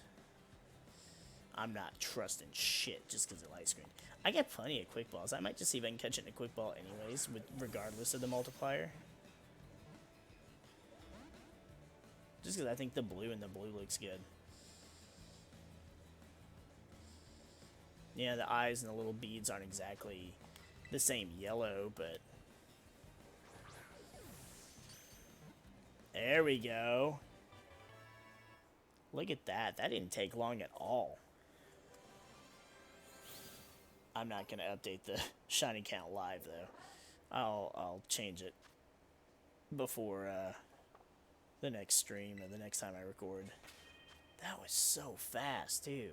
I'm not trusting shit just because of Light Screen. I get plenty of Quick Balls. I might just see if I can catch it in a Quick Ball anyways, regardless of the multiplier. Just because I think the blue looks good. Yeah, the eyes and the little beads aren't exactly the same yellow, but... There we go. Look at that. That didn't take long at all. I'm not going to update the shiny count live, though. I'll change it before the next stream or the next time I record. That was so fast, too.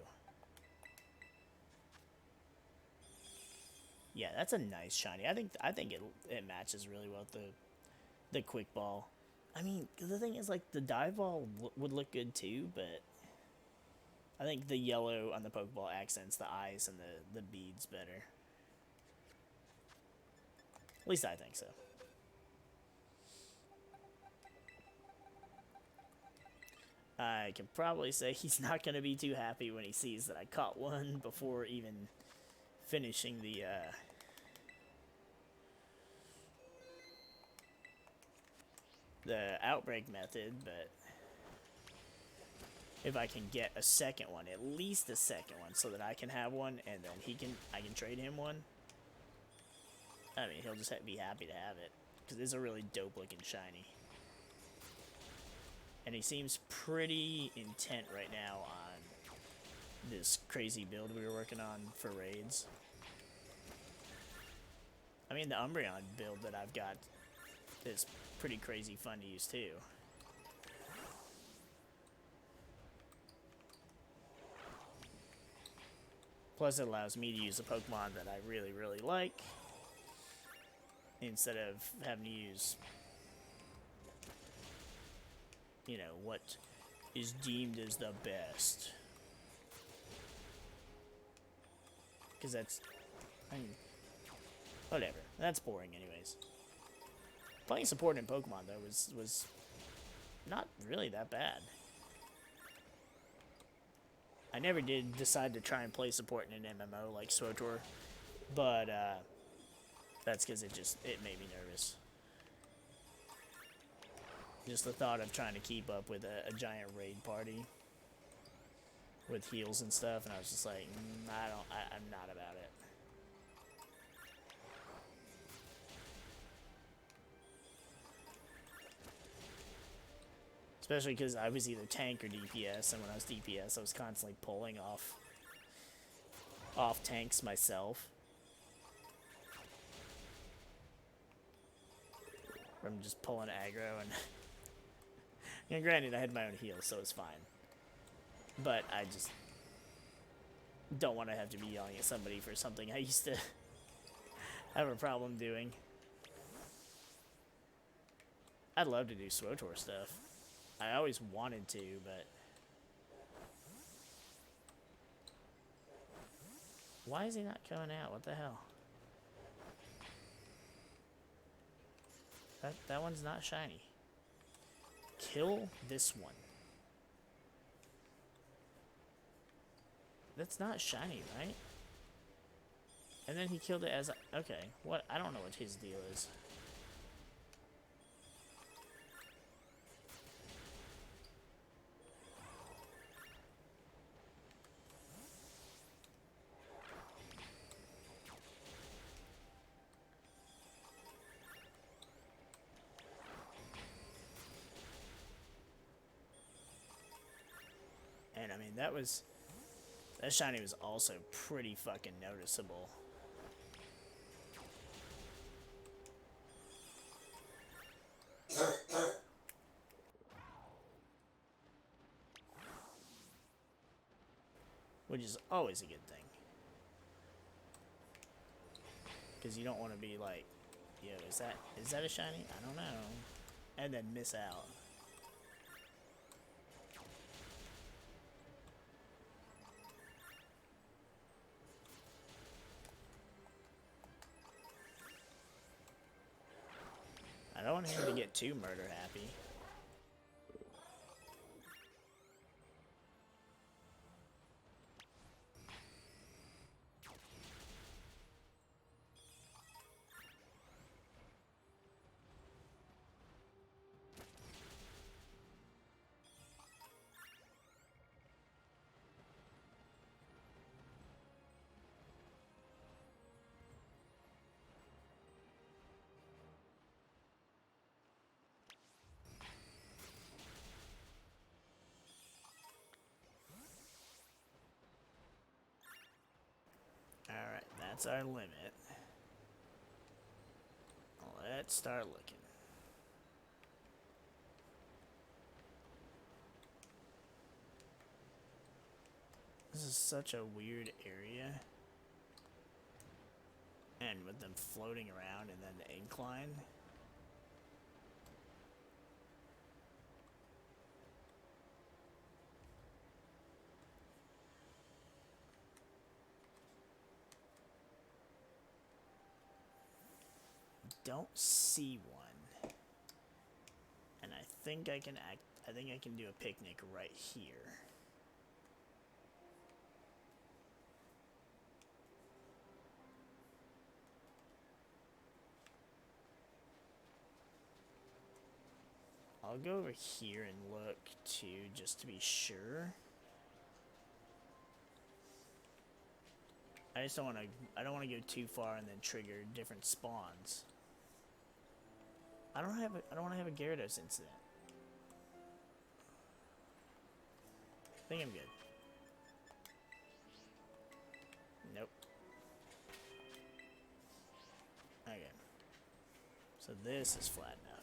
Yeah, that's a nice shiny. I think it matches really well with the quick ball. I mean, the thing is, like, the dive ball would look good too, but I think the yellow on the Pokeball accents the eyes and the beads better. At least I think so. I can probably say he's not going to be too happy when he sees that I caught one before even finishing the outbreak method, but if I can get a second one, at least a second one, so that I can have one, and then I can trade him one. I mean, he'll just be happy to have it, because it's a really dope looking shiny. And he seems pretty intent right now on this crazy build we were working on for raids. I mean, the Umbreon build that I've got is pretty crazy fun to use too. Plus, it allows me to use a Pokemon that I really, really like instead of having to use, you know, what is deemed as the best. Because that's, I mean, whatever. That's boring anyways. Playing support in Pokemon, though, was not really that bad. I never did decide to try and play support in an MMO like SWTOR, but that's because it made me nervous. Just the thought of trying to keep up with a giant raid party with heals and stuff, and I was just like, I'm not about it. Especially because I was either tank or DPS, and when I was DPS, I was constantly pulling off tanks myself. From just pulling aggro, and granted, I had my own heals, so it's fine. But I just don't want to have to be yelling at somebody for something I used to have a problem doing. I'd love to do SWTOR stuff. I always wanted to, but why is he not coming out? What the hell? That one's not shiny. Kill this one. That's not shiny, right? And then he killed it as okay. What? I don't know what his deal is. And I mean, that shiny was also pretty fucking noticeable. Which is always a good thing. Because you don't want to be like, yo, is that a shiny? I don't know. And then miss out. I don't want him to get too murder happy. Alright, that's our limit. Let's start looking. This is such a weird area. And with them floating around and then the incline. Don't see one. And I think I can do a picnic right here. I'll go over here and look too, just to be sure. I just don't want to. I don't want to go too far and then trigger different spawns. I don't want to have a Gyarados incident. I think I'm good. Nope. Okay. So this is flat enough.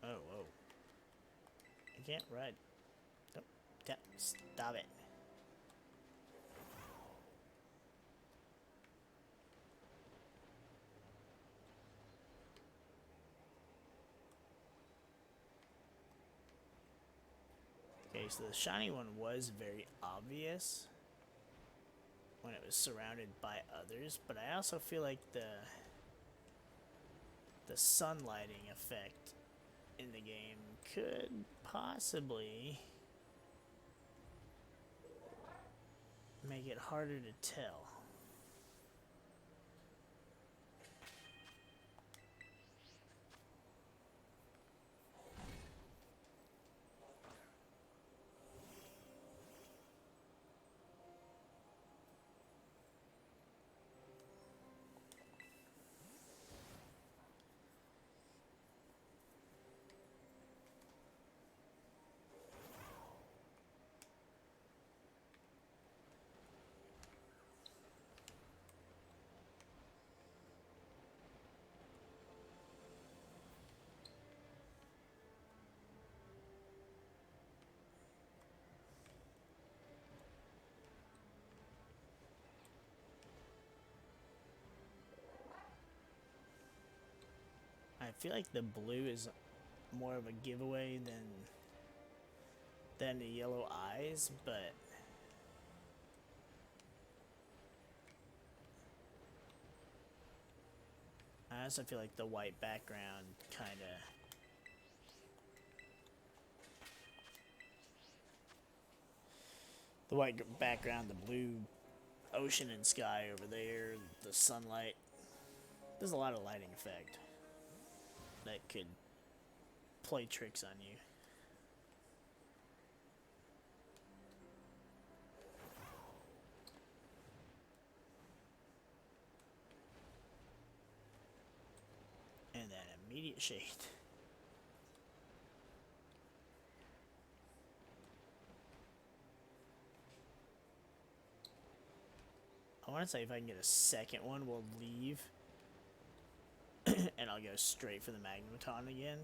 Oh, whoa. I can't ride. Nope. Stop it. Okay, so the shiny one was very obvious when it was surrounded by others, but I also feel like the sunlighting effect in the game could possibly make it harder to tell. I feel like the blue is more of a giveaway than the yellow eyes, but I also feel like the white background kind of the blue ocean and sky over there, the sunlight. There's a lot of lighting effect that could play tricks on you. And then immediate shade. I want to say if I can get a second one, we'll leave. And I'll go straight for the Magneton again.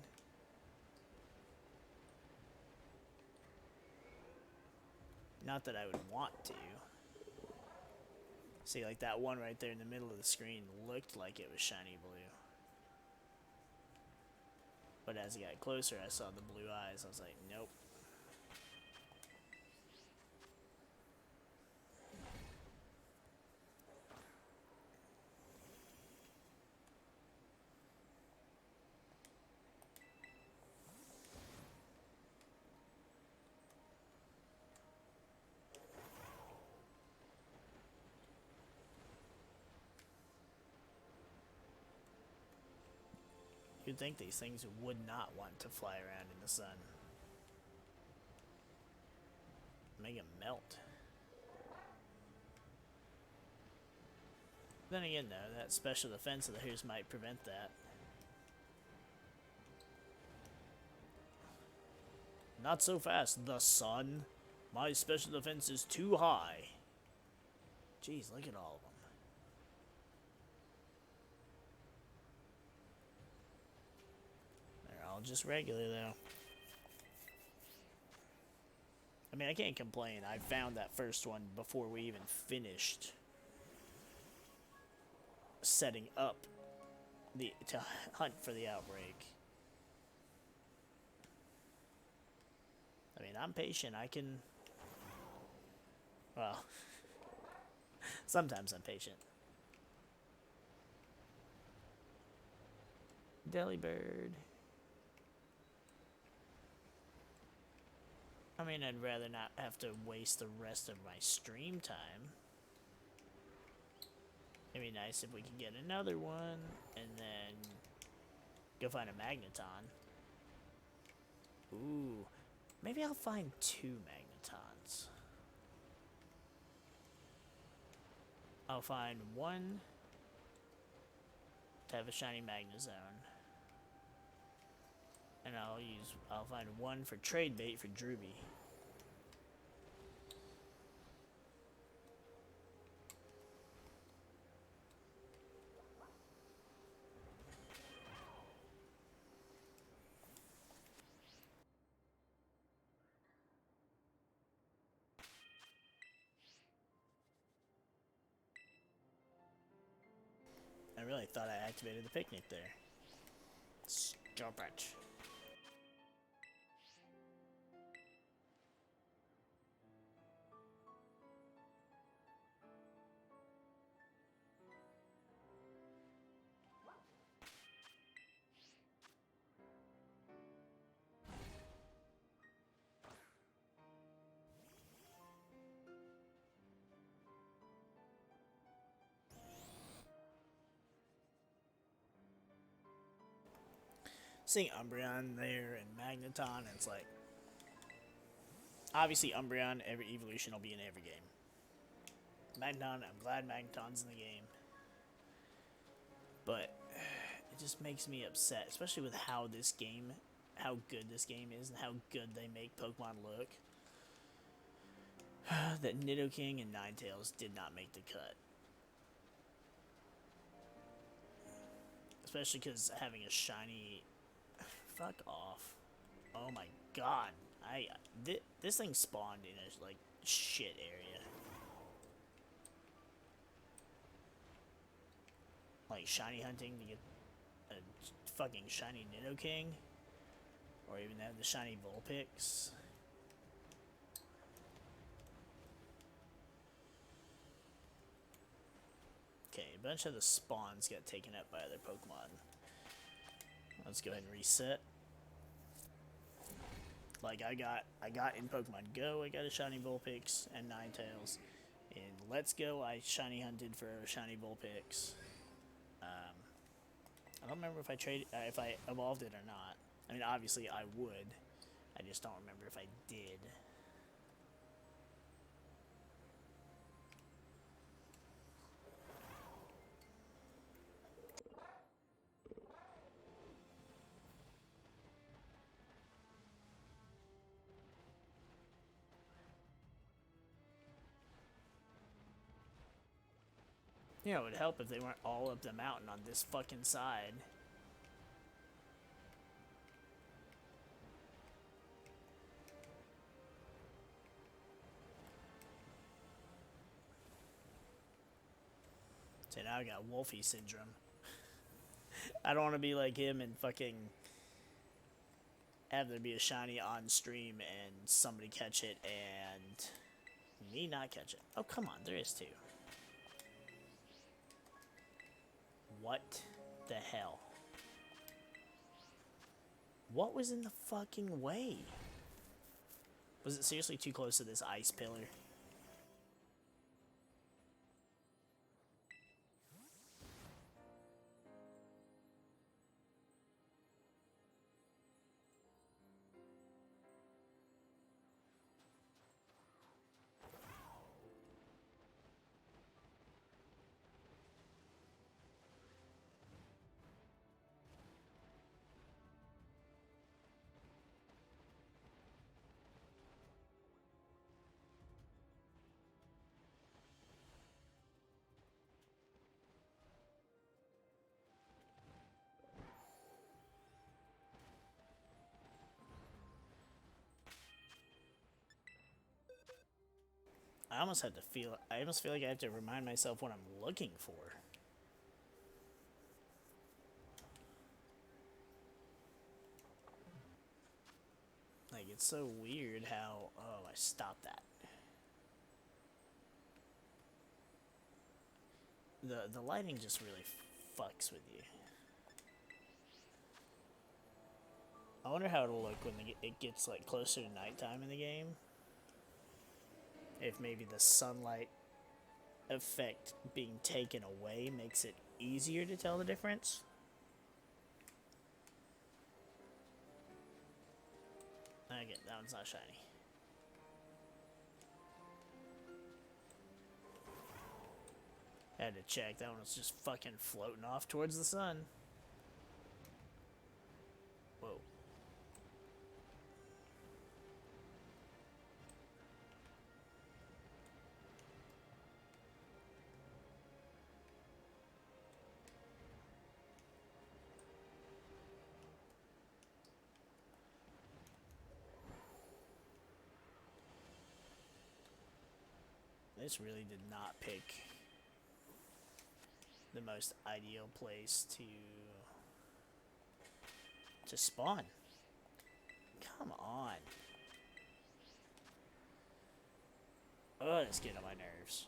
Not that I would want to. See, like that one right there in the middle of the screen looked like it was shiny blue. But as it got closer, I saw the blue eyes. I was like, nope. You'd think these things would not want to fly around in the sun. Make them melt. Then again, though, that special defense of theirs might prevent that. Not so fast, the sun. My special defense is too high. Jeez, look at all of them. They're all just regular, though. I mean, I can't complain. I found that first one before we even finished setting up to hunt for the outbreak. I mean, I'm patient. I can... Well, sometimes I'm patient. Delibird. I mean, I'd rather not have to waste the rest of my stream time. It'd be nice if we could get another one, and then Go find a Magneton. Ooh. Maybe I'll find 2 Magnetons. I'll find one to have a shiny Magnezone. And I'll find one for trade bait for Drooby. I really thought I activated the picnic there. Stop it. Seeing Umbreon there and Magneton, it's like, obviously Umbreon, every evolution will be in every game. Magneton, I'm glad Magneton's in the game. But it just makes me upset, especially with how good this game is and how good they make Pokemon look. That Nidoking and Ninetales did not make the cut. Especially because having a shiny... Fuck off. Oh my god. This thing spawned in a, like, shit area. Like, shiny hunting to get a fucking shiny Nidoking. Or even have the shiny Vulpix. Okay, a bunch of the spawns got taken up by other Pokemon. Let's go ahead and reset. Like I got in Pokemon Go, I got a shiny Vulpix and Ninetales. In Let's Go, I shiny hunted for a shiny Vulpix. I don't remember if I evolved it or not. I mean, obviously I would. I just don't remember if I did. You know, it would help if they weren't all up the mountain on this fucking side. So now I got Wolfie syndrome. I don't want to be like him and fucking have there be a shiny on stream and somebody catch it and me not catch it. Oh, come on, there is 2. What the hell? What was in the fucking way? Was it seriously too close to this ice pillar? I almost feel like I have to remind myself what I'm looking for. Like, it's so weird how... Oh, I stopped that. The lighting just really fucks with you. I wonder how it'll look when it gets, like, closer to nighttime in the game. If maybe the sunlight effect being taken away makes it easier to tell the difference. Okay, that one's not shiny. Had to check. That one was just fucking floating off towards the sun. Whoa. This really did not pick the most ideal place to spawn. Come on. Oh, it's getting on my nerves.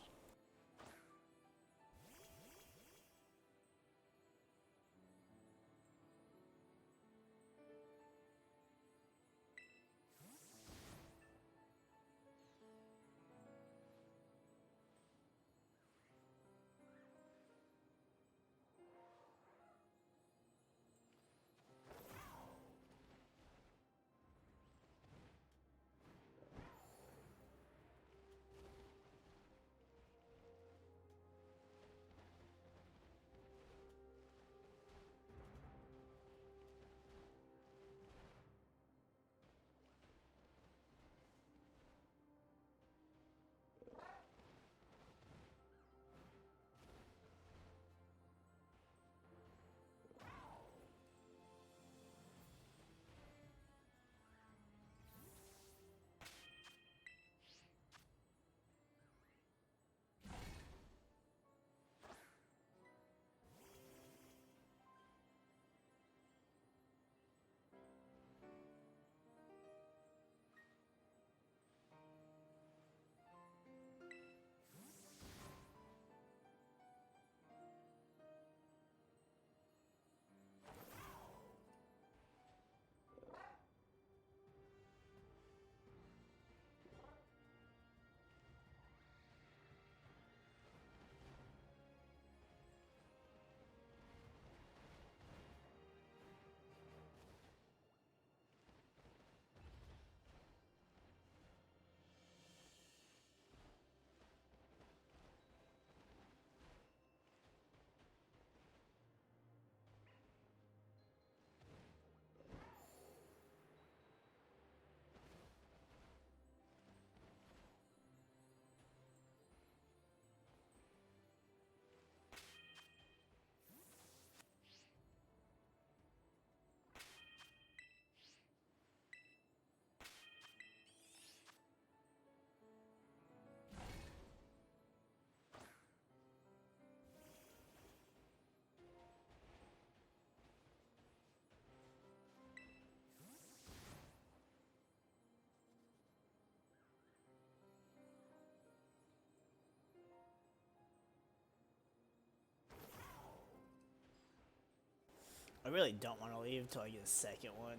I really don't want to leave until I get a second one.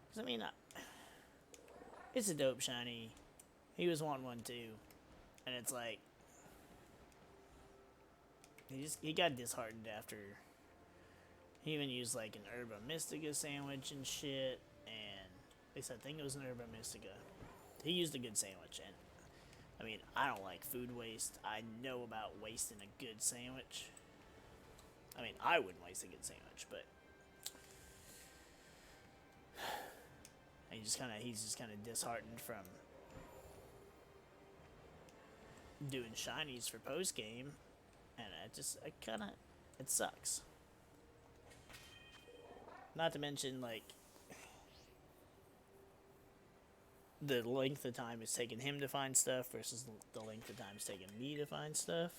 Because, I mean, it's a dope shiny. He was wanting one too. And it's like, he got disheartened after he even used like an Herba Mystica sandwich and shit. And at least I think it was an Herba Mystica. He used a good sandwich. And I mean, I don't like food waste. I know about wasting a good sandwich. I mean, I wouldn't waste a good sandwich, but he's just kind of disheartened from doing shinies for post game, and it sucks. Not to mention like the length of time it's taking him to find stuff versus the length of time it's taking me to find stuff.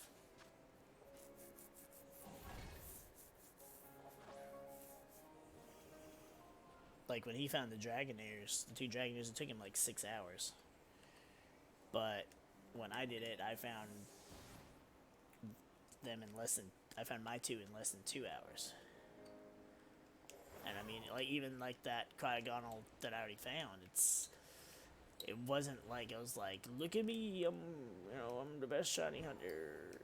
Like when he found the Dragonairs, the two Dragonairs, it took him like 6 hours. But when I did it, I found I found my two in less than 2 hours. And I mean, like even like that Cryogonal that I already found, it wasn't like I was like, look at me, I'm the best shiny hunter,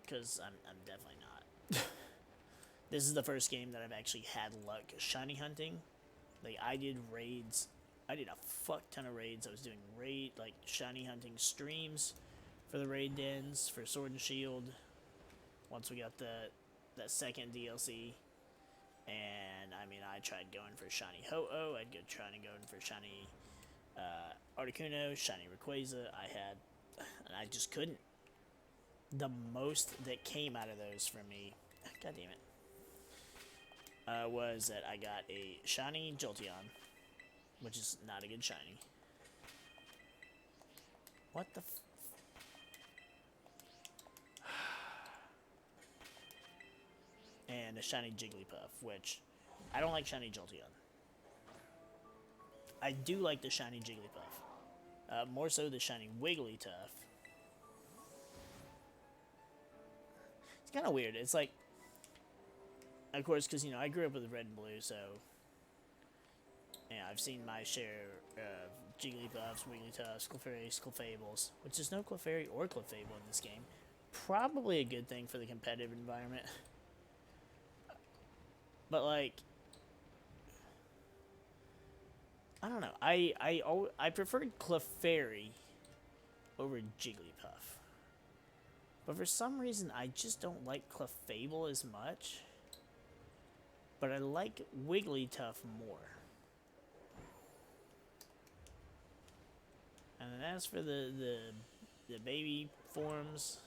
because I'm definitely not. This is the first game that I've actually had luck shiny hunting. Like I did raids I did a fuck ton of raids. I was doing like shiny hunting streams for the raid dens for Sword and Shield. Once we got that second DLC, and I mean, I tried going for shiny Ho-Oh. I'd go trying to go for shiny Articuno, shiny Rayquaza. And I just couldn't. The most that came out of those for me, god damn it, was that I got a shiny Jolteon, which is not a good shiny. What the and a shiny Jigglypuff, which I don't like shiny Jolteon. I do like the shiny Jigglypuff. More so the shiny Wigglytuff. It's kind of weird. It's like, of course, because, you know, I grew up with red and blue, so yeah, I've seen my share of Jigglypuffs, Wigglytuffs, Clefairies, Clefables, which there's no Clefairy or Clefable in this game. Probably a good thing for the competitive environment. But, like, I don't know. I preferred Clefairy over Jigglypuff. But for some reason, I just don't like Clefable as much. But I like Wigglytuff more. And then as for the baby forms,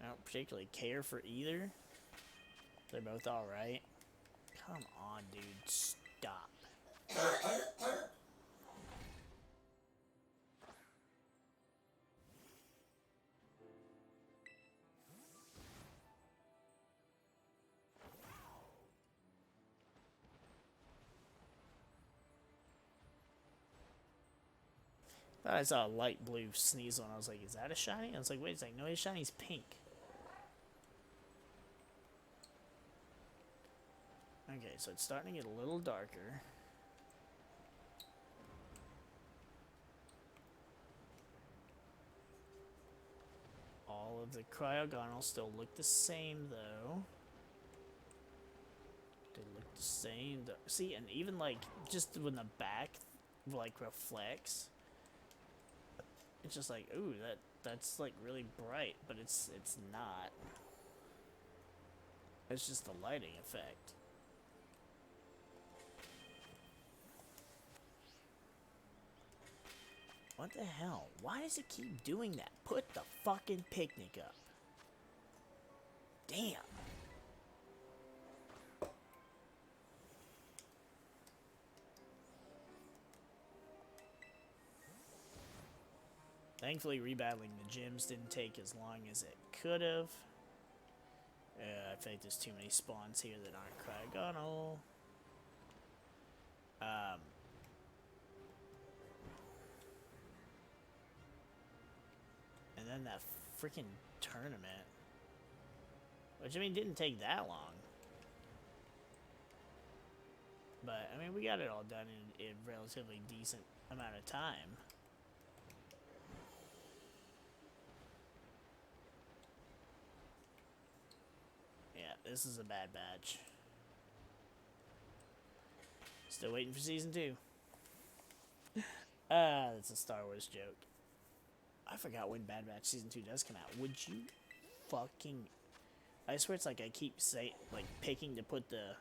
I don't particularly care for either. They're both alright. Come on, dude. Stop. I saw a light blue Sneasel and I was like, is that a shiny? I was like, wait a second, no, his shiny's pink. Okay, so it's starting to get a little darker. All of the Cryogonals still look the same, though. They look the same. See, and even, like, just when the back, like, reflects, it's just like, ooh, that's, like, really bright, but it's not. It's just the lighting effect. What the hell? Why does it keep doing that? Put the fucking picnic up. Damn. Thankfully, rebattling the gyms didn't take as long as it could have. I think there's too many spawns here that aren't Cryogonal. And then that freaking tournament. Which, I mean, didn't take that long. But, I mean, we got it all done in a relatively decent amount of time. Yeah, this is a bad batch. Still waiting for Season 2. That's a Star Wars joke. I forgot when Bad Batch Season 2 does come out. Would you fucking... I swear it's like I keep picking to put the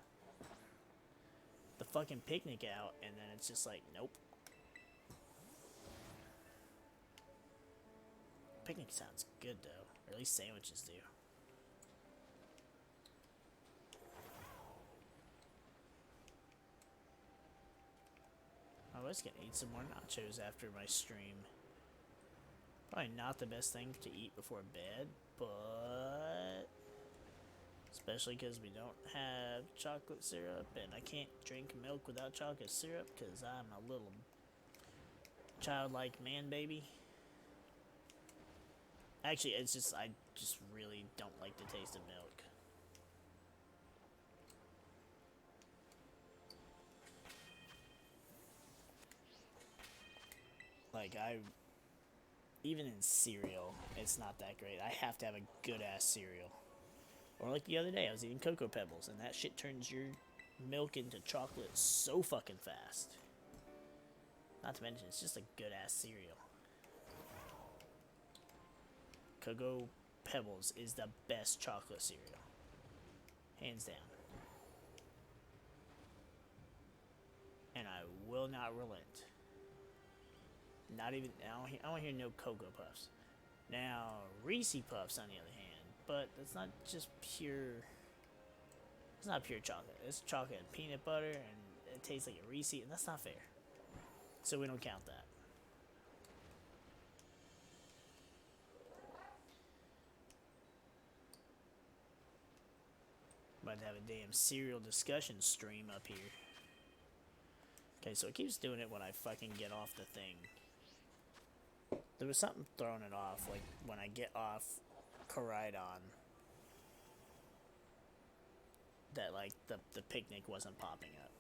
fucking picnic out, and then it's just like, nope. Picnic sounds good, though. Or at least sandwiches do. I was gonna eat some more nachos after my stream. Probably not the best thing to eat before bed, but... Especially because we don't have chocolate syrup, and I can't drink milk without chocolate syrup because I'm a little childlike man baby. Actually, it's just, I just really don't like the taste of milk. Like, even in cereal, it's not that great. I have to have a good-ass cereal. Or like the other day, I was eating Cocoa Pebbles, and that shit turns your milk into chocolate so fucking fast. Not to mention, it's just a good-ass cereal. Cocoa Pebbles is the best chocolate cereal. Hands down. And I will not relent. Not even, I don't hear no Cocoa Puffs. Now, Reese Puffs on the other hand, but it's not just pure, it's not pure chocolate. It's chocolate and peanut butter, and it tastes like a Reese, and that's not fair. So we don't count that. About to have a damn cereal discussion stream up here. Okay, so it keeps doing it when I fucking get off the thing. There was something throwing it off, like when I get off Koraidon, that like the picnic wasn't popping up.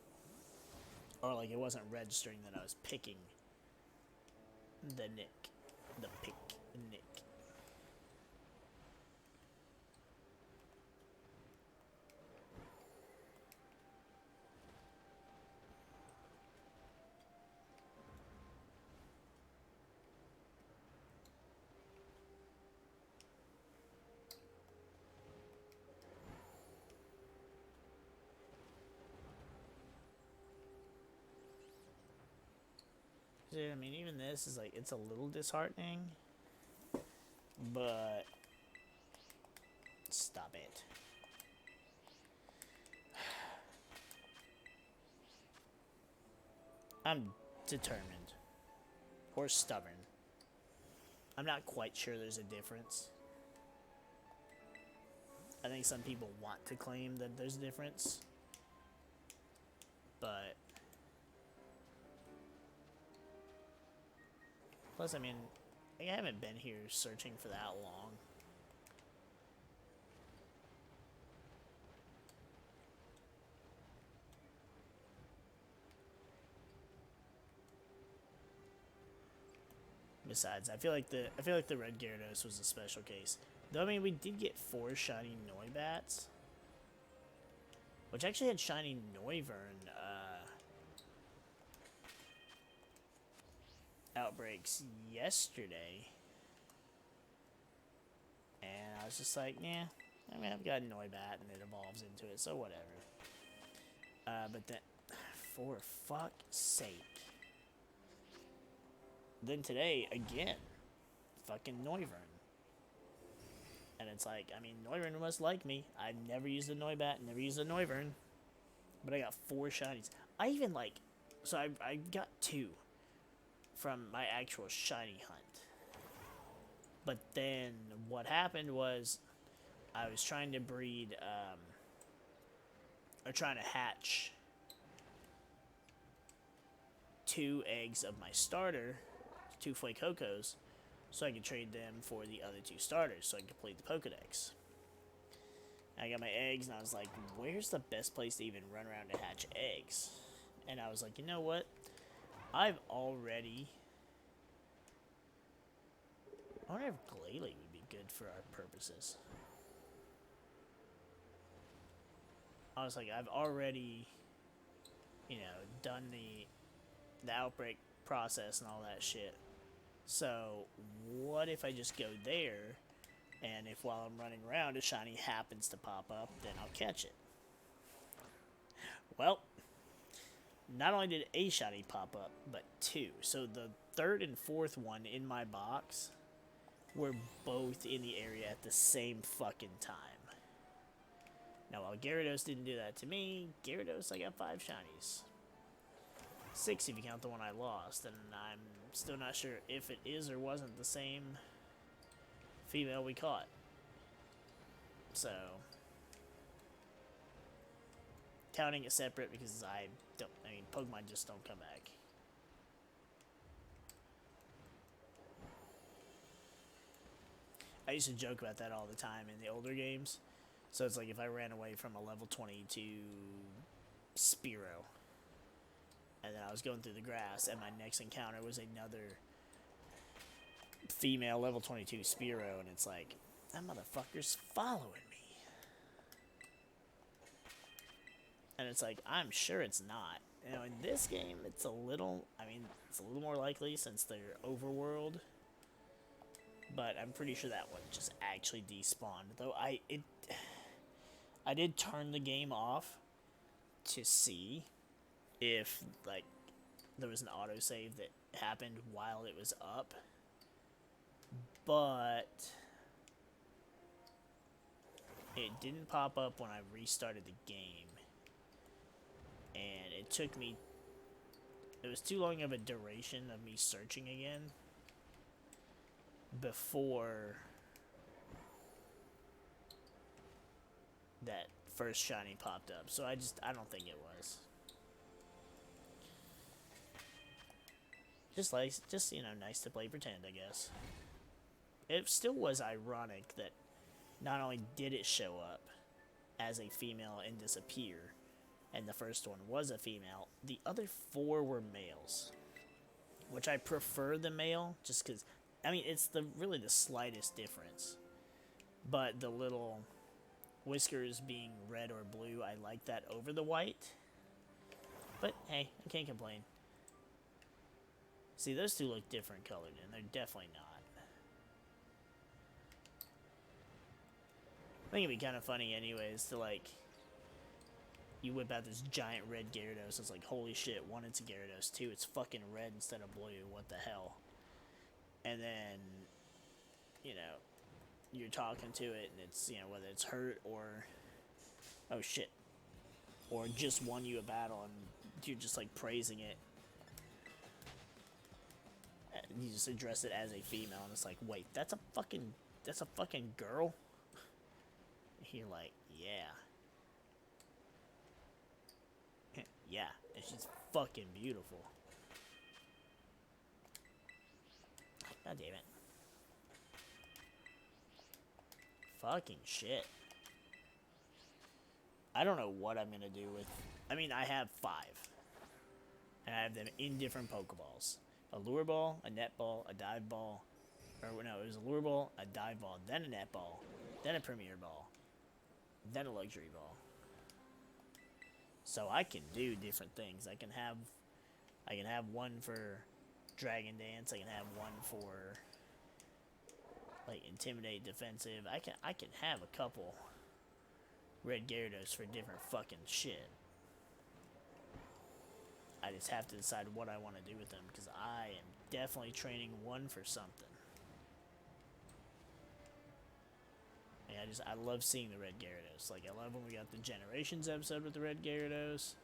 Or like it wasn't registering that I was picking the nick. The pick nick. I mean, even this is like, it's a little disheartening, but stop it. I'm determined or stubborn. I'm not quite sure there's a difference. I think some people want to claim that there's a difference, but plus, I mean, I haven't been here searching for that long. Besides, I feel like the red Gyarados was a special case. Though I mean, we did get 4 shiny Noibats, which actually had shiny Noivern outbreaks yesterday, and I was just like, yeah, I mean, I've got Noibat and it evolves into it, so whatever. But then, for fuck's sake, then today again, fucking Noivern, and it's like, I mean, Noivern must like me. I've never used a Noibat, never used a Noivern, but I got 4 shinies. I even like, so I got 2 from my actual shiny hunt. But then what happened was I was trying to breed, or trying to hatch 2 eggs of my starter, 2 Fuecocos, so I could trade them for the other 2 starters so I could complete the Pokedex. I got my eggs and I was like, where's the best place to even run around to hatch eggs? And I was like, you know what? I wonder if Glalie would be good for our purposes. I was like, I've already, you know, done the outbreak process and all that shit. So, what if I just go there, and if while I'm running around a shiny happens to pop up, then I'll catch it. Well, not only did a shiny pop up, but 2. So the 3rd and 4th one in my box were both in the area at the same fucking time. Now, while Gyarados didn't do that to me, Gyarados, I got 5 shinies. 6 if you count the one I lost, and I'm still not sure if it is or wasn't the same female we caught. So, counting it separate because I mean, Pokemon just don't come back. I used to joke about that all the time in the older games. So it's like if I ran away from a level 22 Spearow, and then I was going through the grass, and my next encounter was another female level 22 Spearow, and it's like, that motherfucker's following me. And it's like, I'm sure it's not. Now in this game, it's a little, I mean, it's a little more likely since they're overworld. But I'm pretty sure that one just actually despawned. Though I did turn the game off to see if like there was an autosave that happened while it was up. But it didn't pop up when I restarted the game. And it took me, it was too long of a duration of me searching again before that first shiny popped up. So I don't think it was. Just you know, nice to play pretend, I guess. It still was ironic that not only did it show up as a female and disappear, and the first one was a female, the other 4 were males. Which I prefer the male, just because, I mean, it's really the slightest difference. But the little whiskers being red or blue, I like that over the white. But hey, I can't complain. See, those two look different colored, and they're definitely not. I think it'd be kind of funny anyways to, like, you whip out this giant red Gyarados, it's like, holy shit, 1, it's a Gyarados, 2, it's fucking red instead of blue, what the hell? And then, you know, you're talking to it, and it's, you know, whether it's hurt or, oh shit, or just won you a battle, and you're just, like, praising it. You just address it as a female, and it's like, wait, that's a fucking girl? You're like, yeah. Yeah, and she's fucking beautiful. God damn it. Fucking shit. I don't know what I'm gonna do with... I mean, I have 5. And I have them in different Pokeballs. A Lure Ball, a Net Ball, a Dive Ball. Or no, it was a Lure Ball, a Dive Ball, then a Net Ball, then a Premier Ball, then a Luxury Ball. So I can do different things. I can have one for Dragon Dance. I can have one for like Intimidate, Defensive. I can have a couple red Gyarados for different fucking shit. I just have to decide what I want to do with them because I am definitely training one for something. And I love seeing the red Gyarados. Like, I love when we got the Generations episode with the red Gyarados.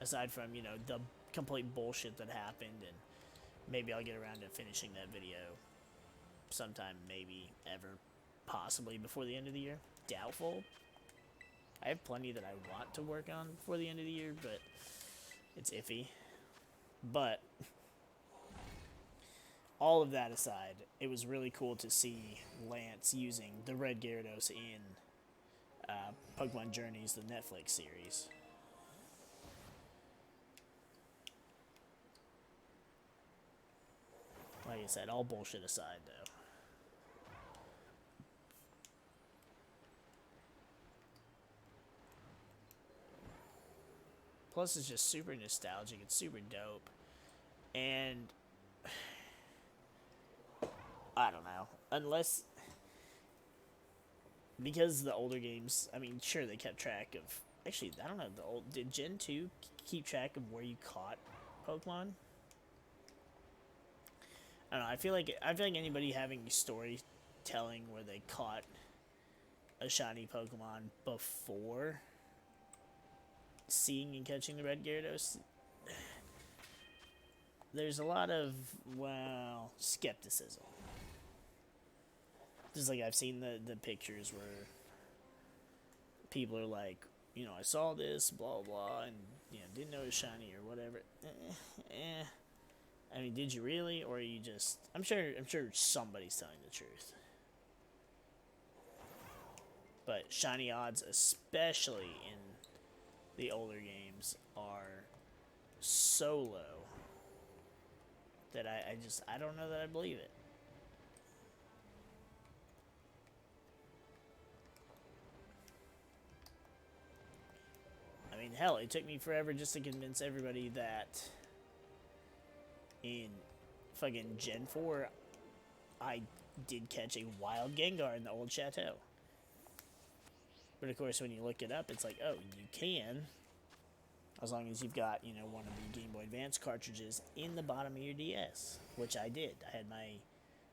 Aside from, you know, the complete bullshit that happened, and maybe I'll get around to finishing that video sometime, maybe, ever, possibly before the end of the year. Doubtful. I have plenty that I want to work on before the end of the year, but it's iffy. But all of that aside, it was really cool to see Lance using the red Gyarados in Pokemon Journeys, the Netflix series. Like I said, all bullshit aside, though. Plus, it's just super nostalgic. It's super dope. And I don't know. Unless, because the older games, I mean, sure, they kept track of, actually, I don't know, did Gen 2 keep track of where you caught Pokemon? I don't know, I feel like anybody having storytelling where they caught a shiny Pokemon before seeing and catching the red Gyarados, there's a lot of, well, skepticism. Just like I've seen the pictures where people are like, you know, I saw this, blah, blah, and, you know, didn't know it was shiny or whatever. I mean, did you really, or are you just... I'm sure somebody's telling the truth. But shiny odds, especially in the older games, are so low that I don't know that I believe it. hell, it took me forever just to convince everybody that in fucking Gen 4, I did catch a wild Gengar in the old chateau. But of course, when you look it up, it's like, oh, you can, as long as you've got, you know, one of the Game Boy Advance cartridges in the bottom of your DS, which I did. I had my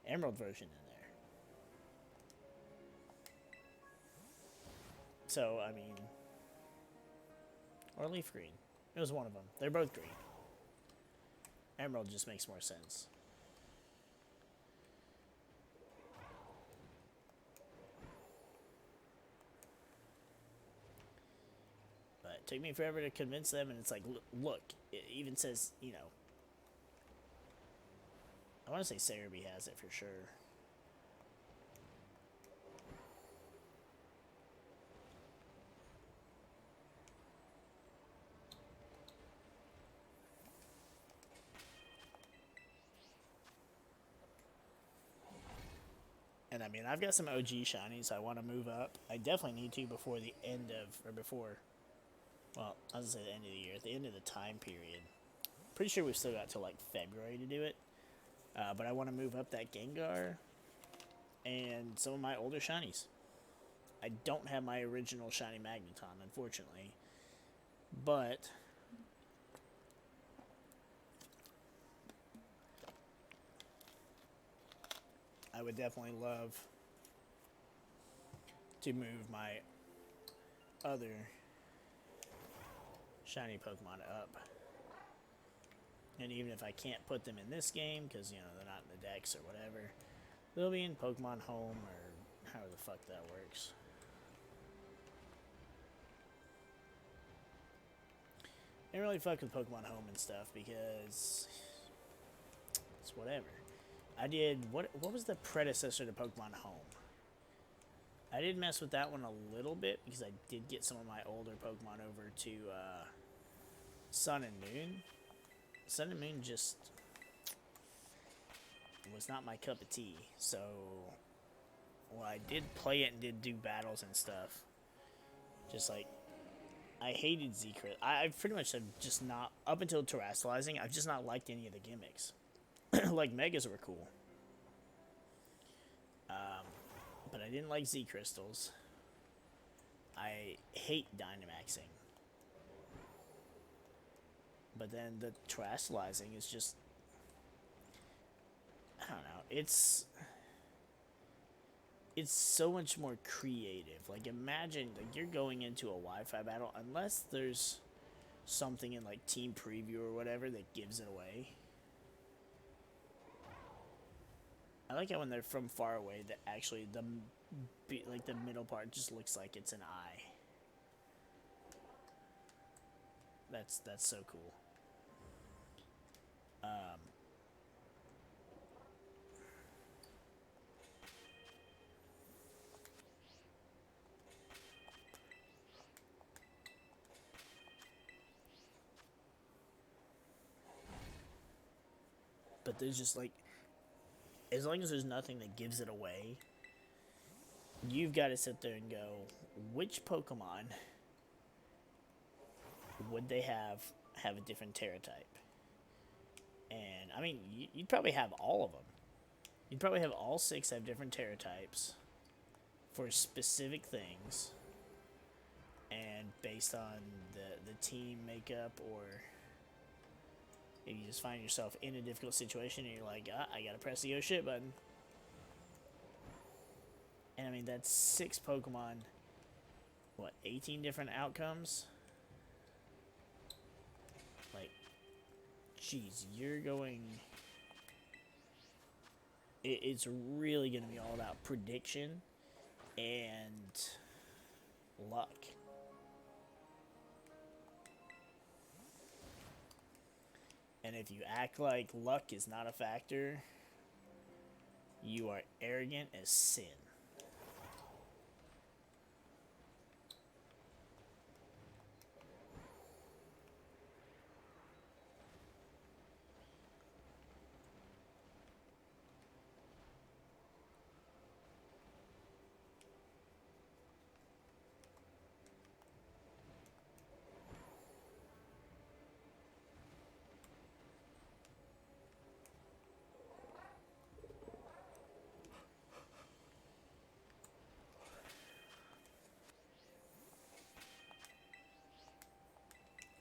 Emerald version in there. So, I mean, or Leaf Green. It was one of them. They're both green. Emerald just makes more sense. But it took me forever to convince them, and it's like, look, it even says, you know, I want to say Cerebi has it for sure. And I mean, I've got some OG shinies I want to move up. I definitely need to before the end of, or before, well, I was going to say the end of the year, at the end of the time period. Pretty sure we've still got till like February to do it. But I want to move up that Gengar and some of my older shinies. I don't have my original shiny Magneton, unfortunately. But I would definitely love to move my other shiny Pokemon up. And even if I can't put them in this game, because, you know, they're not in the decks or whatever, they'll be in Pokemon Home or however the fuck that works. I didn't really fuck with Pokemon Home and stuff because it's whatever. I did, what was the predecessor to Pokemon Home? I did mess with that one a little bit because I did get some of my older Pokemon over to Sun and Moon. Sun and Moon just was not my cup of tea. So, well, I did play it and did do battles and stuff. Just like, I hated Z-Crit. I pretty much have just not, up until Terastallizing, I've just not liked any of the gimmicks. Like, Megas were cool. But I didn't like Z-Crystals. I hate Dynamaxing. But then the Terastallizing is just, I don't know, it's so much more creative. Like, imagine, like, you're going into a Wi-Fi battle, unless there's something in, like, Team Preview or whatever that gives it away. I like how when they're from far away, that actually the middle part just looks like it's an eye. That's so cool. But there's just like, as long as there's nothing that gives it away, you've got to sit there and go, which Pokemon would they have a different Terra type? And, I mean, you'd probably have all of them. You'd probably have all 6 have different Terra types for specific things. And based on the team makeup, or if you just find yourself in a difficult situation and you're like, I gotta press the oh shit button. And I mean, that's 6 Pokemon, what, 18 different outcomes? Like, jeez, you're going, it's really going to be all about prediction and luck. And if you act like luck is not a factor, you are arrogant as sin.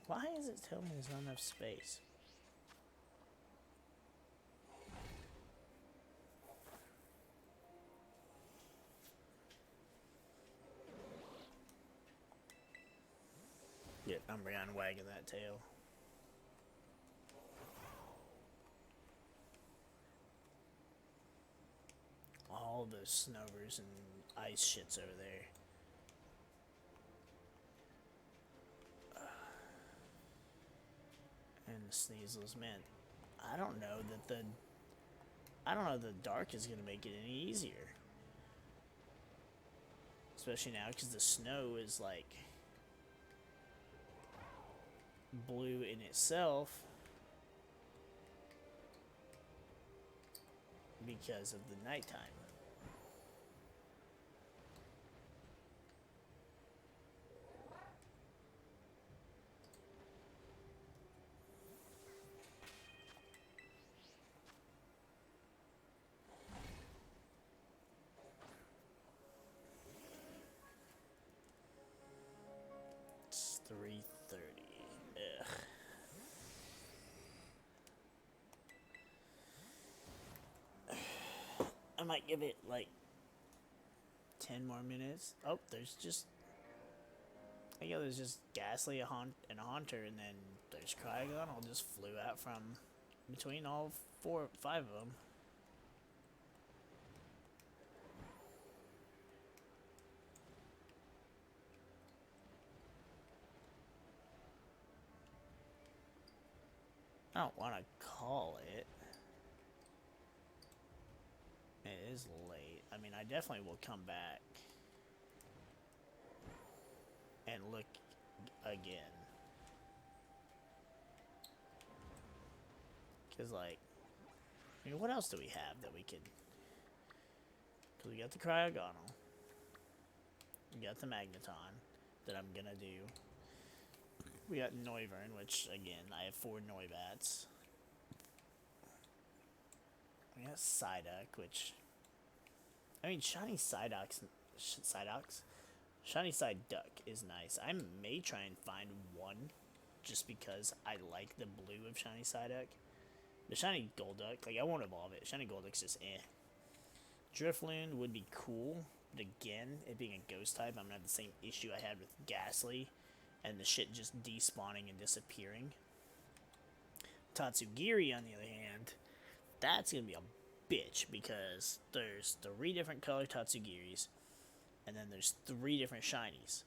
Why is it telling me there's not enough space? Get Umbreon wagging that tail. All those Snovers and ice shits over there. And the Sneasels, man. I don't know the dark is gonna make it any easier. Especially now, because the snow is like blue in itself because of the nighttime. It's 3:30. Ugh. I might give it like 10 more minutes. Oh, there's just Ghastly and a Haunter, and then there's Cryogon. I'll just flew out from between all 5 of them. I don't want to call it. It is late. I mean, I definitely will come back and look again. Because, like, I mean, what else do we have that we could... Because we got the Cryogonal. We got the Magneton that I'm gonna do. We got Noivern, which, again, I have 4 Noibats. We got Psyduck, which... I mean, Shiny Psyduck is nice. I may try and find one, just because I like the blue of Shiny Psyduck. The Shiny Golduck, like, I won't evolve it. Shiny Golduck's just eh. Drifloon would be cool, but again, it being a ghost type, I'm gonna have the same issue I had with Ghastly, and the shit just despawning and disappearing. Tatsugiri, on the other hand, that's gonna be a bitch, because there's 3 different color Tatsugiris, and then there's 3 different shinies.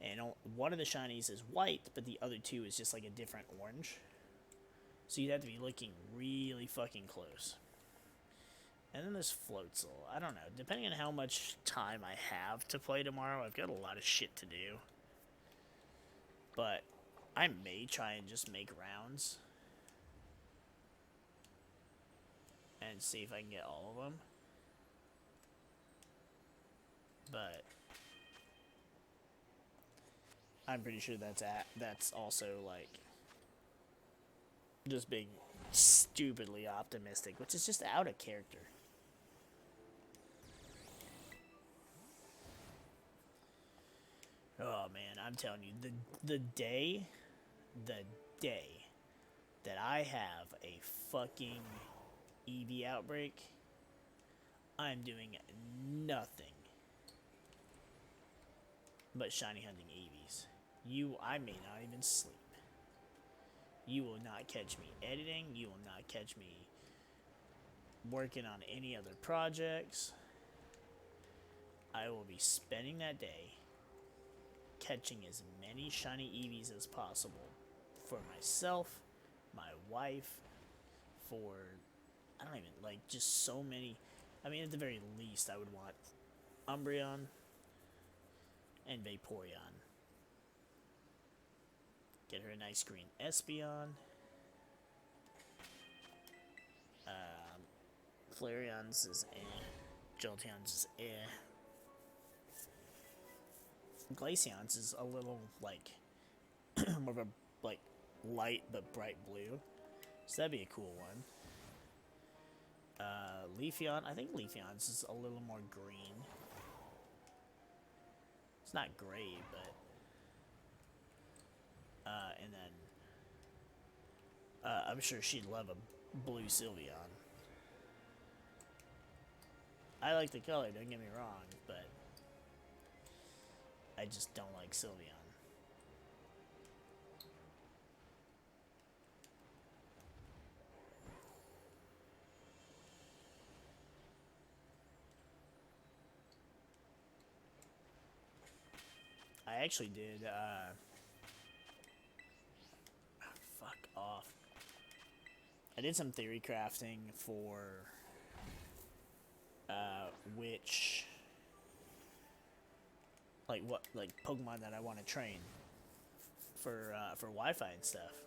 And one of the shinies is white, but the other 2 is just like a different orange. So you'd have to be looking really fucking close. And then there's Floatzel. I don't know. Depending on how much time I have to play tomorrow, I've got a lot of shit to do. But I may try and just make rounds and see if I can get all of them. But I'm pretty sure that's also like just being stupidly optimistic, which is just out of character. Oh man, I'm telling you, the day that I have a fucking Eevee outbreak, I'm doing nothing but shiny hunting Eevees. I may not even sleep. You will not catch me editing. You will not catch me working on any other projects. I will be spending that day catching as many shiny Eevees as possible for myself, my wife, for, I don't even, like, just so many. I mean, at the very least, I would want Umbreon and Vaporeon. Get her a nice green Espeon. Flareon's is eh. Jolteon's is eh. Glaceon's is a little, like, more of a, like, light but bright blue. So that'd be a cool one. Leafeon, I think Leafeon's is a little more green. It's not gray, but... and then I'm sure she'd love a blue Sylveon. I like the color, don't get me wrong, but I just don't like Sylveon. I actually did, fuck off. I did some theory crafting for, which, like, Pokemon that I want to train for Wi-Fi and stuff.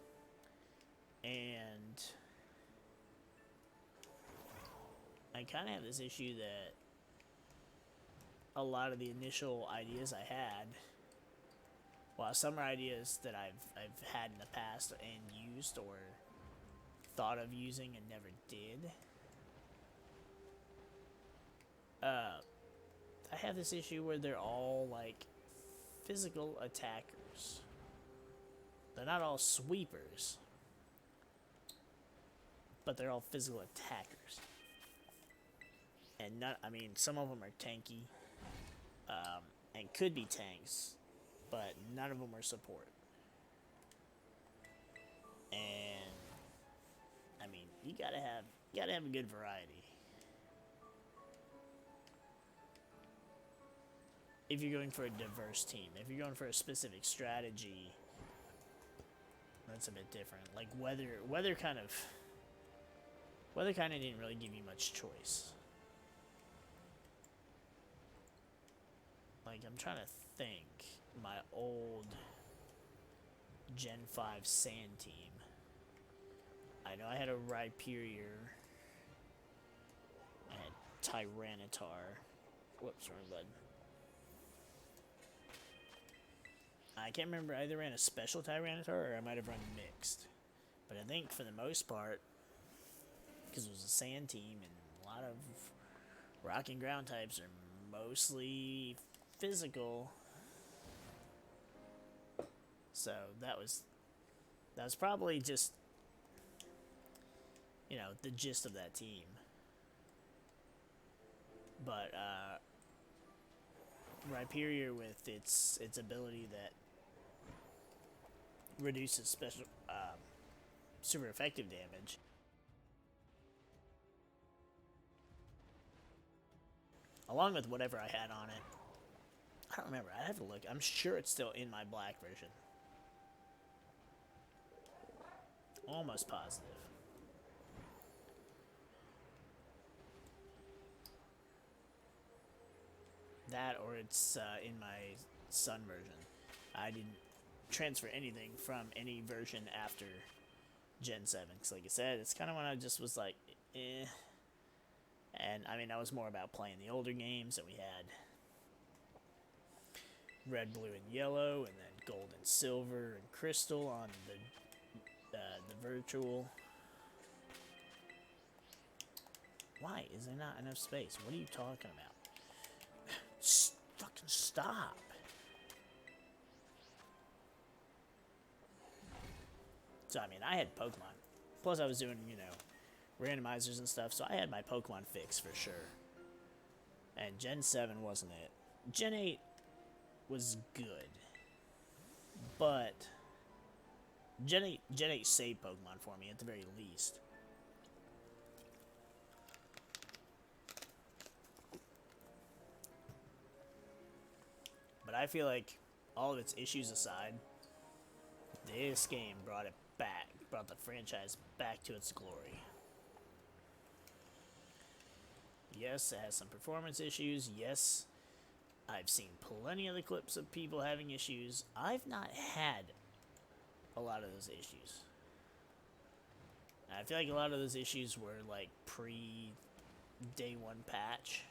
And I kind of have this issue that a lot of the initial ideas I had, well, some are ideas that I've had in the past and used or thought of using and never did. I have this issue where they're all like physical attackers. They're not all sweepers, but they're all physical attackers. And not, I mean, some of them are tanky, and could be tanks, but none of them are support. And I mean, you gotta have a good variety. If you're going for a diverse team, if you're going for a specific strategy, that's a bit different. Like weather kind of didn't really give you much choice. Like, I'm trying to think. My old Gen 5 Sand team. I know I had a Rhyperior. I had Tyranitar. Whoops, wrong button. I can't remember, I either ran a special Tyranitar or I might have run mixed. But I think for the most part, because it was a sand team and a lot of rock and ground types are mostly physical. So that was probably just, you know, the gist of that team. But Rhyperior, with its ability that reduces special super effective damage, along with whatever I had on it. I don't remember. I have to look. I'm sure it's still in my black version. Almost positive. That, or it's in my Sun version. I didn't transfer anything from any version after Gen 7. Because like I said, it's kind of when I just was like, eh. And I mean, I was more about playing the older games that we had. Red, blue, and yellow, and then gold and silver and crystal on the virtual. Why is there not enough space? What are you talking about? Fucking stop. So, I mean, I had Pokemon. Plus, I was doing, you know, randomizers and stuff, so I had my Pokemon fix for sure. And Gen 7 wasn't it. Gen 8 was good. But Gen 8 saved Pokemon for me at the very least. But I feel like, all of its issues aside, this game brought it back, brought the franchise back to its glory. Yes, it has some performance issues. Yes, I've seen plenty of the clips of people having issues. I've not had a lot of those issues. I feel like a lot of those issues were like pre-day one patch.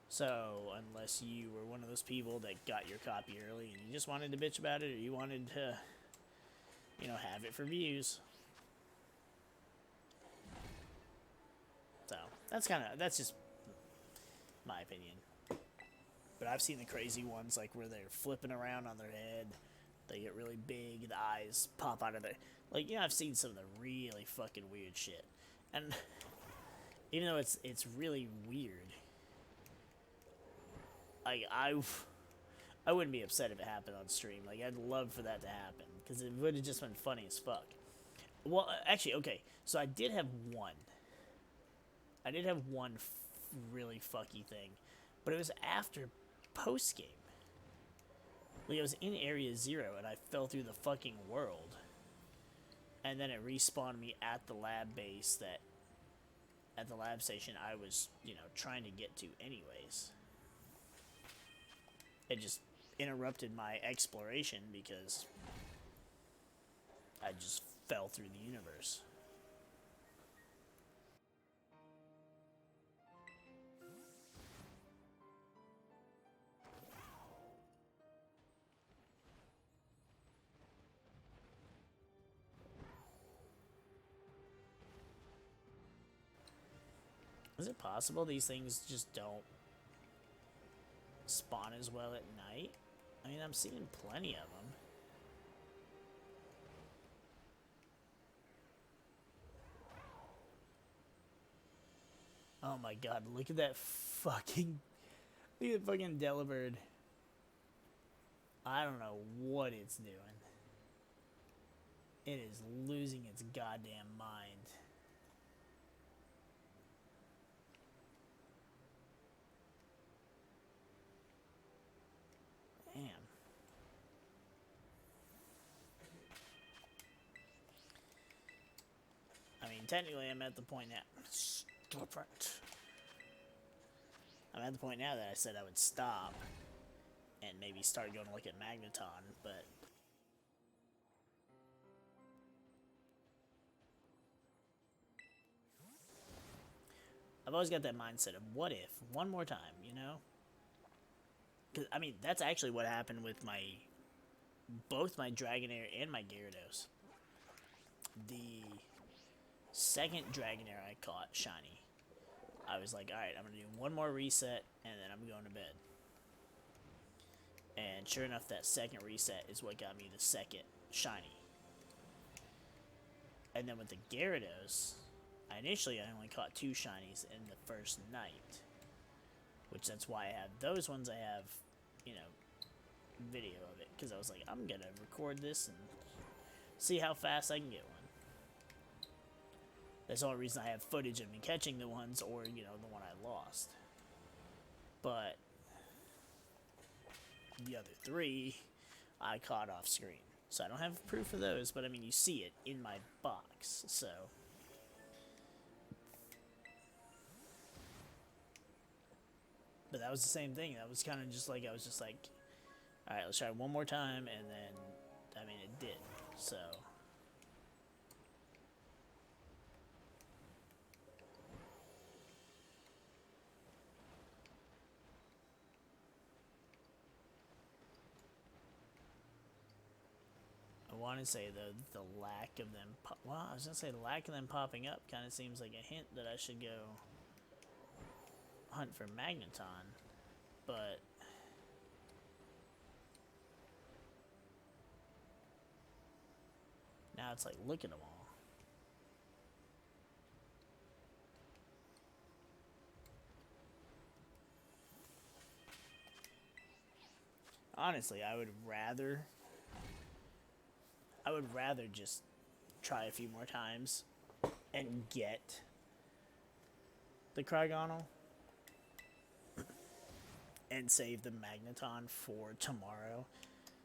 So, unless you were one of those people that got your copy early and you just wanted to bitch about it, or you wanted to, you know, have it for views. So, that's just my opinion. But I've seen the crazy ones, like where they're flipping around on their head, They get really big, the eyes pop out of there. Like, you know, I've seen some of the really fucking weird shit. And even though it's really weird, like, I wouldn't be upset if it happened on stream. Like, I'd love for that to happen, because it would have just been funny as fuck. Well, actually, okay, so I did have one. I did have one really fucky thing, but it was after post-game. Like, I was in Area 0, and I fell through the fucking world. And then it respawned me at the lab base that... At the lab station I was, you know, trying to get to anyways. It just interrupted my exploration because I just fell through the universe. Is it possible these things just don't spawn as well at night? I mean, I'm seeing plenty of them. Oh my god, look at that fucking... Look at that fucking Delibird. I don't know what it's doing. It is losing its goddamn mind. Damn. I mean, technically I'm at the point now... I'm at the point now that I said I would stop and maybe start going to look at Magneton, but... I've always got that mindset of what if, one more time, you know? Because, I mean, that's actually what happened with my... both my Dragonair and my Gyarados. The second Dragonair I caught shiny, I was like, alright, I'm going to do one more reset, and then I'm going to bed. And sure enough, that second reset is what got me the second shiny. And then with the Gyarados, I only caught 2 shinies in the first night. Which that's why I have those ones. I have, you know, video of it. Because I was like, I'm going to record this and see how fast I can get one. That's the only reason I have footage of me catching the ones, or, you know, the one I lost. But the other 3, I caught off screen. So I don't have proof of those, but I mean, you see it in my box, so... But that was the same thing. That was kind of just like, I was just like, alright, let's try it one more time, and then, I mean, it did, so... I want to say, though, the lack of them... Well, I was going to say the lack of them popping up kind of seems like a hint that I should go hunt for Magneton, but... Now it's like, look at them all. Honestly, I would rather just try a few more times and get the Cryogonal and save the Magneton for tomorrow,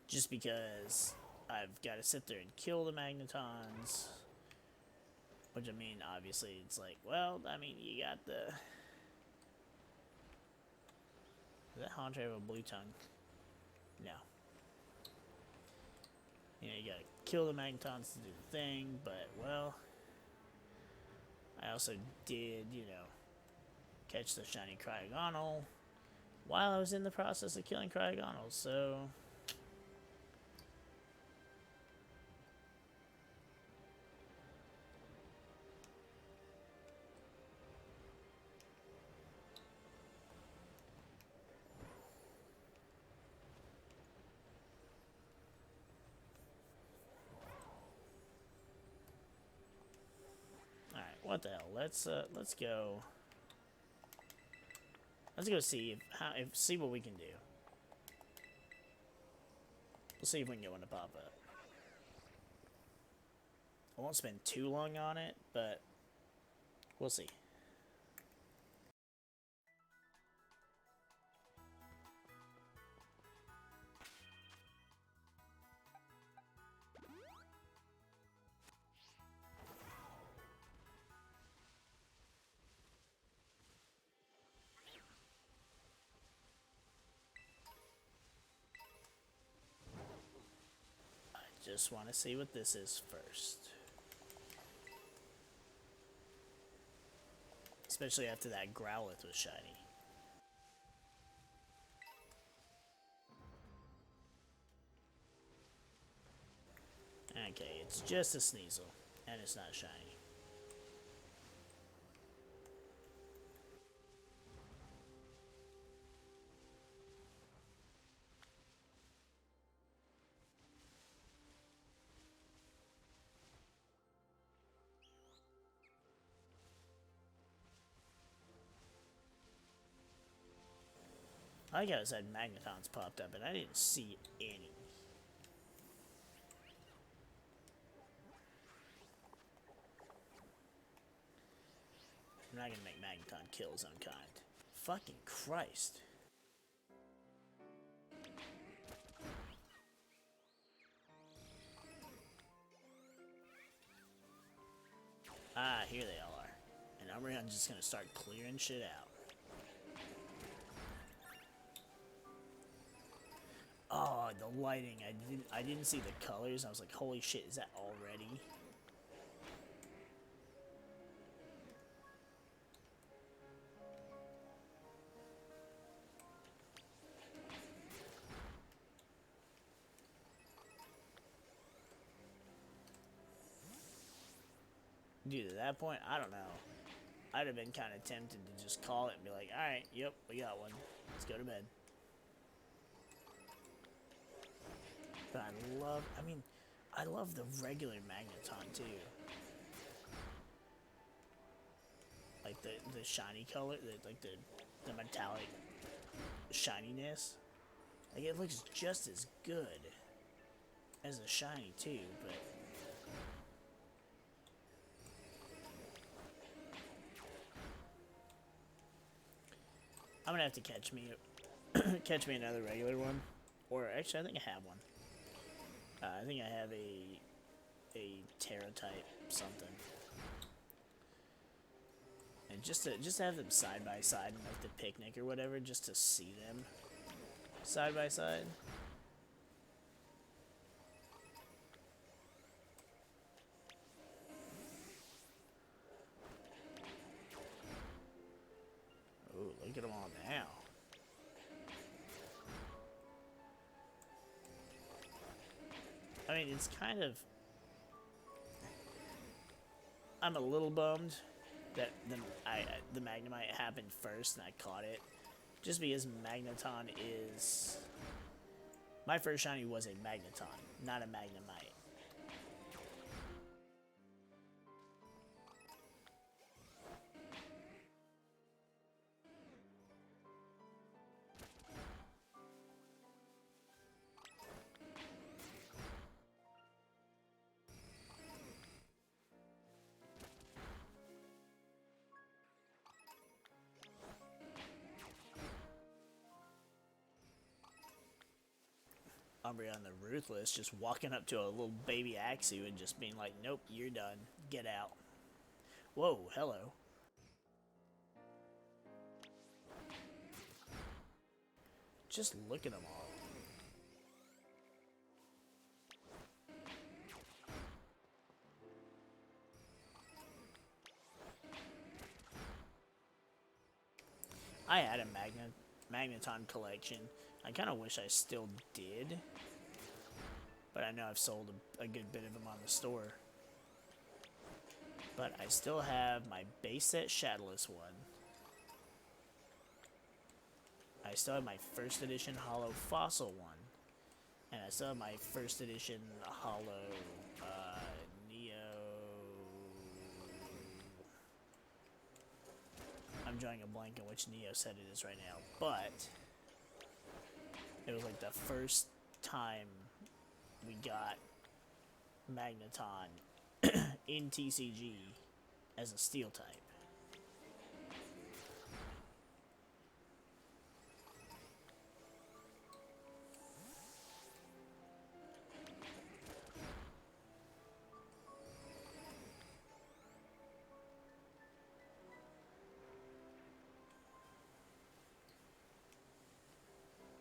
just because I've got to sit there and kill the Magnetons, which, I mean, obviously it's like, well, I mean, you got the... Does that Haunter have a blue tongue? No. You know, you gotta kill the Magnetons to do the thing, but, well... I also did, you know, catch the shiny Cryogonal while I was in the process of killing Cryogonals, so... what the hell? Let's go. Let's go see see what we can do. We'll see if we can get one to pop up. I won't spend too long on it, but we'll see. Just want to see what this is first. Especially after that Growlithe was shiny. Okay, it's just a Sneasel, and it's not shiny. I like how it said Magnetons popped up, and I didn't see any. I'm not gonna make Magneton kill his own kind. Fucking Christ. Ah, here they all are. And Umbreon's just gonna start clearing shit out. Oh, the lighting. I didn't see the colors. I was like, holy shit, is that already? Dude, at that point, I don't know. I'd have been kind of tempted to just call it and be like, alright, yep, we got one. Let's go to bed. But I love the regular Magneton too. Like the shiny color, the metallic shininess. Like it looks just as good as a shiny too, but I'm gonna have to catch me another regular one. Or actually I think I have one. I think I have a Terra type something. And just to have them side by side in like the picnic or whatever, just to see them side by side. Ooh, look at them all now. I mean, it's kind of... I'm a little bummed that the Magnemite happened first and I caught it. Just because Magneton is... My first shiny was a Magneton, not a Magnemite. Umbreon the Ruthless just walking up to a little baby Axew and just being like, nope, you're done. Get out. Whoa, hello. Just look at them all. I had a Magneton collection. I kind of wish I still did. But I know I've sold a good bit of them on the store. But I still have my base set Shadowless one. I still have my first edition Holo Fossil one. And I still have my first edition Holo Neo... I'm drawing a blank on which Neo set it is right now, but it was like the first time we got Magneton in TCG as a steel type.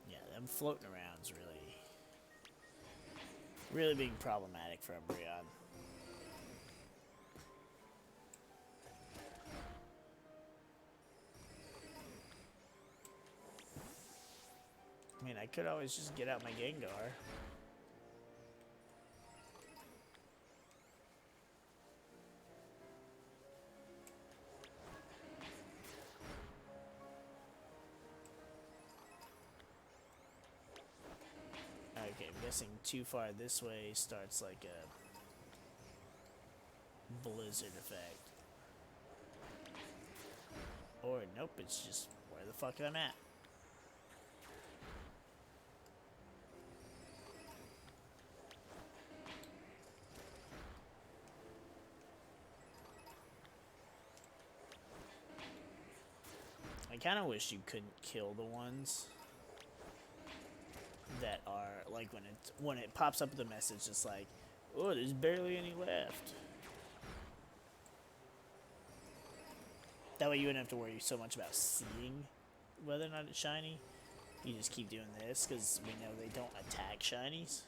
Yeah, them floating around's really being problematic for Umbreon. I mean, I could always just get out my Gengar. Okay, I'm guessing too far this way starts like a blizzard effect. Or nope, it's just where the fuck I'm at. I kind of wish you couldn't kill the ones that are like when it pops up the message, it's like, oh, there's barely any left. That way you wouldn't have to worry so much about seeing whether or not it's shiny. You just keep doing this because we know they don't attack shinies.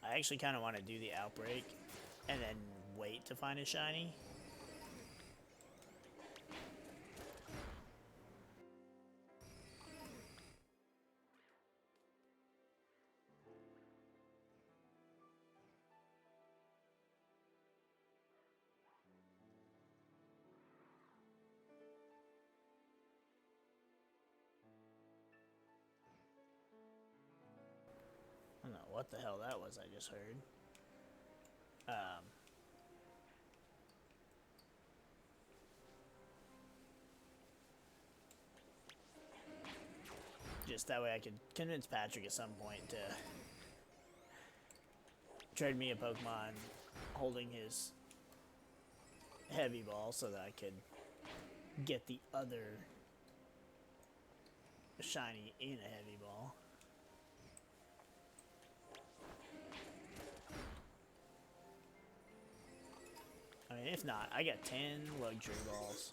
I actually kind of want to do the outbreak and then wait to find a shiny. I don't know what the hell that was I just heard. Just that way I could convince Patrick at some point to trade me a Pokemon holding his heavy ball so that I could get the other shiny in a heavy ball. I mean, if not, I got 10 luxury balls.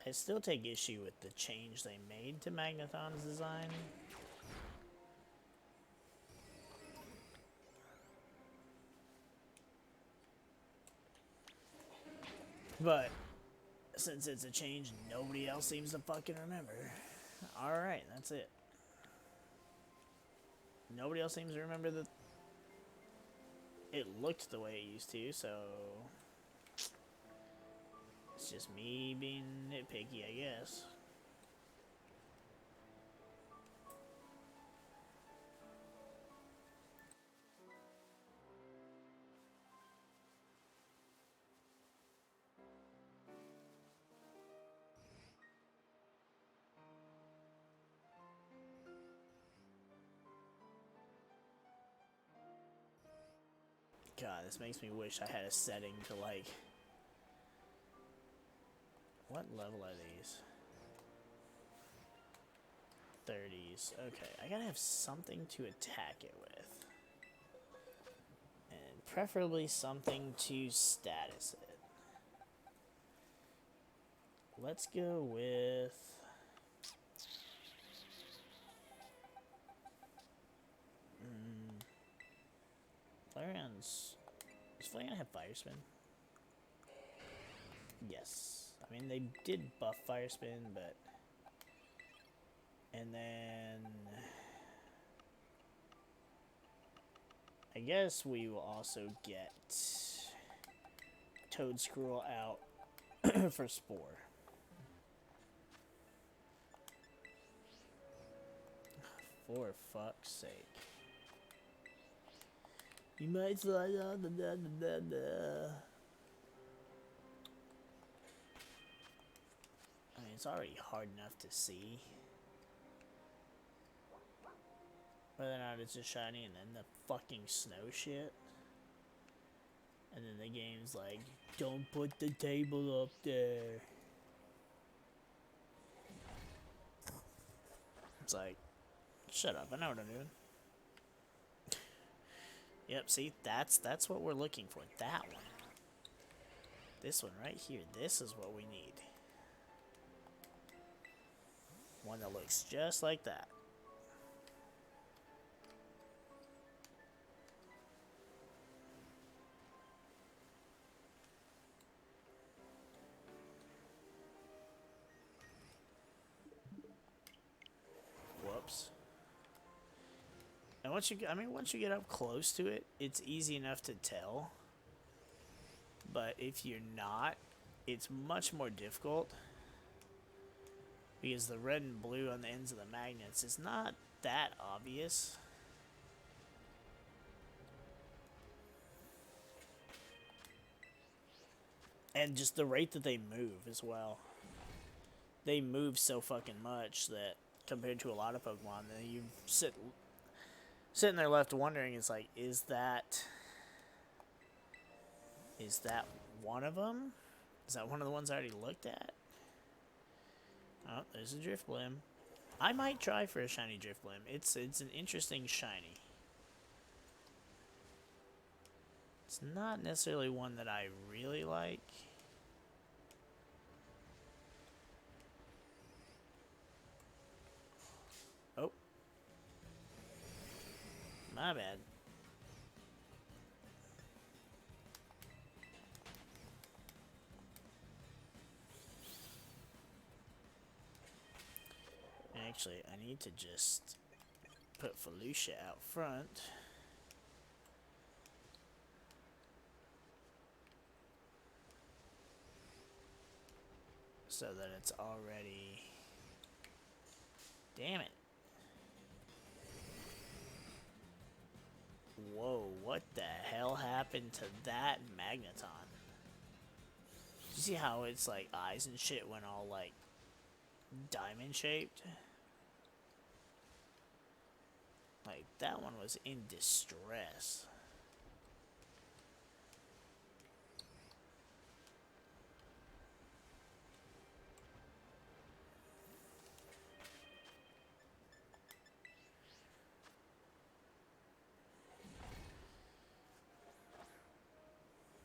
I still take issue with the change they made to Magneton's design. But since it's a change nobody else seems to fucking remember. Alright, that's it. Nobody else seems to remember that it looked the way it used to, so it's just me being nitpicky, I guess. God, this makes me wish I had a setting to, like... What level are these? 30s. Okay, I gotta have something to attack it with. And preferably something to status it. Let's go with... Flareon's... Does Flareon have Fire Spin? Yes. I mean, they did buff Fire Spin, but... And then... I guess we will also get... Toad Scroll out for Spore. For fuck's sake. You might slide on the I mean, it's already hard enough to see whether or not it's a shiny, and then the fucking snow shit. And then the game's like, don't put the table up there. It's like, shut up, I know what I'm doing. Yep, see, that's what we're looking for. That one. This one right here. This is what we need. One that looks just like that. Whoops. And once you get up close to it, it's easy enough to tell. But if you're not, it's much more difficult. Because the red and blue on the ends of the magnets is not that obvious. And just the rate that they move as well. They move so fucking much that compared to a lot of Pokemon, that you sitting there left wondering, it's like, is that one of them? Is that one of the ones I already looked at? Oh, there's a Drifblim. I might try for a shiny Drifblim. It's an interesting shiny. It's not necessarily one that I really like. Oh. My bad. Actually, I need to just put Felicia out front. So that it's already... Damn it. Whoa, what the hell happened to that Magneton? You see how its like eyes and shit went all like diamond shaped? Like that one was in distress.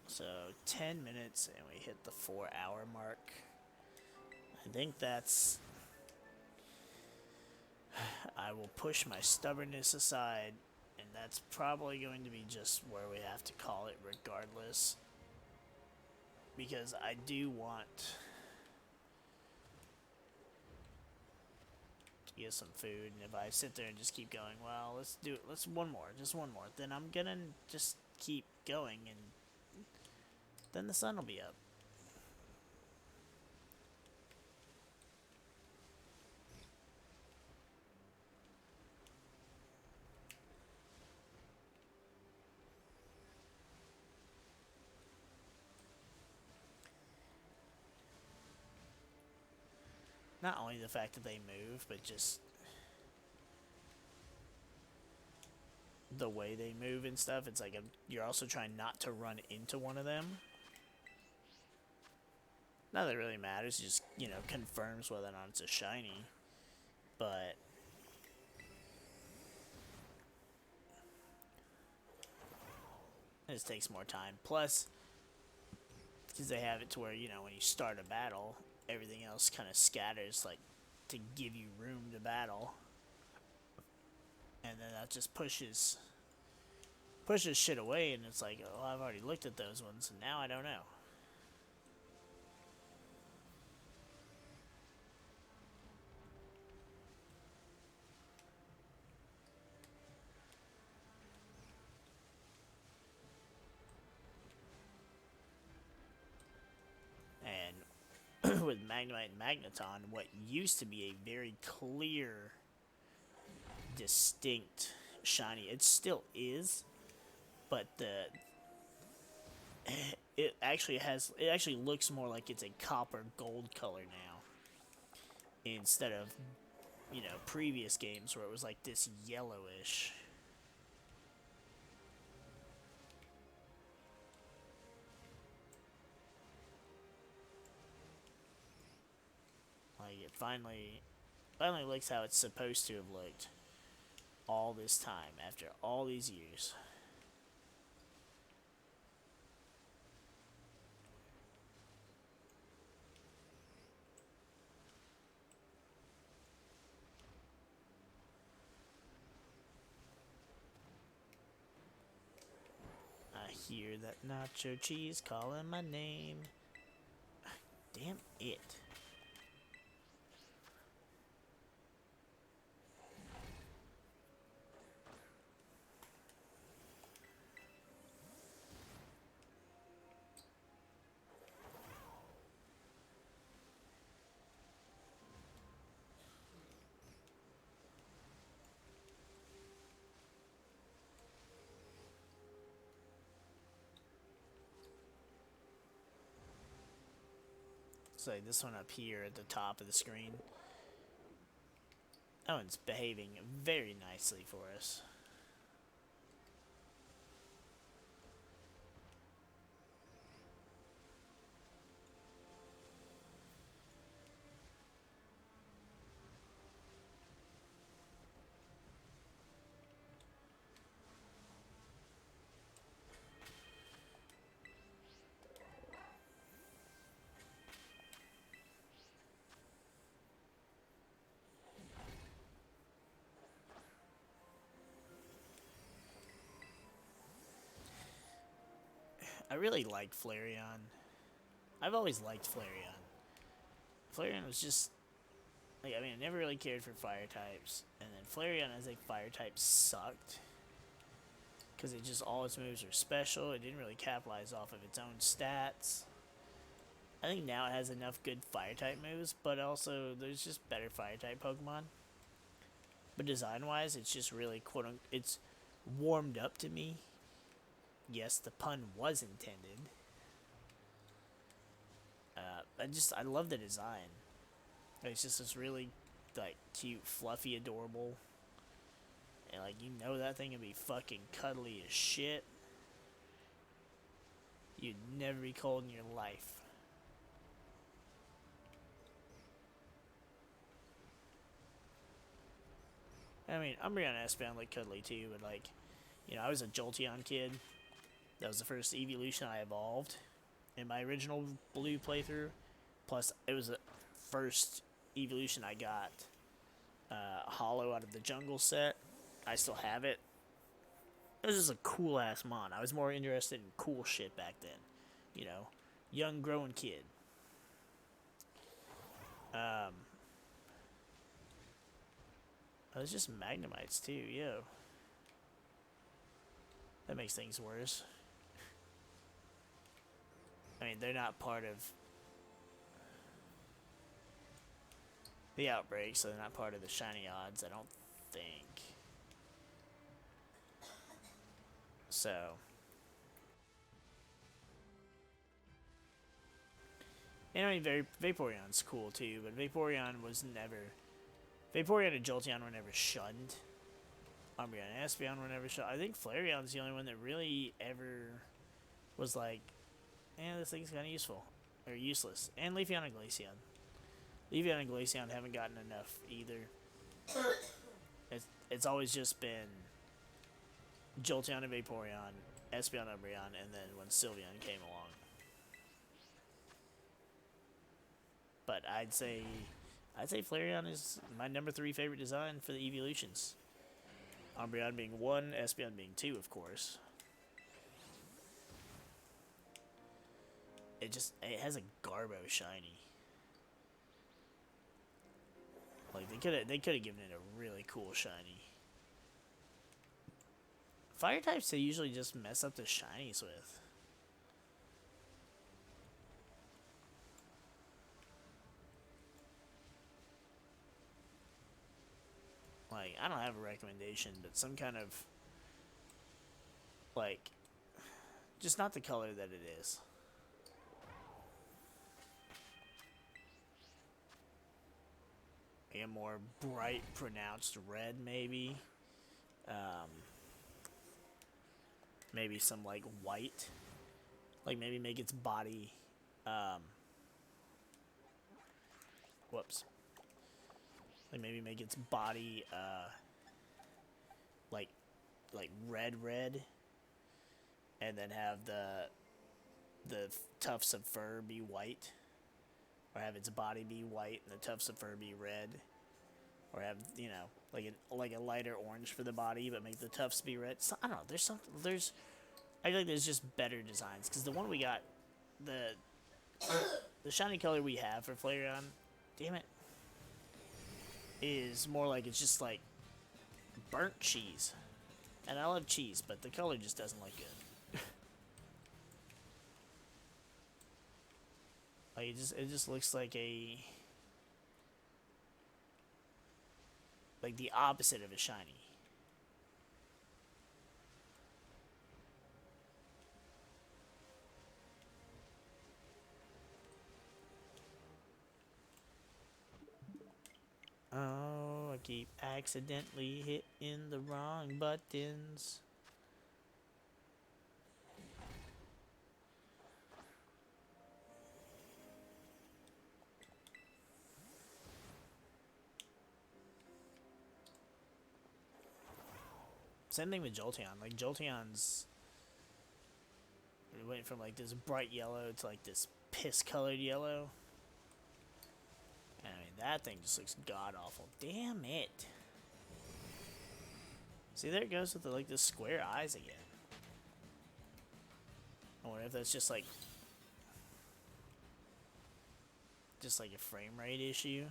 So 10 minutes and we hit the 4-hour mark. I think that's... I will push my stubbornness aside, and that's probably going to be just where we have to call it regardless. Because I do want to get some food, and if I sit there and just keep going, well, let's do it, let's one more, just one more, then I'm gonna just keep going, and then the sun will be up. Not only the fact that they move, but just the way they move and stuff. It's like you're also trying not to run into one of them. Not that it really matters, it just, you know, confirms whether or not it's a shiny. But it just takes more time. Plus, because they have it to where, you know, when you start a battle, everything else kind of scatters, like, to give you room to battle. And then that just pushes shit away, and it's like, oh, I've already looked at those ones, and now I don't know. And with Magnemite and Magneton, what used to be a very clear, distinct shiny, it still is, but it actually looks more like it's a copper gold color now, instead of, you know, previous games where it was like this yellowish. Like, it finally looks how it's supposed to have looked all this time, after all these years. I hear that nacho cheese calling my name. Damn it. So this one up here at the top of the screen, that one's behaving very nicely for us. I really liked Flareon. I've always liked Flareon. Flareon was just, like, I mean, I never really cared for fire types, and then Flareon as a fire type sucked, because it just, all its moves are special. It didn't really capitalize off of its own stats. I think now it has enough good fire type moves, but also there's just better fire type Pokemon. But design wise, it's just really it's warmed up to me. Yes, the pun was intended. I love the design. It's just this really, like, cute, fluffy, adorable, and, like, you know that thing would be fucking cuddly as shit. You'd never be cold in your life. I mean, Umbreon S found like cuddly too, but, like, you know, I was a Jolteon kid. That was the first evolution I evolved in my original blue playthrough. Plus, it was first evolution I got, Hollow out of the jungle set. I still have it. It was just a cool ass mon. I was more interested in cool shit back then. You know, young growing kid. It was just Magnemites too, yo. That makes things worse. I mean, they're not part of the outbreak, so they're not part of the shiny odds, I don't think. So. And I mean, Vaporeon's cool too, but Vaporeon was never. Vaporeon and Jolteon were never shunned. Umbreon and Espeon were never shunned. I think Flareon's the only one that really ever was like, this thing's kind of useful. Or useless. And Leafeon and Glaceon. Leafeon and Glaceon haven't gotten enough either. It's always just been Jolteon and Vaporeon, Espeon, Umbreon, and then when Sylveon came along. But I'd say Flareon is my number 3 favorite design for the evolutions. Umbreon being 1, Espeon being 2, of course. It has a Garbo shiny. Like they could have given it a really cool shiny. Fire types they usually just mess up the shinies with. Like, I don't have a recommendation, but some kind of, like, just not the color that it is. A more bright, pronounced red, maybe. Maybe some, like, white. Like, maybe make its body, whoops. Like maybe make its body like red, and then have the tufts of fur be white, or have its body be white and the tufts of fur be red, or have like a lighter orange for the body but make the tufts be red. So, I don't know. I feel like there's just better designs because the one we got, the shiny color we have for Flareon, damn it, is more like it's just like burnt cheese. And I love cheese, but the color just doesn't look good. Like it just looks like the opposite of a shiny. Oh, I keep accidentally hitting the wrong buttons. Same thing with Jolteon. Like, Jolteon's... It went from, like, this bright yellow to, like, this piss-colored yellow. And, I mean, that thing just looks god-awful. Damn it. See, there it goes with, the square eyes again. I wonder if that's just, like... Just, like, a frame rate issue.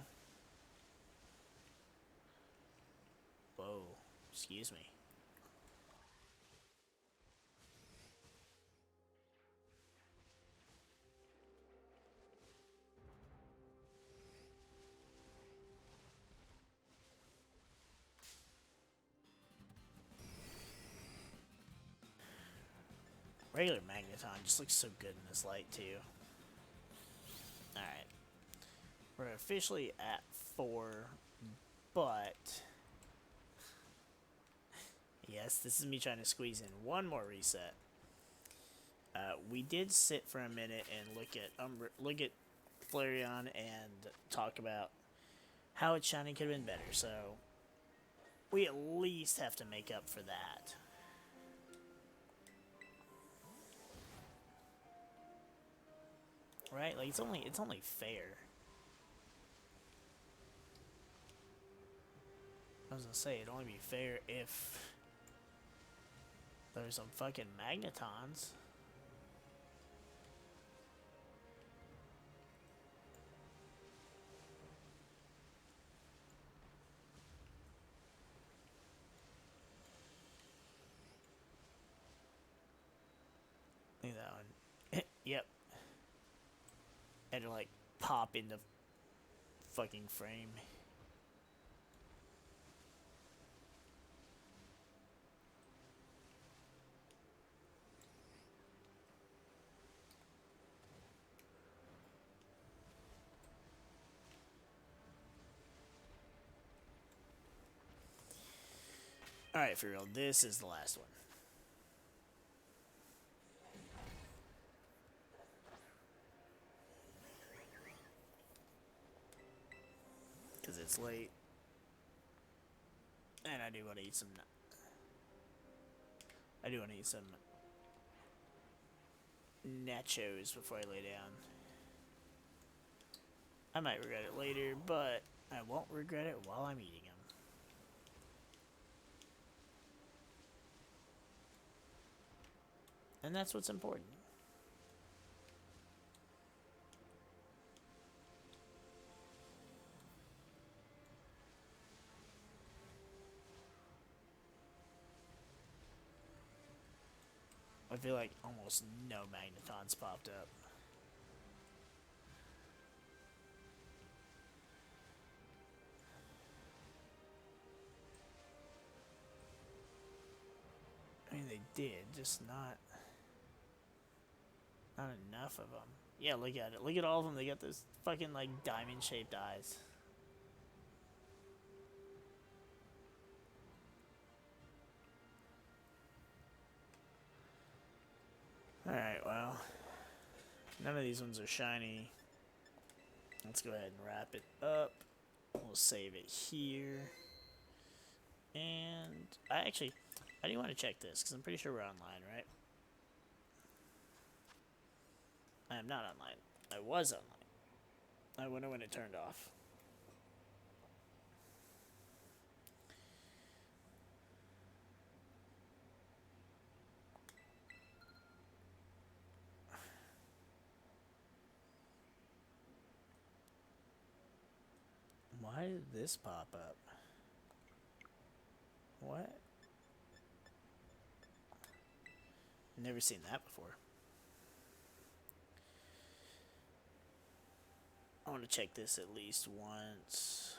Whoa. Excuse me. Regular Magneton just looks so good in this light, too. Alright. We're officially at 4, but... Yes, this is me trying to squeeze in one more reset. We did sit for a minute and look at Flareon and talk about how its shiny could have been better, so... We at least have to make up for that. Right? Like, it's only fair. was gonna say, it'd only be fair if there's some fucking magnetons. Look at that one. Yep. Had to like pop in the fucking frame. Alright, for real, this is the last one. Because it's late. And I do want to eat some... I do want to eat some nachos before I lay down. I might regret it later, but I won't regret it while I'm eating them. And that's what's important. I feel like almost no magnetons popped up. I mean, they did, just not enough of them. Yeah, look at it. Look at all of them. They got those fucking, like, diamond-shaped eyes. Alright, well. None of these ones are shiny. Let's go ahead and wrap it up. We'll save it here. And I do want to check this, because I'm pretty sure we're online, right? I am not online. I was online. I wonder when it turned off. Why did this pop up? What? Never seen that before. I want to check this at least once.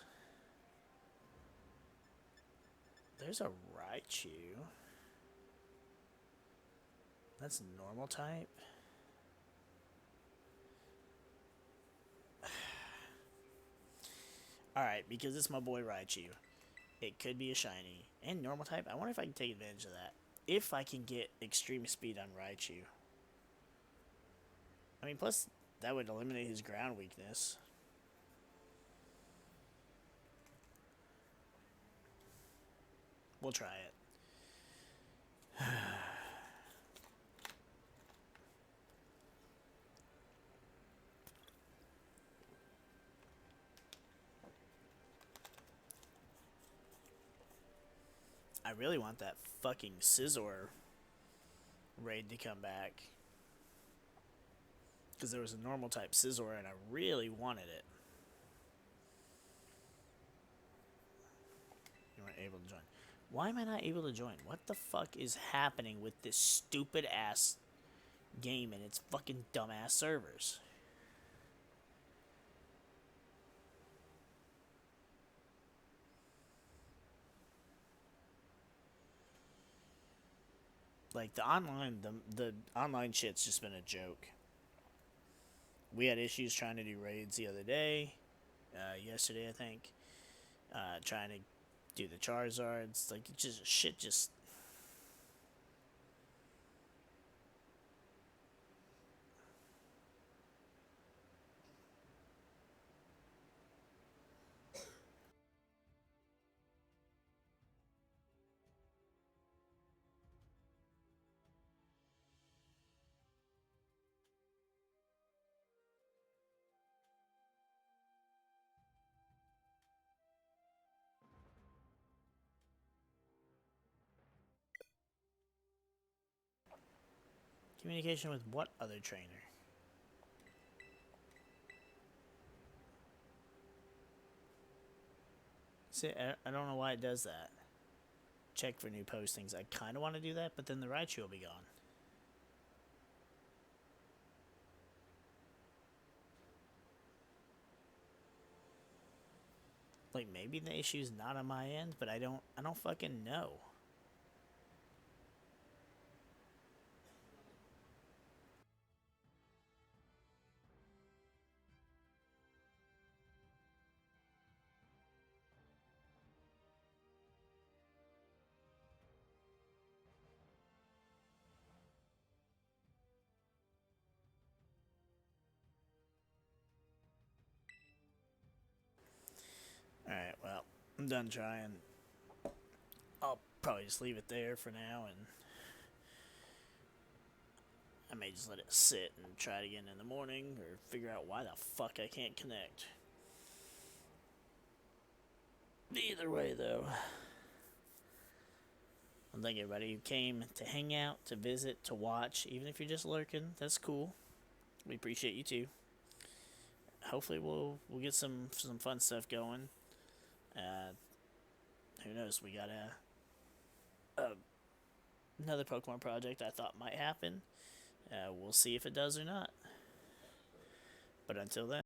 There's a Raichu. That's normal type. Alright, because it's my boy Raichu. It could be a shiny. And normal type. I wonder if I can take advantage of that. If I can get extreme speed on Raichu. I mean, plus, that would eliminate his ground weakness. We'll try it. I really want that fucking Scizor raid to come back. Because there was a normal type Scizor and I really wanted it. You weren't able to join. Why am I not able to join? What the fuck is happening with this stupid ass game and its fucking dumbass servers? Like the online shit's just been a joke. We had issues trying to do raids the other day, yesterday I think, trying to do the Charizards. Like just shit, just. Communication with what other trainer? See, I don't know why it does that. Check for new postings. I kind of want to do that, but then the Raichu will be gone. Like, maybe the issue's not on my end, but I don't fucking know. Alright, well, I'm done trying. I'll probably just leave it there for now, and I may just let it sit and try it again in the morning, or figure out why the fuck I can't connect. Either way, though, I thank everybody who came to hang out, to visit, to watch. Even if you're just lurking, that's cool. We appreciate you too. Hopefully, we'll get some fun stuff going. Who knows? We got another Pokemon project I thought might happen. We'll see if it does or not. But until then.